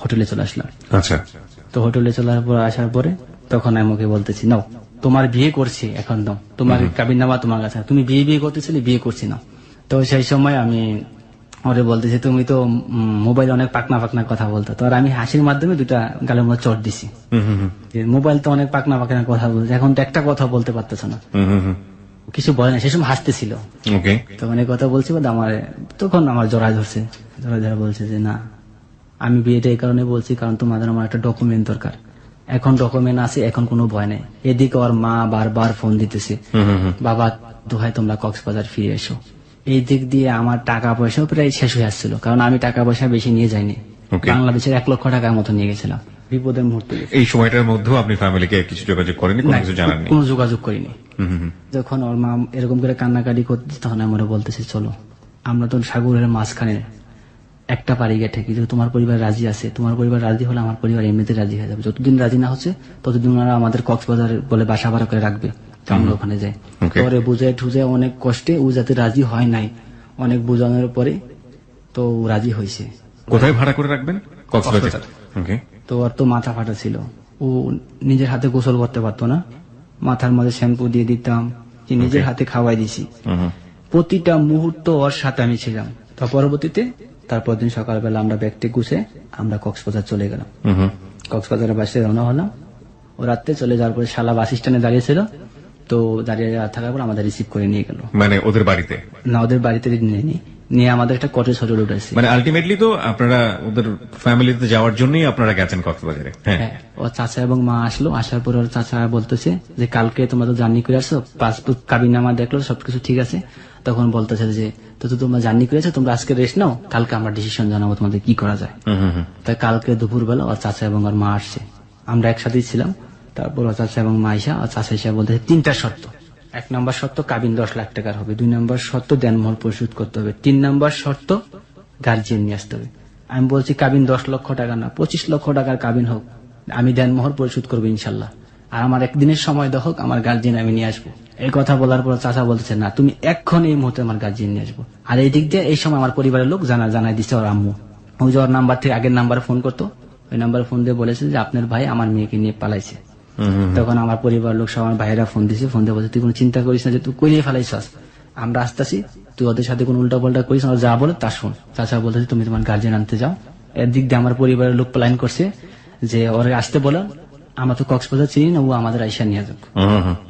হোটেলে চলে আসলাম। আচ্ছা। তো হোটেলে চলার পর আসার পরে তখন আমি ওকে বলতেছি নাও তোমার বিয়ে করছি, এখন দাও তোমার কাবিননামা তোমার কাছে, তুমি বিয়ে করতেছিলে, বিয়ে করছি না। তো সেই সময় আমি ওরে বলতেছে তুমি তো মোবাইল অনেক পাকনা পাকনা কথা বলতো, তো আর আমি হাসির মাধ্যমে দুটা গালের মধ্যে চট দিছি যে মোবাইল তো অনেক পাকনা পাকনা কথা বলছে, এখন তো একটা কথা বলতে পারতেছ না। কিছু বলে না, সে সময় হাসতেছিল। ওকে, তখন এই কথা বলছি বলে আমার তখন আমার জড়ায় ধরছে, জড়ায় ধরে বলছে যে না, আমি বিয়েটা এই কারণে বলছি কারণ তোমাদের আমার একটা ডকুমেন্ট দরকার, এখন ডকুমেন্ট আছে, এখন কোনো ভয় নেই। এদিকে ওর মা বারবার ফোন দিতেছে, বাবা দোহাই তোমরা কক্সবাজার ফিরে এসো। এই দিক দিয়ে আমার টাকা পয়সাও প্রায় শেষ হয়ে আসছিল, কারণ আমি টাকা পয়সা বেশি নিয়ে যাইনি, Okay. বাংলাদেশের 1 লক্ষ টাকার মতো নিয়ে গেছিলাম। বিপদের মুহূর্তে এই সময়টার মধ্যেও আপনি ফ্যামিলিকে কিছু যোগাযোগ করেনি, কোনো কিছু জানাননি? কোনো যোগাযোগ করিনি। যখন ওর মা এরকম করে কান্নাকাটি করতেছে তখন আমরা বলতেছি চলো আমরা তো সাগরের মাঝখানে একটা পাড়ি গিয়ে ঠেকি, যে তোমার পরিবার রাজি আছে, তোমার পরিবার রাজি হলে আমার পরিবার এমনিতে রাজি হয়ে যাবে। যতদিন রাজি না হচ্ছে ততদিন ওনারা আমাদের কক্সবাজার বলে বাসা ভাড়া করে রাখবে, তো আমরা ওখানে যাই। Okay. পরে বুঝে ঠুজে অনেক কষ্টে ও যাতে রাজি হয় নাই, অনেক বোঝানোর পরে তো ও রাজি হয়েছে। কোথায় ভাড়া করে রাখবেন? কক্সবাজার। ওকে, তো ওর তো মাথা ফাটা ছিল, ও নিজের হাতে গোসল করতে পারতো না, মাথার মধ্যে শ্যাম্পু দিয়ে দিতাম, যে নিজের হাতে খাওয়াই দিছি। প্রতিটা মুহূর্ত ওর সাথে আমি ছিলাম। তো পরবর্তীতে তারপর দিন সকালবেলা আমরা ব্যাগটি গুছে আমরা কক্সবাজার চলে গেলাম। কক্সবাজারের বাসে রওনা হলাম। ও রাত্রে চলে যাওয়ার পরে শালা বাস স্ট্যান্ডে দাঁড়িয়েছিল, তো দাঁড়িয়ে থাকার পর আমাদের রিসিভ করে নিয়ে গেল। মানে ওদের বাড়িতে? না, ওদের বাড়িতে নিয়ে আমাদের একটা কটেজ হোটেল উঠেছে। মানে আলটিমেটলি তো আপনারা ওদের ফ্যামিলিতে যাওয়ার জন্যই আপনারা গেছেন কক্সবাজারে? হ্যাঁ। হ্যাঁ, ওর চাচা এবং মা আসলো, আসার পর ওর চাচা বলতেছে যে কালকে তোমরা তো জার্নি করে আসছো, পাসপোর্ট কাবিননামা দেখলো সবকিছু ঠিক আছে। তখন বলতেছে যে তো তোমরা জার্নি করেছো, তোমরা আজকে রেস্ট নাও, কালকে আমরা ডিসিশন জানাবো তোমাদের কি করা যায়। তাই কালকে দুপুরবেলা ওর চাচা এবং ওর মা আসছে, আমরা একসাথেই ছিলাম। তারপর ওর চাচা এবং মা আইসা, ওর চাচা এসে বলতেছে 3টা শর্ত। 1 নম্বর শর্ত কাবিন 10 লাখ টাকার হবে, 2 নম্বর শর্ত দেনমোহর পরিশোধ করতে হবে, 3 নম্বর শর্ত গার্জিয়ান নিয়ে আসতে হবে। আমি বলছি কাবিন 10 লক্ষ টাকা না, 25 লক্ষ টাকার কাবিন হোক, আমি দেনমোহর পরিশোধ করবো ইনশাল্লাহ, আর আমার একদিনের সময় হোক, আমার গার্জিয়ান আমি নিয়ে আসবো। এই কথা বলার পর চাচা বলতেছে না, তুমি এখন এই মুহূর্তে আমার গার্জিয়ান নিয়ে আসবো। আর এই দিক দিয়ে এই সময় আমার পরিবারের লোক জানাই দিচ্ছে ওর আম্মু, ওই যে ওর নাম্বার থেকে আগের নাম্বারে ফোন করতো, ওই নাম্বারে ফোন দিয়ে বলেছে যে আপনার ভাই আমার মেয়েকে নিয়ে পালাইছে। তখন আমার পরিবার লোক সব আমার ভাইয়েরা ফোন দিছে, ফোন দিয়ে বলছে তুই কোনো চিন্তা করিস না, যে তুই কইলে ফেলাইছাস, আমরা আসতেছি, তুই ওদের সাথে কোনো উল্টা পাল্টা করিস না, যা বলে তা শোন। চাচা বলতেছে তুমি তোমার গার্জিয়ান আনতে যাও। এর দিক দিয়ে আমার পরিবারের লোক প্ল্যান করছে যে ওরে আসতে বলো, আমরা তো কক্সবাজার চিনি না, ও আমাদের আইসা নিয়ে যাক।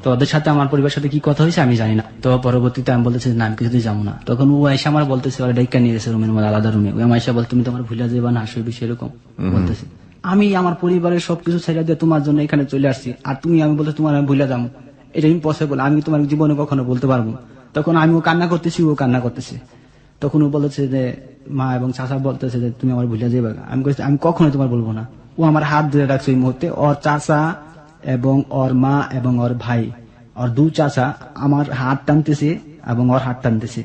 তো ওদের সাথে আমার পরিবারের সাথে কি কথা হয়েছে আমি জানি না। তো পরবর্তীতে আমি বলতেছি না আমি কিছুতেই যাবো না। তখন ও আইসা আমার বলতেছে ওরা ডাইকা নিয়ে গেছে রুমের মধ্যে, আলাদা রুমে। ওই আইসা বল তুমি তোমার ভুলা যাবা না, আসবে বিষয় এরকম বলতেছে। আমি আমার পরিবারের সবকিছু ছেড়ে দিয়ে তোমার জন্য এখানে চলে আসছি, আর তুমি আমি বলতে তোমার আমি ভুলে যাবো, এটা ইম্পসিবল, আমি তোমার জীবনে কখনো বলতে পারবো। তখন আমিও কান্না করতেছি, ও কান্না করতেছে। তখন ও বলেছে যে মা এবং চাচা বলতেছে যে তুমি আমার ভুলে যাবে। আমি বলছি আমি কখনোই তোমার বলবো না। ও আমার হাত ধরে রাখছে এই মুহূর্তে, ওর চাচা এবং ওর মা এবং ওর ভাই, ওর 2 চাচা আমার হাত টানতেছে এবং ওর হাত টানতেছে,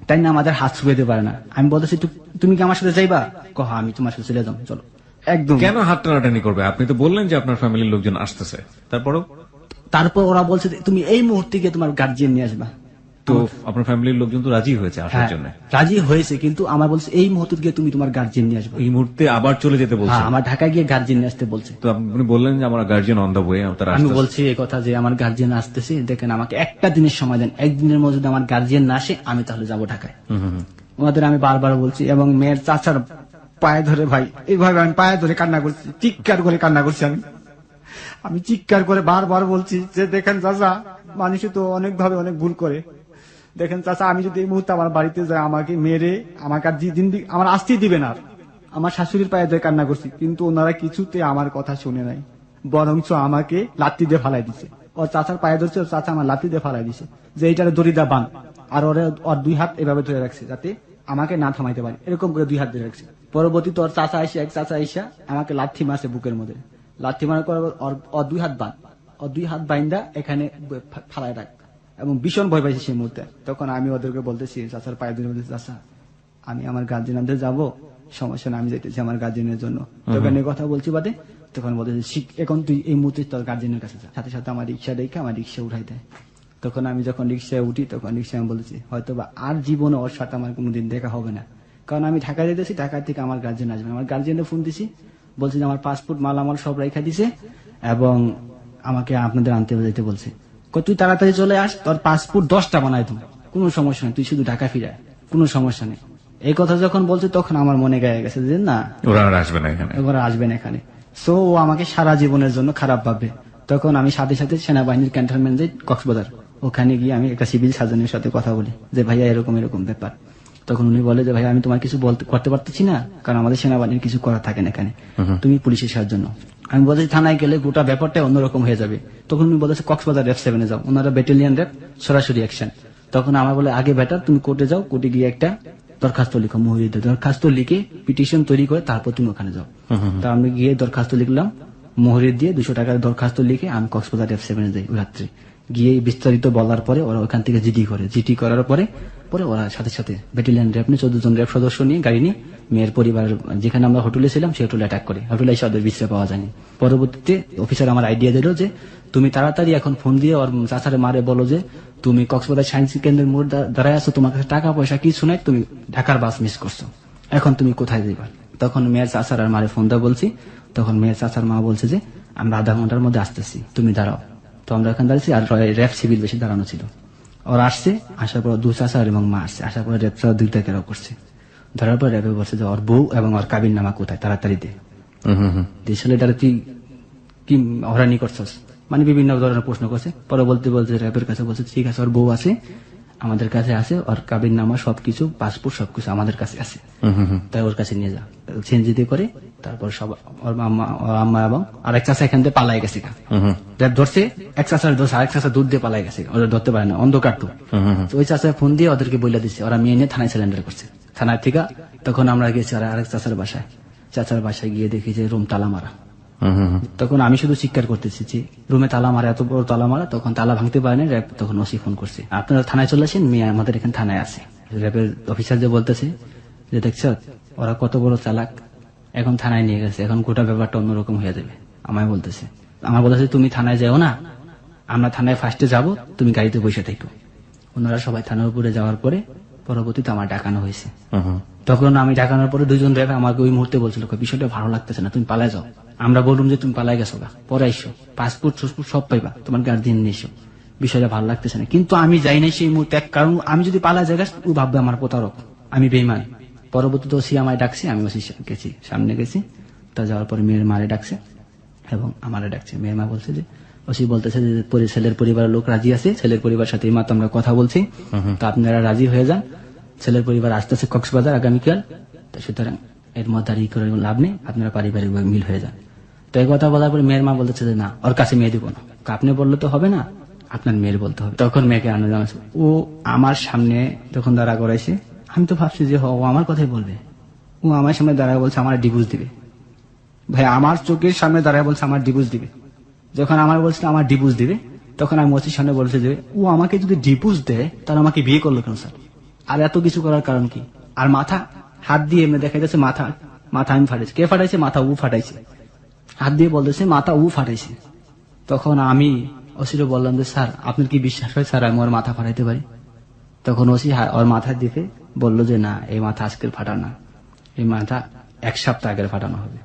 তাই না আমাদের হাত ছুঁয়ে দিতে পারে না। আমি বলতেছি তুমি কি আমার সাথে যাইবা? কহ আমি তোমার সাথে চলে যাবো, চলো। একদম কেন হাত টানাটানি করবে? আপনি তো বললেন যে আপনার ফ্যামিলির লোকজন আসতেছে, তারপরও? তারপর ওরা বলছে যে, তুমি এই মুহূর্তে গিয়ে তোমার গার্জিয়ান নিয়ে আসবা। তো আপনার ফ্যামিলির লোকজন তো রাজি হয়েছে আসার হ্যাঁ, জন্য? রাজি হয়েছে, কিন্তু আমার বলছে এই মুহূর্তে গিয়ে তুমি তোমার গার্জিয়ান নিয়ে আসবা। এই মুহূর্তে আবার চলে যেতে বলছে? হ্যাঁ, আমার ঢাকায় গিয়ে গার্জিয়ান নিয়ে আসতে বলছে। তো আপনি বললেন যে আমার গার্জিয়ান অন দা ওয়ে, তারা আমি আসতেছে। বলছি এই কথা যে আমার গার্জিয়ান আসতেছে, দেখেন আমাকে একটা দিনের সময় দেন, একদিনের মধ্যে যদি আমার গার্জিয়ান না আসে আমি তাহলে যাবো ঢাকায়। ওনাদের আমি বারবার বলছি, এবং মেয়ের চাচার পায়ে ধরে, ভাই এইভাবে আমি পায়ে ধরে কান্না করছি, চিৎকার করে কান্না করছি। আমি চিৎকার করে বারবার বলছি যে দেখেন চাচা, মানুষ তো অনেক ভাবে অনেক ভুল করে, দেখেন চাচা আমি যদি এই মুহূর্তে আমার বাড়িতে যাই আমাকে মেরে আমাকে আর আমার আসতেই দিবে না। আমার শাশুড়ির পায়ে ধরে কান্না করছি, কিন্তু ওনারা কিছুতে আমার কথা শুনে নাই, বরঞ্চ আমাকে লাত্তি দিয়ে ফালাই দিছে। ওর চাচার পায়ে ধরছে, ওর চাচা আমার লাত্তি দিয়ে ফালাই দিছে, যে এইটারে দড়িদা বান, আর ওর 2 হাত এভাবে ধরে রাখছে যাতে আমাকে না থামাইতে পারে, এরকম করে 2 হাত ধরে রাখছে। পরবর্তীতে ওর চাচা এসে, এক চাচা এসে আমাকে লাথি মারছে বুকের মধ্যে, লাথি মারার পর ওর 2 হাত বান, ওর 2 হাত বাইন্দা এখানে ফালাই রাখ, এবং ভীষণ ভয় পাইছি সেই মুহূর্তে। তখন আমি ওদেরকে বলতেছি, চাচার পায়ে ধরে বলতেছি, চাচা আমি আমার গার্জিয়ানদের যাবো, সমস্যা না, আমি যেতেছি আমার গার্জিয়ানের জন্য। তখন এই কথা বলছি বাদে, তখন বলতেছি এখন তুই এই মুহূর্তে তোর গার্জিয়ানের কাছে যা। সাথে সাথে আমার রিক্সা দেখে আমার রিক্সা উঠাই দেয়। তখন আমি যখন রিক্সায় উঠি, তখন রিক্সায় আমি বলতেছি হয়তো বা আর জীবনে ওর সাথে আমার কোনোদিন দেখা হবে না, কারণ আমি ঢাকা যেতেছি, ঢাকা থেকে আমার গার্জিয়ান আসবে। আমার গার্জিয়ানের ফোন দিছি, বলছে যে আমার পাসপোর্ট মালামাল সব রেখা দিছে এবং আমাকে আপনাদের আনতে যেতে বলছে। তুই তাড়াতাড়ি চলে আস, তোর পাসপোর্ট 10টা বানাই দেবো, কোনো সমস্যা নেই, তুই শুধু ঢাকা ফিরে, কোনো সমস্যা নেই। এই কথা যখন বলছে তখন আমার মনে গায়ে গেছে যে না, ওরা আর আসবে না এখানে। এবার আসবেন এখানে। সো ও আমাকে সারা জীবনের জন্য খারাপ ভাববে। তখন আমি সাথে সাথে সেনাবাহিনীর ক্যান্টনমেন্ট যাই কক্সবাজার, ওখানে গিয়ে আমি একটা সিভিল সার্জনের সাথে কথা বলি যে ভাইয়া এরকম এরকম ব্যাপার। তখন উনি বলে যে ভাইয়া আমি তোমার কিছু করতে পারতেছি না, কারণ আমাদের সেনাবাহিনীর কিছু করা থাকে না এখানে, তুমি পুলিশের সাহায্য নাও। আমি বলছি থানায় গেলে গোটা ব্যাপারটা অন্যরকম হয়ে যাবে। তখন উনি বলেছে কক্সবাজার রেপ 7 যাও, ওনারা ব্যাটালিয়ান রেপ সরাসরি অ্যাকশন। তখন আমার বলে আগে বেটার তুমি কোর্টে যাও, কোর্টে গিয়ে একটা দরখাস্ত লিখো, মুহুরিতে দরখাস্ত লিখে পিটিশন তৈরি করে তারপর তুমি ওখানে যাও। তা আমি গিয়ে দরখাস্ত লিখলাম, মুহুরিত দিয়ে 200 টাকার দরখাস্ত লিখে আমি কক্সবাজার রেপ 7 যাই রাত্রে। গিয়ে বিস্তারিত বলার পরে ওরা ওখান থেকে জিডি করার পরে ওরা সাথে সাথে ব্যাটালিয়ান র্যাব নিয়ে 14 জন র্যাব সদস্য নিয়ে গাড়ি নিয়ে মেয়ের পরিবার যেখানে আমরা হোটেলে ছিলাম সেই হোটেলে অ্যাটাক করে। হোটেলে এসে ওদের বিশ্রে পাওয়া যায়নি। পরবর্তীতে অফিসার আমার আইডিয়া দিল যে তুমি তাড়াতাড়ি এখন ফোন দিয়ে ওর চাচারে মারে বলো যে তুমি কক্সবাজার সায়েন্স কেন্দ্রের মোড় দাঁড়ায় আছো, তোমার কাছে টাকা পয়সা কিছু নাই, তুমি ঢাকার বাস মিস করছো, এখন তুমি কোথায় যাইবা। তখন মেয়ের চাচার আর মারে ফোন দেওয়া বলছি। তখন মেয়ের চাচার মা বলছে যে আমরা আধা ঘন্টার মধ্যে আসতেছি, তুমি দাঁড়াও। তো আমরা এখানে দাঁড়িয়েছি, আর র্যাব সিভিল বেশি দাঁড়ানো ছিল। ওরা আসছে, আসার পর 2 চাচা এবং মা আসছে, আসার পর র্যাব 2টা ঘেরাও করছে। ধরার পর র্যাবে বলছে যে ওর বউ এবং ওর কাবির নামা কোথায়, তাড়াতাড়ি দে। ছেলেটারে তুই কি হরানি করছস, মানে বিভিন্ন ধরনের প্রশ্ন করছে। পরে বলতে র্যাবের কাছে বলছে ঠিক আছে ওর বউ আছে, আমাদের কাছে আছে, ওর কাবির নামা সবকিছু, পাসপোর্ট সবকিছু আমাদের কাছে আছে, তাই ওর কাছে নিয়ে যা। চেঞ্জিতে করে তারপর সব ওর আম্মা এবং আরেক চাষা এখান থেকে পালাই গেছে। র্যাব ধরছে, এক চাষার ধরছে, আরেক চাষা দুধ দিয়ে পালাই গেছে, ওরা ধরতে পারে না, অন্ধকার তো। ওই চাষা ফোন দিয়ে ওদেরকে বলে দিচ্ছে, ওরা মেয়ে নিয়ে থানায় সিলিন্ডার করছে। থানায় থেকে তখন আমরা গেছি আরেক চাষার বাসায়। চাচার বাসায় গিয়ে দেখি যে রুম তালা মারা। তখন আমি শুধু স্বীকার করতেছি যে রুমে তালা মারা, এত বড় তালা মারা। তখন তালা ভাঙতে পারেনি র্যাব। তখন ওসি ফোন করছে, আপনারা থানায় চলে আসেন, মেয়ে আমাদের এখানে থানায় আছে। র্যাবের অফিসার যে বলতেছে যে দেখছ ওরা কত বড় চালাক, এখন থানায় নিয়ে গেছে, এখন গোটা ব্যাপারটা অন্যরকম হয়ে যাবে। আমার বলতেছে তুমি থানায় যাও না, আমরা থানায় ফার্স্টে যাব, তুমি গাড়িতে বসে থাকো। ওনারা সবাই থানার উপরে যাওয়ার পরে পরবর্তীতে আমার ডাকানো হয়েছে। তখন আমি ডাকানোর পরে 2 জন র্যাব আমাকে ওই মুহূর্তে বলছিল বিষয়টা ভালো লাগতেছে না, তুমি পালায় যাও। আমরা বললাম যে তুমি পালাই গেছো গা, পরে আইসো, পাসপোর্ট সব পাইবা, তোমার গার্জিয়ান নিয়ে এসো, বিষয়টা ভালো লাগতেছে না। কিন্তু আমি যাই নাই সেই মুহূর্তে, কারণ আমি যদি পালাই যাই ও ভাববে আমার প্রতারক, আমি বেইমান। পরবর্তীতে ওসি আমায় ডাকছে, আমি ওসি গেছি, সামনে গেছি। তা যাওয়ার পরে মেয়ের মারে ডাকছে এবং আমারে ডাকছে। মেয়ের মা বলছে যে ওসি বলতেছে যে ছেলের পরিবারের লোক রাজি আছে, ছেলের পরিবার সাথে এই মাত্র আমরা কথা বলছি, তা আপনারা রাজি হয়ে যান। ছেলের পরিবার আসতেছে কক্সবাজার আগামীকাল, তো সুতরাং এর মধ্যে আর করে লাভ নেই, আপনারা পারিবারিক মিল হয়ে যান। তো এই কথা বলার পরে মেয়ের মা বলতেছে যে না, ওর কাছে মেয়ে দিব না, আপনি বললে তো হবে না, আপনার মেয়ের বলতে হবে। তখন মেয়েকে আনো জানাচ্ছে, ও আমার সামনে তখন দাঁড়া করাইছে। আমি তো ভাবছি যে ও আমার কথাই বলবে, ও আমার সামনে দাঁড়ায় বলছে আমার ডিভোর্স দিবে। ভাই আমার চোখের সামনে দাঁড়ায় বলছে আমার ডিভোর্স দিবে। যখন আমার বলছিল আমার ডিভোর্স দিবে, তখন আমি ওসির সামনে বলছে যে ও আমাকে যদি ডিভোর্স দেয় তাহলে আমাকে বিয়ে করলো কেন স্যার, আর এত কিছু করার কারণ কি? আর মাথা হাত দিয়ে এমনি দেখা যাচ্ছে মাথা আমি ফাটাইছি। কে ফাটাইছে? মাথা ও ফাটাইছে, হাত দিয়ে বলতেছে মাথা ও ফাটাইছে। তখন আমি ওসিরে বললাম যে স্যার আপনার কি বিশ্বাস হয় স্যার আমি ওর মাথা ফাটাইতে পারি? তখন ওসি ওর মাথার দিকে বললো যে না, এই মাথা আজকের ফাটানো না, এই মাথা 1 সপ্তাহ আগের ফাটানো হবে,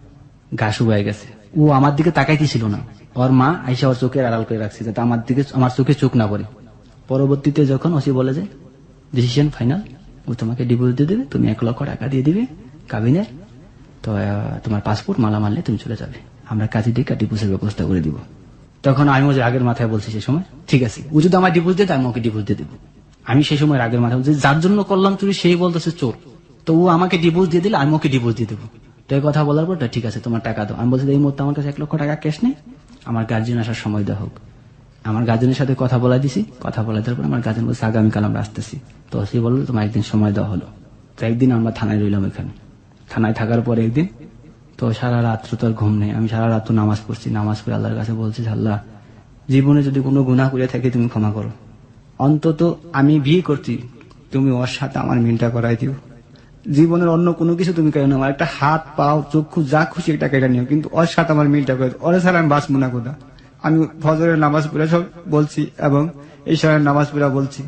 ঘা শুকায় গেছে। ও আমার দিকে তাকাইতেছিল না, ওর মা আইসা ওর চোখের আড়াল করে রাখছে যাতে আমার চোখে চোখ না পড়ে। পরবর্তীতে যখন ওসি বলে যে ডিসিশন ফাইনাল, ও তোমাকে ডিভোর্স দিয়ে দেবে, তুমি 1 লক্ষ টাকা দিয়ে দিবে কাবিনের, তো তোমার পাসপোর্ট মালামাল তুমি চলে যাবে, আমরা কাজী ডেকে ডিভোর্সের ব্যবস্থা করে দিব। তখন আমি ওই আগের মাথায় বলছি সে সময় ঠিক আছে, ও যদি আমার ডিভোর্স দেয় আমি ওকে ডিভোর্স দিয়ে দেবো। আমি সেই সময় আগের মাথায় বলছি যার জন্য করলাম চুরি সেই বলতেছে চোর, তো ও আমাকে ডিভোর্স দিয়ে দিলে আমি ওকে ডিভোর্স দিয়ে দেবো। তো এই কথা বলার পর ঠিক আছে তোমার টাকা দাও। আমি বলছি এই মুহূর্তে আমার কাছে 1 লক্ষ টাকা ক্যাশ নেই, আমার গার্জিয়ান আসার সময় দেওয়া হোক। আমার গার্জেনের সাথে কথা বলা দিছি, কথা বলা দেওয়ার পর আমার গার্জেন বলছে আগামীকাল আমরা আসতেছি। তো সে বললো তোমার 1 দিন সময় দেওয়া হলো। তো 1 দিন আমরা থানায় রইলাম। এখানে থানায় থাকার পরে 1 দিন তো সারা রাত্র তো আর ঘুম নেই, আমি সারা রাত্র নামাজ পড়ছি। নামাজ পড়ে আল্লাহর কাছে বলছি আল্লাহ জীবনে যদি কোনো গুনাহ করে থাকি তুমি ক্ষমা করো, অন্তত আমি বিয়ে করছি তুমি ওর সাথে আমার মিলটা করাই দিও, জীবনের অন্য কোনো কিছু তুমি কেন আমার একটা হাত পাও চক্ষু যা খুশি একটা কেটে নিও, কিন্তু ওর সাথে আমার মিলটা করে দিও, ওরে ছাড়া আমি বাঁচবো না কোথা। আমি ফজরের নামাজ পড়ে সব বলছি এবং এই সময় নামাজ পড়া বলছি,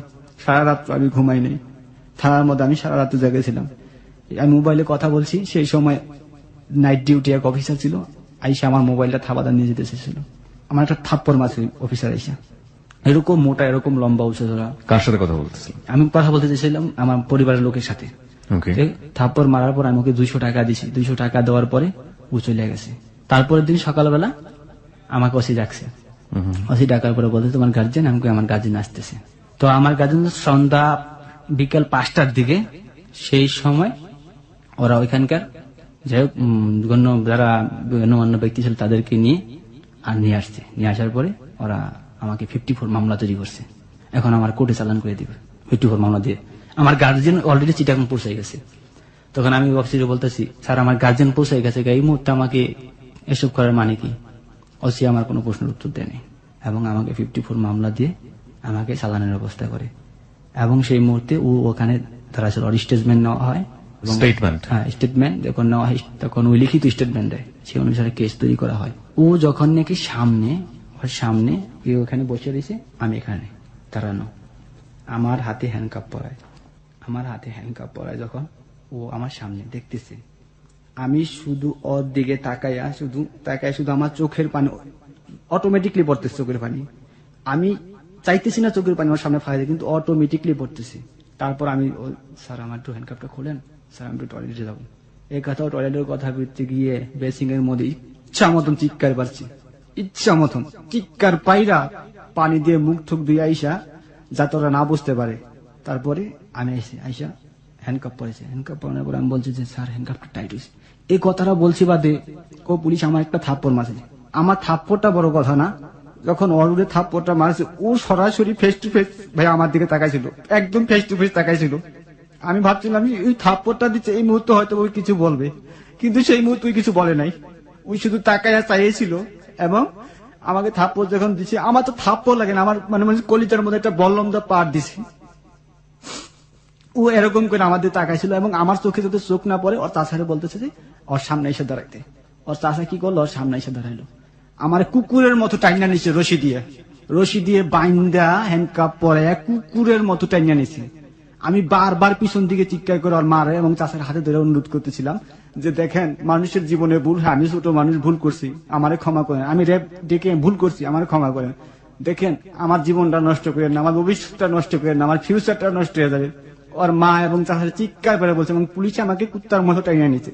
সারা রাত আমি ঘুমাই নেই। থানার মধ্যে আমি সারা রাত জেগেছিলাম, আমি মোবাইলে কথা বলছি। সেই সময় নাইট ডিউটি এক অফিসার ছিল, আইসা আমার মোবাইলটা থাবাদা নিয়ে যেতে এসেছিল। আমার একটা থাপ্পড় মারছে অফিসার আইসা, এরকম মোটা এরকম লম্বা উঁচু ধরা। কার সাথে কথা বলতেছিল? আমি কথা বলতে চেয়েছিলাম আমার পরিবারের লোকের সাথে। ওকে। থাপ্পড় মারার পর আমি ওকে 200 টাকা দিছি। 200 টাকা দেওয়ার পরে ও চলে গেছে। তারপরের দিন সকালবেলা আমাকে ওসি ডাকছে। ওসি ডাকার পরে বলতে তোমার গার্জেন, আমাকে আমার গার্জেন আসতেছে। তো আমার গার্জেন সন্ধ্যা বিকেল 5টার দিকে, সেই সময় ওরা ওইখানকার যাই হোক যারা গণ্যমান্য ব্যক্তি ছিল তাদেরকে নিয়ে আসছে। নিয়ে আসার পরে ওরা আমাকে 54 মামলা তৈরি করছে। এখন আমার কোর্টে চালান করে দিবে 54 মামলা দিয়ে। আমার গার্জেন অলরেডি চিটাগাং পৌঁছে গেছে। তখন আমি অফিসে বলতেছি, স্যার আমার গার্জেন পৌঁছে গেছে, এই মুহূর্তে আমাকে এসব করার মানে কি? ওসি আমার কোনো প্রশ্নের উত্তর দেয়নি এবং আমাকে 54 মামলা দিয়ে আমাকে চালানের ব্যবস্থা করে। এবং সেই মুহূর্তে ও ওখানে তারা ছিল স্টেটমেন্ট নেওয়া হয়। স্টেটমেন্ট? হ্যাঁ, স্টেটমেন্ট যখন নেওয়া হয় তখন ওই লিখিত স্টেটমেন্ট দেয়, সেই অনুসারে কেস তৈরি করা হয়। ও যখন নাকি সামনে ওখানে বসে রয়েছে, আমি এখানে দাঁড়ানো, আমার হাতে হ্যান্ডকাপ পরায় যখন ও আমার সামনে দেখতেছে, আমি শুধু ওর দিকে তাকাইয়া শুধু আমার চোখের পানি অটোমেটিকলি পড়তেছে। চোখের পানি আমি চাইতেছি না চোখের পানি আমার সামনে ফায়ার, কিন্তু অটোমেটিকলি পড়তেছে। তারপর আমি স্যার আমার একটু হ্যান্ডকাপটা খোলেন, স্যার আমি একটু টয়লেটে যাবো। এই কথা টয়লেটের কথা বলতে গিয়ে বেসিং এর মধ্যে ইচ্ছা মতন চিৎকার পাচ্ছি, ইচ্ছা মতন চিৎকার পাইরা পানি দিয়ে মুখ ঠুক দিয়ে আইসা যাতে ওরা না বুঝতে পারে। তারপরে আমি আইসা হ্যান্ডকাপ পরেছে। হ্যান্ডকাপ পরানোর পর আমি বলছি যে স্যার হ্যান্ডকাপটা টাইট হয়েছে। এই কথাটা বলছি বাদে ও পুলিশ আমার একটা থাপ্পড় মারছে। আমার থাপ্পড়টা বড় কথা না, যখন অরুড়ে থাপ্পড়টা মারছে ও সরাসরি ফেস টু ফেস ভাই আমার দিকে তাকাইছিল, একদম ফেস টু ফেস তাকাইছিল। আমি ভাবছিলাম আমি ওই থাপ্পড়টা দিচ্ছে এই মুহূর্তে হয়তো ওই কিছু বলবে, কিন্তু সেই মুহূর্তে ওই কিছু বলে নাই। ওই শুধু তাকাইয়া চাইছিল এবং আমাকে থাপ্পড় যখন দিচ্ছে, আমার তো থাপ্পড় লাগে না, আমার মানে কলিজার মধ্যে একটা বল্লম দা পার দিছে। ও এরকম করে আমাদের তাকাইছিল এবং আমার চোখে যাতে চোখ না পড়ে ওর চাষারে বলতেছে যে ওর সামনে এসে দাঁড়াইতে। ওর চাষা কি করলো, ওর সামনে এসে দাঁড়াইলো, আমার কুকুরের মতো টাইনা নিচ্ছে, রশি দিয়ে বাইন্দা হ্যান্ডকাপ পরে কুকুরের মতো টাইনা নিচ্ছে। আমি বারবার পিছন দিকে চিৎকার করে ওর মারে এবং চাষার হাতে ধরে অনুরোধ করতেছিলাম যে দেখেন মানুষের জীবনে ভুল, হ্যাঁ আমি ছোট মানুষ, ভুল করছি, আমারে ক্ষমা করেন, আমি রেপ ডেকে ভুল করছি, আমারে ক্ষমা করেন, দেখেন আমার জীবনটা নষ্ট করেন না, আমার ভবিষ্যৎটা নষ্ট করেন না, আমার ফিউচারটা নষ্ট হয়ে যাবে। ওর মা এবং চাষার চিৎকার করে বলছে এবং পুলিশ আমাকে কুত্তার মতো টাইনা নিচ্ছে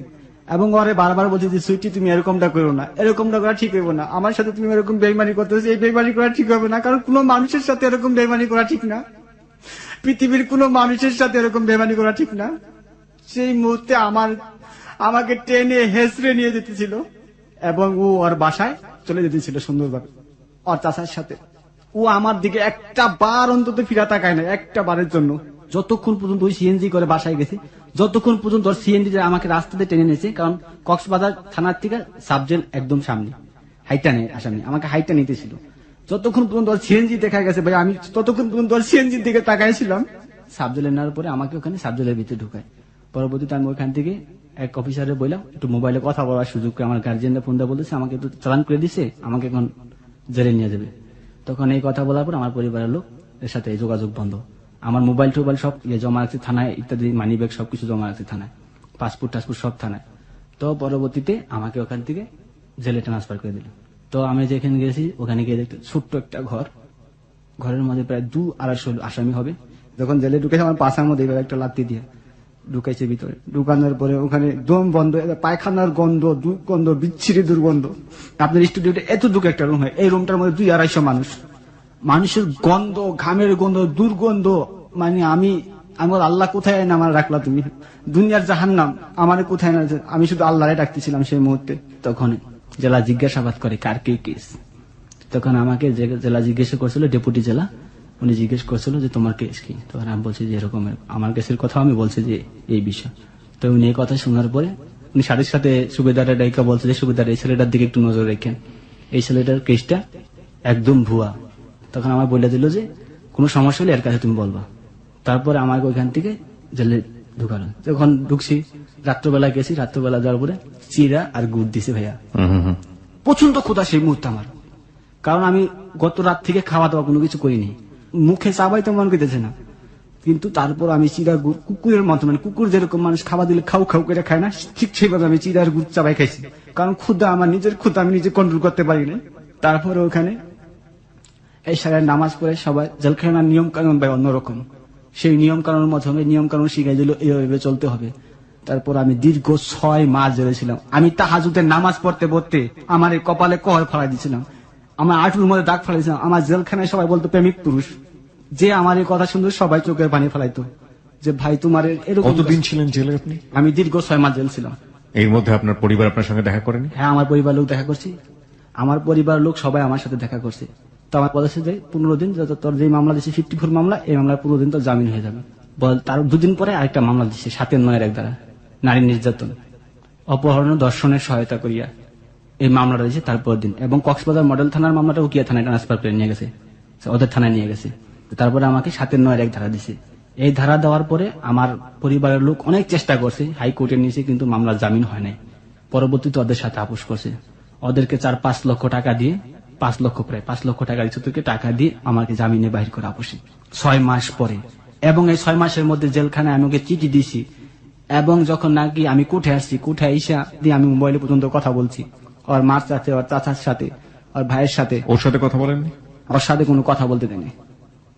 এবং ওরে বারবার বলছে যে সুইটি তুমি এরকমটা করো না, এরকমটা করা ঠিক হবে না, আমার সাথে তুমি এরকম বেইমানি করতেছো, এই বেইমানি করা ঠিক হবে না, কারণ কোনো মানুষের সাথে এরকম বেইমানি করা ঠিক না, পৃথিবীর কোনো মানুষের সাথে এরকম বেইমানি করা ঠিক না। সেই মুহূর্তে আমাকে টেনে হেসড়ে নিয়ে যেতেছিল এবং ও ওর বাসায় চলে যেতেছিল সুন্দরভাবে ওর চাচার সাথে। ও আমার দিকে একটা বার অন্তত ফিরা তাকায় না, একটা বারের জন্য। যতক্ষণ পর্যন্ত ওই সিএনজি করে বাসায় গেছে, যতক্ষণ পর্যন্ত ওর সিএনজি আমাকে রাস্তাতে টেনে নিয়েছে, কারণ কক্সবাজার থানার থেকে সাবজেল একদম সামনে, হাইটা নেই আসামি, আমাকে হাইটা নিতেছিল। যতক্ষণ পর্যন্ত ওর সিএনজি দেখা গেছে ভাই, আমি ততক্ষণ পর্যন্ত ওর সিএনজির দিকে তাকাইছিলাম। সাবজেলে নেওয়ার পরে আমাকে ওখানে সাবজেলের ভিতরে ঢুকায়। পরবর্তীতে আমি ওখান থেকে এক অফিসারে বললাম একটু মোবাইলে কথা বলার সুযোগ করে, আমার গার্জিয়ানরা ফোন দেওয়া বলতেছে আমাকে একটু চালান করে দিছে, আমাকে এখন জেলে নিয়ে যাবে। তখন এই কথা বলার পর আমার পরিবারের লোক এর সাথে যোগাযোগ বন্ধ। আমার মোবাইল টোবাইল সব জমা রাখছে থানায়, ইত্যাদি মানি ব্যাগ সবকিছু জমা রাখছে থানায়, পাসপোর্ট টাসপোর্ট সব থানায়। তো পরবর্তীতে আমাকে ওখান থেকে জেলে ট্রান্সফার করে দিল। তো আমি যেখানে গেছি ওখানে গিয়ে দেখতে ছোট্ট একটা ঘরের মধ্যে প্রায় 200-250 আসামি হবে। যখন জেলে ঢুকেছে আমার পাশার মধ্যে একটা লাত্তি দিয়ে ঢুকাইছে ভিতরে। ঢুকানোর পরে ওখানে দম বন্ধ, পায়খানার গন্ধ, দুর্গন্ধ, বিচ্ছিরি দুর্গন্ধ। আপনার স্টুডিওতে এতটুকু একটা রুম হয়, এই রুমটার মধ্যে 200-250 মানুষের গন্ধ, ঘামের গন্ধ, দুর্গন্ধ। মানে আমি আল্লাহ কোথায় না আমার রাখলা তুমি, দুনিয়ার জাহান্নাম আমার কোথায় না, আমি শুধু আল্লাহরে ডাকতেছিলাম সেই মুহূর্তে। তখন জেলা জিজ্ঞাসাবাদ করে কার কি কেস। তখন আমাকে জেলা জিজ্ঞাসা করছিল, ডেপুটি জেলা, উনি জিজ্ঞেস করছিল যে তোমার কেস কি। তখন আমি বলছি যে এরকম আমার কেসের কথা আমি বলছি যে এই বিষয়। তো উনি এই কথা শোনার পরে উনি সাথে সাথে সুবেদারের ডাইকা বলছে যে সুবেদার এই ছেলেটার দিকে একটু নজর রাখেন, এই ছেলেটার কেসটা একদম ভুয়া। তখন আমার বলে দিল যে কোনো সমস্যা হলে এর কাছে তুমি বলবা। তারপরে আমাকে ওইখান থেকে জেলে ঢুকালো। যখন ঢুকছি রাত্রবেলা গেছি, রাত্রবেলা যাওয়ার পরে চিরা আর গুড় দিছে ভাইয়া। প্রচন্ড ক্ষুধা সেই মুহূর্তে আমার, কারণ আমি গত রাত থেকে খাওয়া দাওয়া কোনো কিছু করিনি, মুখে চাবাই তো মন করতেছে না। কিন্তু তারপর আমি চিরা গুড় কুকুরের মতো, মানে কুকুর যেরকম মানুষ খাওয়া দিলে খাও খাও করে খায় না, ঠিক সেইভাবে আমি চিরার গুড় চাবাই খাইছি। কারণ ক্ষুধা, আমার নিজের ক্ষুধা আমি নিজে কন্ট্রোল করতে পারি না। তারপরে ওখানে এই সারা নামাজ পড়ে সবাই জেলখানার নিয়ম কানুন ভাই অন্যরকম। সেই নিয়ম কানুনের মাধ্যমে নিয়ম কানুন শিখাই দিল, এইভাবে চলতে হবে। তারপর আমি দীর্ঘ 6 মাস জেলে ছিলাম। আমি তাহাজ্জুদের নামাজ পড়তে পড়তে আমার এই কপালে কহর ফালাই দিয়েছিলাম, আমার আঁটুর মধ্যে দাগ ফালাইছিলাম। আমার জেলখানায় সবাই বলতো প্রেমিক পুরুষ। যে আমার এই কথা শুনতো সবাই চোখের পানি ফেলাইতো, যে ভাই তোমার এরকম। কতদিন ছিলেন জেলে আপনি? আমি দীর্ঘ 6 মাস জেল ছিলাম। এর মধ্যে আপনার পরিবার আপনার সঙ্গে দেখা করেনি? হ্যাঁ, আমার পরিবার লোক দেখা করছি, আমার পরিবার লোক সবাই আমার সাথে দেখা করছে। তো আমার বলেছে যে 15 দিন, যত তোর যে মামলা দিচ্ছে 54 মামলা, এই মামলার 15 দিন তোর জামিন হয়ে যাবে। বল, তার 2 দিন পরে আরেকটা মামলা দিচ্ছে 7-9 ধারা, নারী নির্যাতন, অপহরণ, দর্শনের সহায়তা করিয়া, এই মামলাটা দিচ্ছে তারপর দিন। এবং কক্সবাজার মডেল থানার মামলাটা উকিয়া থানায় ট্রান্সফার করে নিয়ে গেছে, ওদের থানায় নিয়ে গেছে। তারপরে আমাকে 7-9 ধারা দিছে। এই ধারা দেওয়ার পরে আমার পরিবারের লোক অনেক চেষ্টা করছে, হাইকোর্টে নিয়েছে, কিন্তু মামলার জামিন হয় নাই। পরবর্তীতে ওদের সাথে আপোষ করছে, ওদেরকে 4-5 লক্ষ টাকা দিয়ে, 5 লক্ষ প্রায় 5 লক্ষ টাকা দিচ্ছে, টাকা দিয়ে আমাকে জামিনে বাহির করে আপোষে 6 মাস পরে। এবং এই 6 মাসের মধ্যে জেলখানায় আমি ওকে চিঠি দিছি, এবং যখন নাকি আমি কোর্টে আসছি, কোর্টে এসে দিয়ে আমি মোবাইলে পর্যন্ত কথা বলছি, ওর মার সাথে, ওর চাচার সাথে, ওর ভাইয়ের সাথে। ওর সাথে কথা বলেননি? ওর সাথে কোনো কথা বলতে দেয়নি,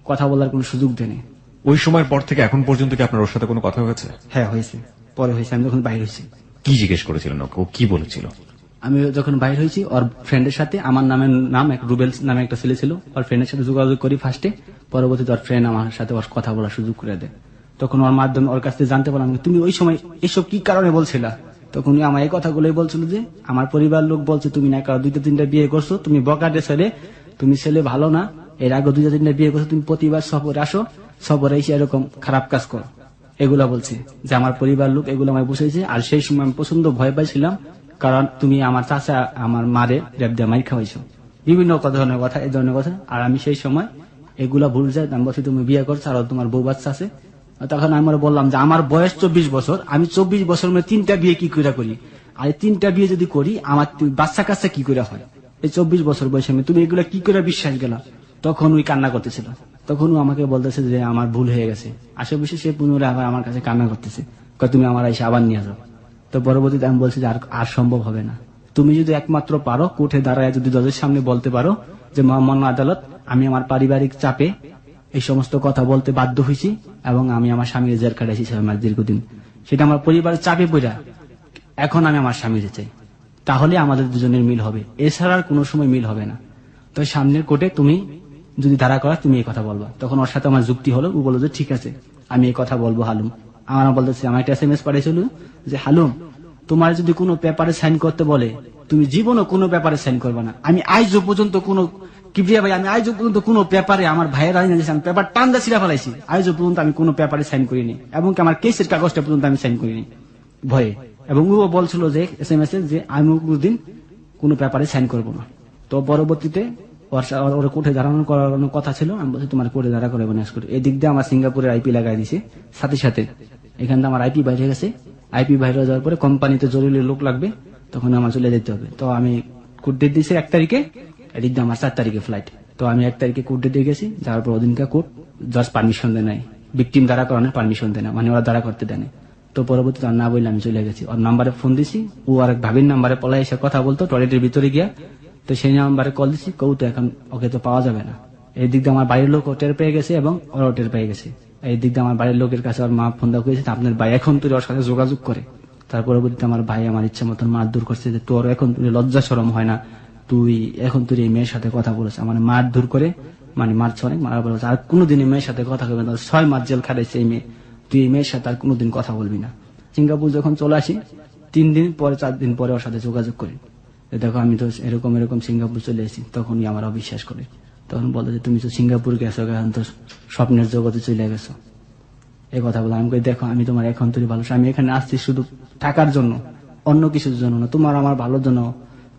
কথা বলার কোনো সুযোগ দেয়নি। ওই সময়ের পর থেকে এখন পর্যন্ত কি আপনার ওর সাথে কোনো কথা হয়েছে? হ্যাঁ, হয়েছে, পরে হয়েছে। আমি যখন বাইরে হয়েছি। কি জিজ্ঞেস করেছিলেন ওকে? ও কি বলেছিল? আমি যখন বাইরে হয়েছি, ওর ফ্রেন্ডের সাথে, আমার নাম এক রুবেল নামে একটা ছেলে ছিল, ওর ফ্রেন্ডের সাথে যোগাযোগ করি ফার্স্টে। পরবর্তীতে ওর ফ্রেন্ড আমার সাথে ওর কথা বলার সুযোগ করে দেয়। তখন ওর মাধ্যমে ওর কাছ থেকে জানতে পারলাম তুমি ওই সময় এসব কি কারণে বলছিলা। তখন আমার এই কথাগুলোই বলছিল যে আমার পরিবার লোক বলছে তুমি না কারো 2-3টা বিয়ে করছো, তুমি বকাটে ছেলে, তুমি ছেলে ভালো না, এর আগে 2-3টা বিয়ে করছো, তুমি প্রতিবার সফরে আসো, সফরে এসে এরকম খারাপ কাজ করো, এগুলা বলছে। যে আমার পরিবার লোক এগুলো আমায় বসেছে। আর সেই সময় আমি প্রচন্ড ভয় পাইছিলাম, কারণ তুমি আমার চাচা আমার মারে রেপ দিয়ে মাইর খাওয়াইছো, বিভিন্ন ধরনের কথা, এই ধরনের কথা। আর আমি সেই সময় এগুলা ভুল যায়, আমি বলছি তুমি বিয়ে করছো আর তোমার বউ বাচ্চা আছে। তখন আমি বললাম যে আমার বয়স 24 বছর, আমি 24 বছর মধ্যে 3টা বিয়ে কি করে করি, আর 3টা বিয়ে যদি করি আমার বাচ্চা কাচ্চা কি করে হয়, এই 24 বছর বয়সে আমি, তুমি এগুলা কি করে বিশ্বাস গেলা। তখন ওই কান্না করতেছিল, তখন ও আমাকে বলতেছে যে আমার ভুল হয়ে গেছে। আশেপাশে সে পুনরায় আবার আমার কাছে কান্না করতেছে, তুমি আমার এসে আবার নিয়ে যাও। তো পরবর্তীতে আমি বলছি যে আর সম্ভব হবে না, তুমি যদি একমাত্র পারো কোর্টে দাঁড়ায় যদি জজের সামনে বলতে পারো যে মহামান্য আদালত, আমি আমার পারিবারিক চাপে এই সমস্ত কথা বলতে বাধ্য হয়েছি, এবং আমি আমার স্বামীর জেল কাটাইছি 6 মাস দীর্ঘদিন, সেটা আমার পরিবারের চাপে পড়া, এখন আমি আমার স্বামীর চাই, তাহলে আমাদের দুজনের মিল হবে, এছাড়া আর কোনো সময় মিল হবে না। তো সামনের কোর্টে তুমি যদি ধারা করা, তুমি এই কথা বলবা। তখন ওর সাথে আমার যুক্তি হলো, ও বললো যে ঠিক আছে আমি এই কথা বলবো হালুম। আমার বলতেছে, আমার একটা SMS পাঠিয়েছিল যে হালুম তোমার যদি কোনো পেপারে সাইন করতে বলে তুমি জীবনও কোনো পেপারে সাইন করবে না। আমি আজও পর্যন্ত কোনো কিবরিয়া ভাই, আমি আজও পর্যন্ত কোনো পেপারে, আমার ভাইয়ের আমি পেপার টান্দা ছিঁড়া ফেলাইছি, আজও পর্যন্ত আমি কোনো পেপারে সাইন করিনি, এবং আমার কেসের কাগজটা পর্যন্ত আমি সাইন করিনি ভয়ে। এবং ও বলছিল যে SMS যে আমি কোনোদিন কোনো পেপারে সাইন করবো না। তো পরবর্তীতে ওর কোর্টে দাঁড়ানোর করানোর কথা ছিল, আমি বলছি তোমার কোর্টে দাঁড়া করে বনে আসবে। এই দিক দিয়ে আমার সিঙ্গাপুরের IP লাগাই দিছে, সাথে সাথে এখান থেকে আমার IP বাইরে গেছে। IP বাইরে যাওয়ার পরে কোম্পানিতে জরুরি লোক লাগবে, তখন আমার চলে যেতে হবে। তো আমি কোর্ট ডেট দিয়েছি 1 তারিখে, এদিক দিয়ে আমার 4 তারিখে ফ্লাইট। তো আমি 1 তারিখে কোর্ট ডেট দিয়ে গেছি, যাওয়ার পর ওদিনকে কোর্ট জাস্ট পারমিশন দেয় নাই, ভিকটিম দাঁড়া করানোর পারমিশন দেয় না, মানে ওরা দাঁড়া করতে দেয় না। তো পরবর্তীতে না বললে আমি চলে গেছি, ওর নাম্বারে ফোন দিছি, ও আর এক ভাবির নাম্বারে পলাই এসে কথা বলতো টয়লেটের ভিতরে গিয়া। তো সেই নাম্বারে কল দিছি, কেউ তো এখন ওকে তো পাওয়া যাবে না। এই দিক দিয়ে আমার বাড়ির লোক টের পেয়ে গেছে, এবং ওরাও টের পেয়ে গেছে। এই দিক দিয়ে আমার বাড়ির লোকের কাছে ওর মা ফোন দেওয়া হয়েছে, আপনার ভাই এখন তুই ওর সাথে যোগাযোগ করে। তার পরবর্তীতে আমার ভাই আমার ইচ্ছা মতন মারধর করছে, যে তোর এখন তুই লজ্জা শরম হয় না, তুই এখন তুই এই মেয়ের সাথে কথা বলেছে, মানে মারধর করে, মানে মারছে অনেক, মারার পর আর কোনোদিন এই মেয়ের সাথে কথা বলবে না, 6 মাস জেল খাটাইছে এই মেয়ে, তুই এই মেয়ের সাথে আর কোনোদিন কথা বলবি না। সিঙ্গাপুর যখন চলে আসি 3 দিন পরে 4 দিন পরে ওর সাথে যোগাযোগ করি, দেখো আমি তো এরকম এরকম সিঙ্গাপুর চলে এসেছি। তখনই আমার অবিশ্বাস করে, তখন বলে যে তুমি তো সিঙ্গাপুর গেছো, এখন তো স্বপ্নের জগতে চলে গেছো, এই কথা বলে। আমি কই দেখো আমি তোমার এখন তুই ভালো, আমি এখানে আসছি শুধু টাকার জন্য, অন্য কিছুর জন্য না, তোমার আমার ভালোর জন্য।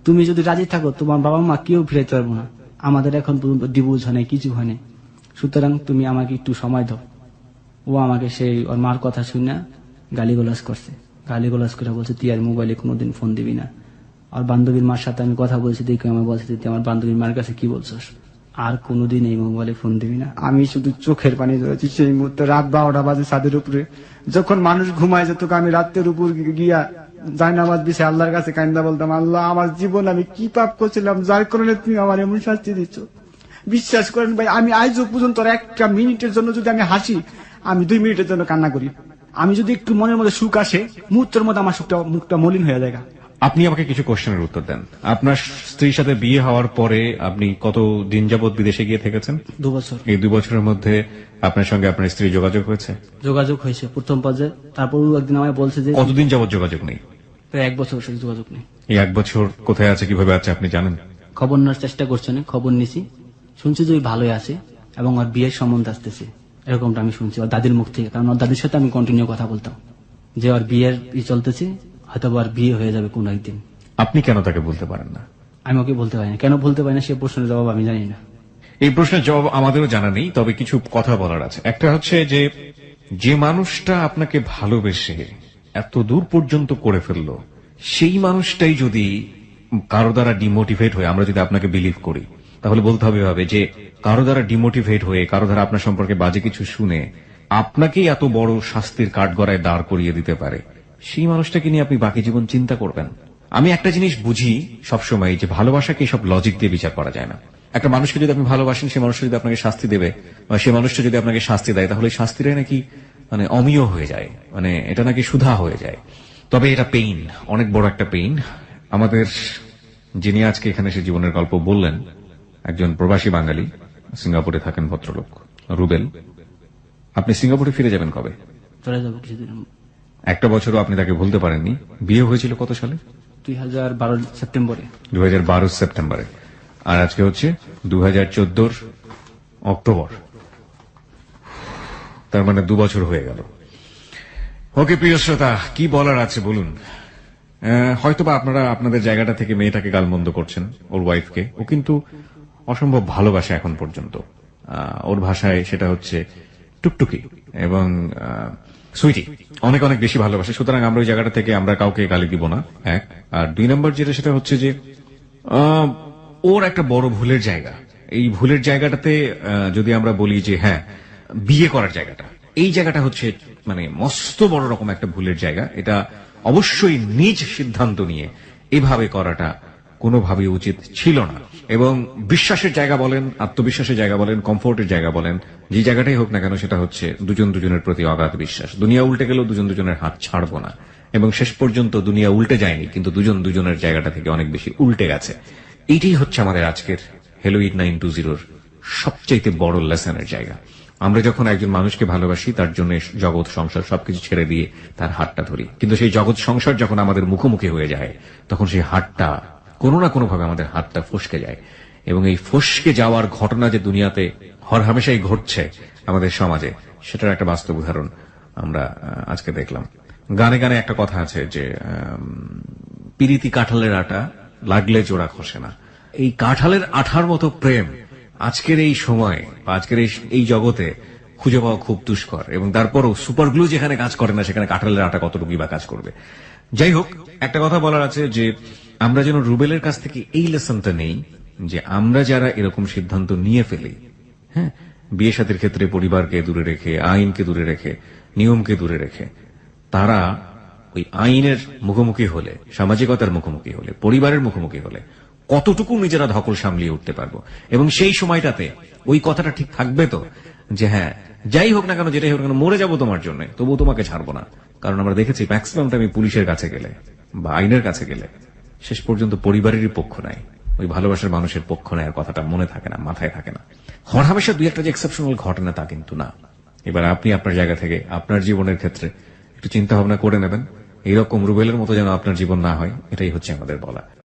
তুমি যদি রাজি থাকো তোমার বাবা মা কেউ ফিরাইতে পারবো না, আমাদের এখন পর্যন্ত ডিভোর্স হয় নাই, কিছু হয় নাই, সুতরাং তুমি আমাকে একটু সময় দাও। ও আমাকে সেই ওর মার কথা শুনে গালিগালাজ করছে, গালিগালাজ করে বলছে তুই আর মোবাইলে কোনোদিন ফোন দিবি না। আর বান্ধবীর মার সাথে আমি কথা বলছি, দেখে আমার বলছে তুই আমার বান্ধবীর মার কাছে কি বলছস, আর কোনোদিন এই মোবাইলে ফোন দিবি না। আমি শুধু চোখের পানি ধরেছি সেই মুহূর্তে, রাত 12টা বাজে, ছাদের উপরে যখন মানুষ ঘুমায় যেত, আমি রাতের উপর গিয়া জায়নামাজ বিছে আল্লাহর কাছে কান্দা বলতাম, আল্লাহ আমার জীবন আমি কি পাপ করছিলাম যার কারণে তুমি আমার এমন শাস্তি দিচ্ছ। বিশ্বাস করেন ভাই, আমি আজও পর্যন্ত একটা মিনিটের জন্য যদি আমি হাসি, আমি 2 মিনিটের জন্য কান্না করি। আমি যদি একটু মনের মধ্যে সুখ আসে, মুহূর্তের মধ্যে আমার মুখটা মলিন হয়ে যায়। আপনি আমাকে কিছু কোশ্চেনের উত্তর দেন। আপনার স্ত্রীর সাথে বিয়ে হওয়ার পরে আপনি কত দিন যাবত বিদেশে গিয়ে থেকেছেন? 2 বছর এই 2 বছরের মধ্যে আপনার সঙ্গে আপনার স্ত্রী যোগাযোগ হয়েছে? যোগাযোগ হয়েছে প্রথম পর্যায়ে, তারপর একদিন আমায় বলছে যে কতদিন যাবত যোগাযোগ নেই? প্রায় 1 বছর সাথে যোগাযোগ নেই। এই 1 বছর কোথায় আছে, কিভাবে আছে আপনি জানেন? খবর নেওয়ার চেষ্টা করছে না, খবর নিছি, শুনছি যে ওই ভালোই আছে এবং ওর বিয়ের সম্বন্ধ আসতেছে, এরকমটা আমি শুনছি ওর দাদির মুখ থেকে। কারণ ওর দাদির সাথে আমি কন্টিনিউ কথা বলতাম যে ওর বিয়ের চলতেছে, হয়তো ওর বিয়ে হয়ে যাবে কোন একদিন। আপনি কেন তাকে বলতে পারেন না? আমি ওকে বলতে পারি না। কেন বলতে পারি না সে প্রশ্নের জবাব আমি জানি না। এই প্রশ্নের জবাব আমাদেরও জানা নেই, তবে কিছু কথা বলার আছে। একটা হচ্ছে যে মানুষটা আপনাকে ভালোবেসে এত দূর পর্যন্ত করে ফেললো, সেই মানুষটাই যদি কারো দ্বারা ডিমোটিভেট হয়ে, আমরা যদি আপনাকে বিলিভ করি, তাহলে বলতে হবে এভাবে যে কারো দ্বারা ডিমোটিভেট হয়ে, কারো দ্বারা আপনার সম্পর্কে বাজে কিছু শুনে আপনাকেই এত বড় শাস্তির কাঠগড়ায় দাঁড় করিয়ে দিতে পারে, সেই মানুষটাকে নিয়ে আপনি বাকি জীবন চিন্তা করবেন? আমি একটা জিনিস বুঝি সবসময়, যে ভালোবাসাকে সব লজিক দিয়ে বিচার করা যায় না। একটা মানুষকে যদি আপনি ভালোবাসেন, সে মানুষটা যদি আপনাকে শাস্তি দেবে, বা সে মানুষটা যদি আপনাকে শাস্তি দেয়, তাহলে এই শাস্তিটাই নাকি অমীয় হয়ে যায়, এটা নাকি সুধা হয়ে যায়। তবে এটা পেইন, অনেক বড় একটা পেইন। আমাদের যিনি আজকে এখানে সে জীবনের গল্প বললেন, একজন প্রবাসী বাঙালি, সিঙ্গাপুরে থাকেন ভদ্রলোক, রুবেল। আপনি সিঙ্গাপুরে ফিরে যাবেন কবে? চলে যাবো কিছুদিন। 1 বছরও আপনি তাকে ভুলতে পারেননি। বিয়ে হয়েছিল কত সালে? 2012 সেপ্টেম্বরে। 2012 সেপ্টেম্বরে। আর আজকে হচ্ছে 2014 অক্টোবর। তার মানে 2 বছর হয়ে গেল। ওকে প্রিয় শ্রোতা, কি বলার আছে বলুন? হয়তোবা আপনারা আপনাদের জায়গাটা থেকে মেয়েটাকে গালমন্দ করছেন, ওর ওয়াইফকে। ও কিন্তু অসম্ভব ভালোবাসে এখন পর্যন্ত। ওর ভাষায় সেটা হচ্ছে টুকটুকি এবং সুইটি, অনেক অনেক বেশি ভালোবাসে। সুতরাং আমরা ওই জায়গাটা থেকে আমরা কাউকে গালি দিব না, 1। আর 2 নম্বর যেটা, সেটা হচ্ছে যে ওর একটা বড় ভুলের জায়গা। এই ভুলের জায়গাটাতে যদি আমরা বলি যে হ্যাঁ, বিয়ে করার জায়গাটা, এই জায়গাটা হচ্ছে মস্ত বড় রকম একটা ভুলের জায়গা। এটা অবশ্যই নিজ সিদ্ধান্ত নিয়ে এভাবে করাটা কোনোভাবেই উচিত ছিল না। এবং বিশ্বাসের জায়গা বলেন, আত্মবিশ্বাসের জায়গা বলেন, কমফোর্টের জায়গা বলেন, যে জায়গাটাই হোক না কেন, সেটা হচ্ছে দুজন দুজনের প্রতি অগাধ বিশ্বাস। দুনিয়া উল্টে গেলেও দুজন দুজনের হাত ছাড়বো না। এবং শেষ পর্যন্ত দুনিয়া উল্টে যায়নি, কিন্তু দুজন দুজনের জায়গাটা থেকে অনেক বেশি উল্টে গেছে। এইটাই হচ্ছে আমাদের আজকের হ্যালো 8920 সবচাইতে বড় লেসনের জায়গা। আমরা যখন একজন মানুষকে ভালোবাসি, তার জন্য জগৎ সংসার সবকিছু ছেড়ে দিয়ে তার হাতটা ধরি, কিন্তু সেই জগৎ সংসার যখন আমাদের মুখোমুখি হয়ে যায়, তখন সেই হাতটা কোনো না কোনো ভাবে আমাদের হাতটা ফসকে যায়। এবং এই ফসকে যাওয়ার ঘটনা যে দুনিয়াতে হরহামেশাই ঘটছে আমাদের সমাজে, সেটার একটা বাস্তব উদাহরণ আমরা আজকে দেখলাম। গানে গানে একটা কথা আছে যে পিরিতি কাঁঠালের আটা, লাগলে জোড়া খসে না। এই কাঁঠালের আঠার মতো প্রেম আজকের এই সময় বা আজকের এই জগতে খুঁজে পাওয়া খুব দুষ্কর। এবং তারপরও সুপার গ্লু যেখানে কাজ করে না, সেখানে কাঁঠালের আটা কতটুকুই বা কাজ করবে। যাই হোক, একটা কথা বলার আছে যে আমরা যেন রুবেলের কাছ থেকে এই লেসনটা নেই, যে আমরা যারা এরকম সিদ্ধান্ত নিয়ে ফেলি, হ্যাঁ, বিয়ে শাদীর ক্ষেত্রে পরিবারকে দূরে রেখে, আইনকে দূরে রেখে, নিয়মকে দূরে রেখে, তারা ওই আইনের মুখোমুখি হলে, সামাজিকতার মুখোমুখি হলে, পরিবারের মুখোমুখি হলে কতটুকু নিজেরা ধকল সামলিয়ে উঠতে পারবো। এবং সেই সময়টাতে ওই কথাটা ঠিক থাকবে তো, যে হ্যাঁ, যাই হোক না কেন, যেটাই হোক না কেন, মরে যাবো তোমার জন্য, তবুও তোমাকে ছাড়বো না। কারণ আমরা দেখেছি ম্যাক্সিমাম টাইম পুলিশের কাছে গেলে বা আইনের কাছে গেলে শেষ পর্যন্ত পরিবারেরই পক্ষ নেয়, ওই ভালোবাসার মানুষের পক্ষ নেয়ার কথাটা মনে থাকে না, মাথায় থাকে না। হরহামেশা 2-1টা যে এক্সেপশনাল ঘটনা, তা কিন্তু না। এবার আপনি আপনার জায়গা থেকে আপনার জীবনের ক্ষেত্রে একটু চিন্তা ভাবনা করে নেবেন, এইরকম রুবেলের মতো যেন আপনার জীবন না হয়, এটাই হচ্ছে আমাদের বলা।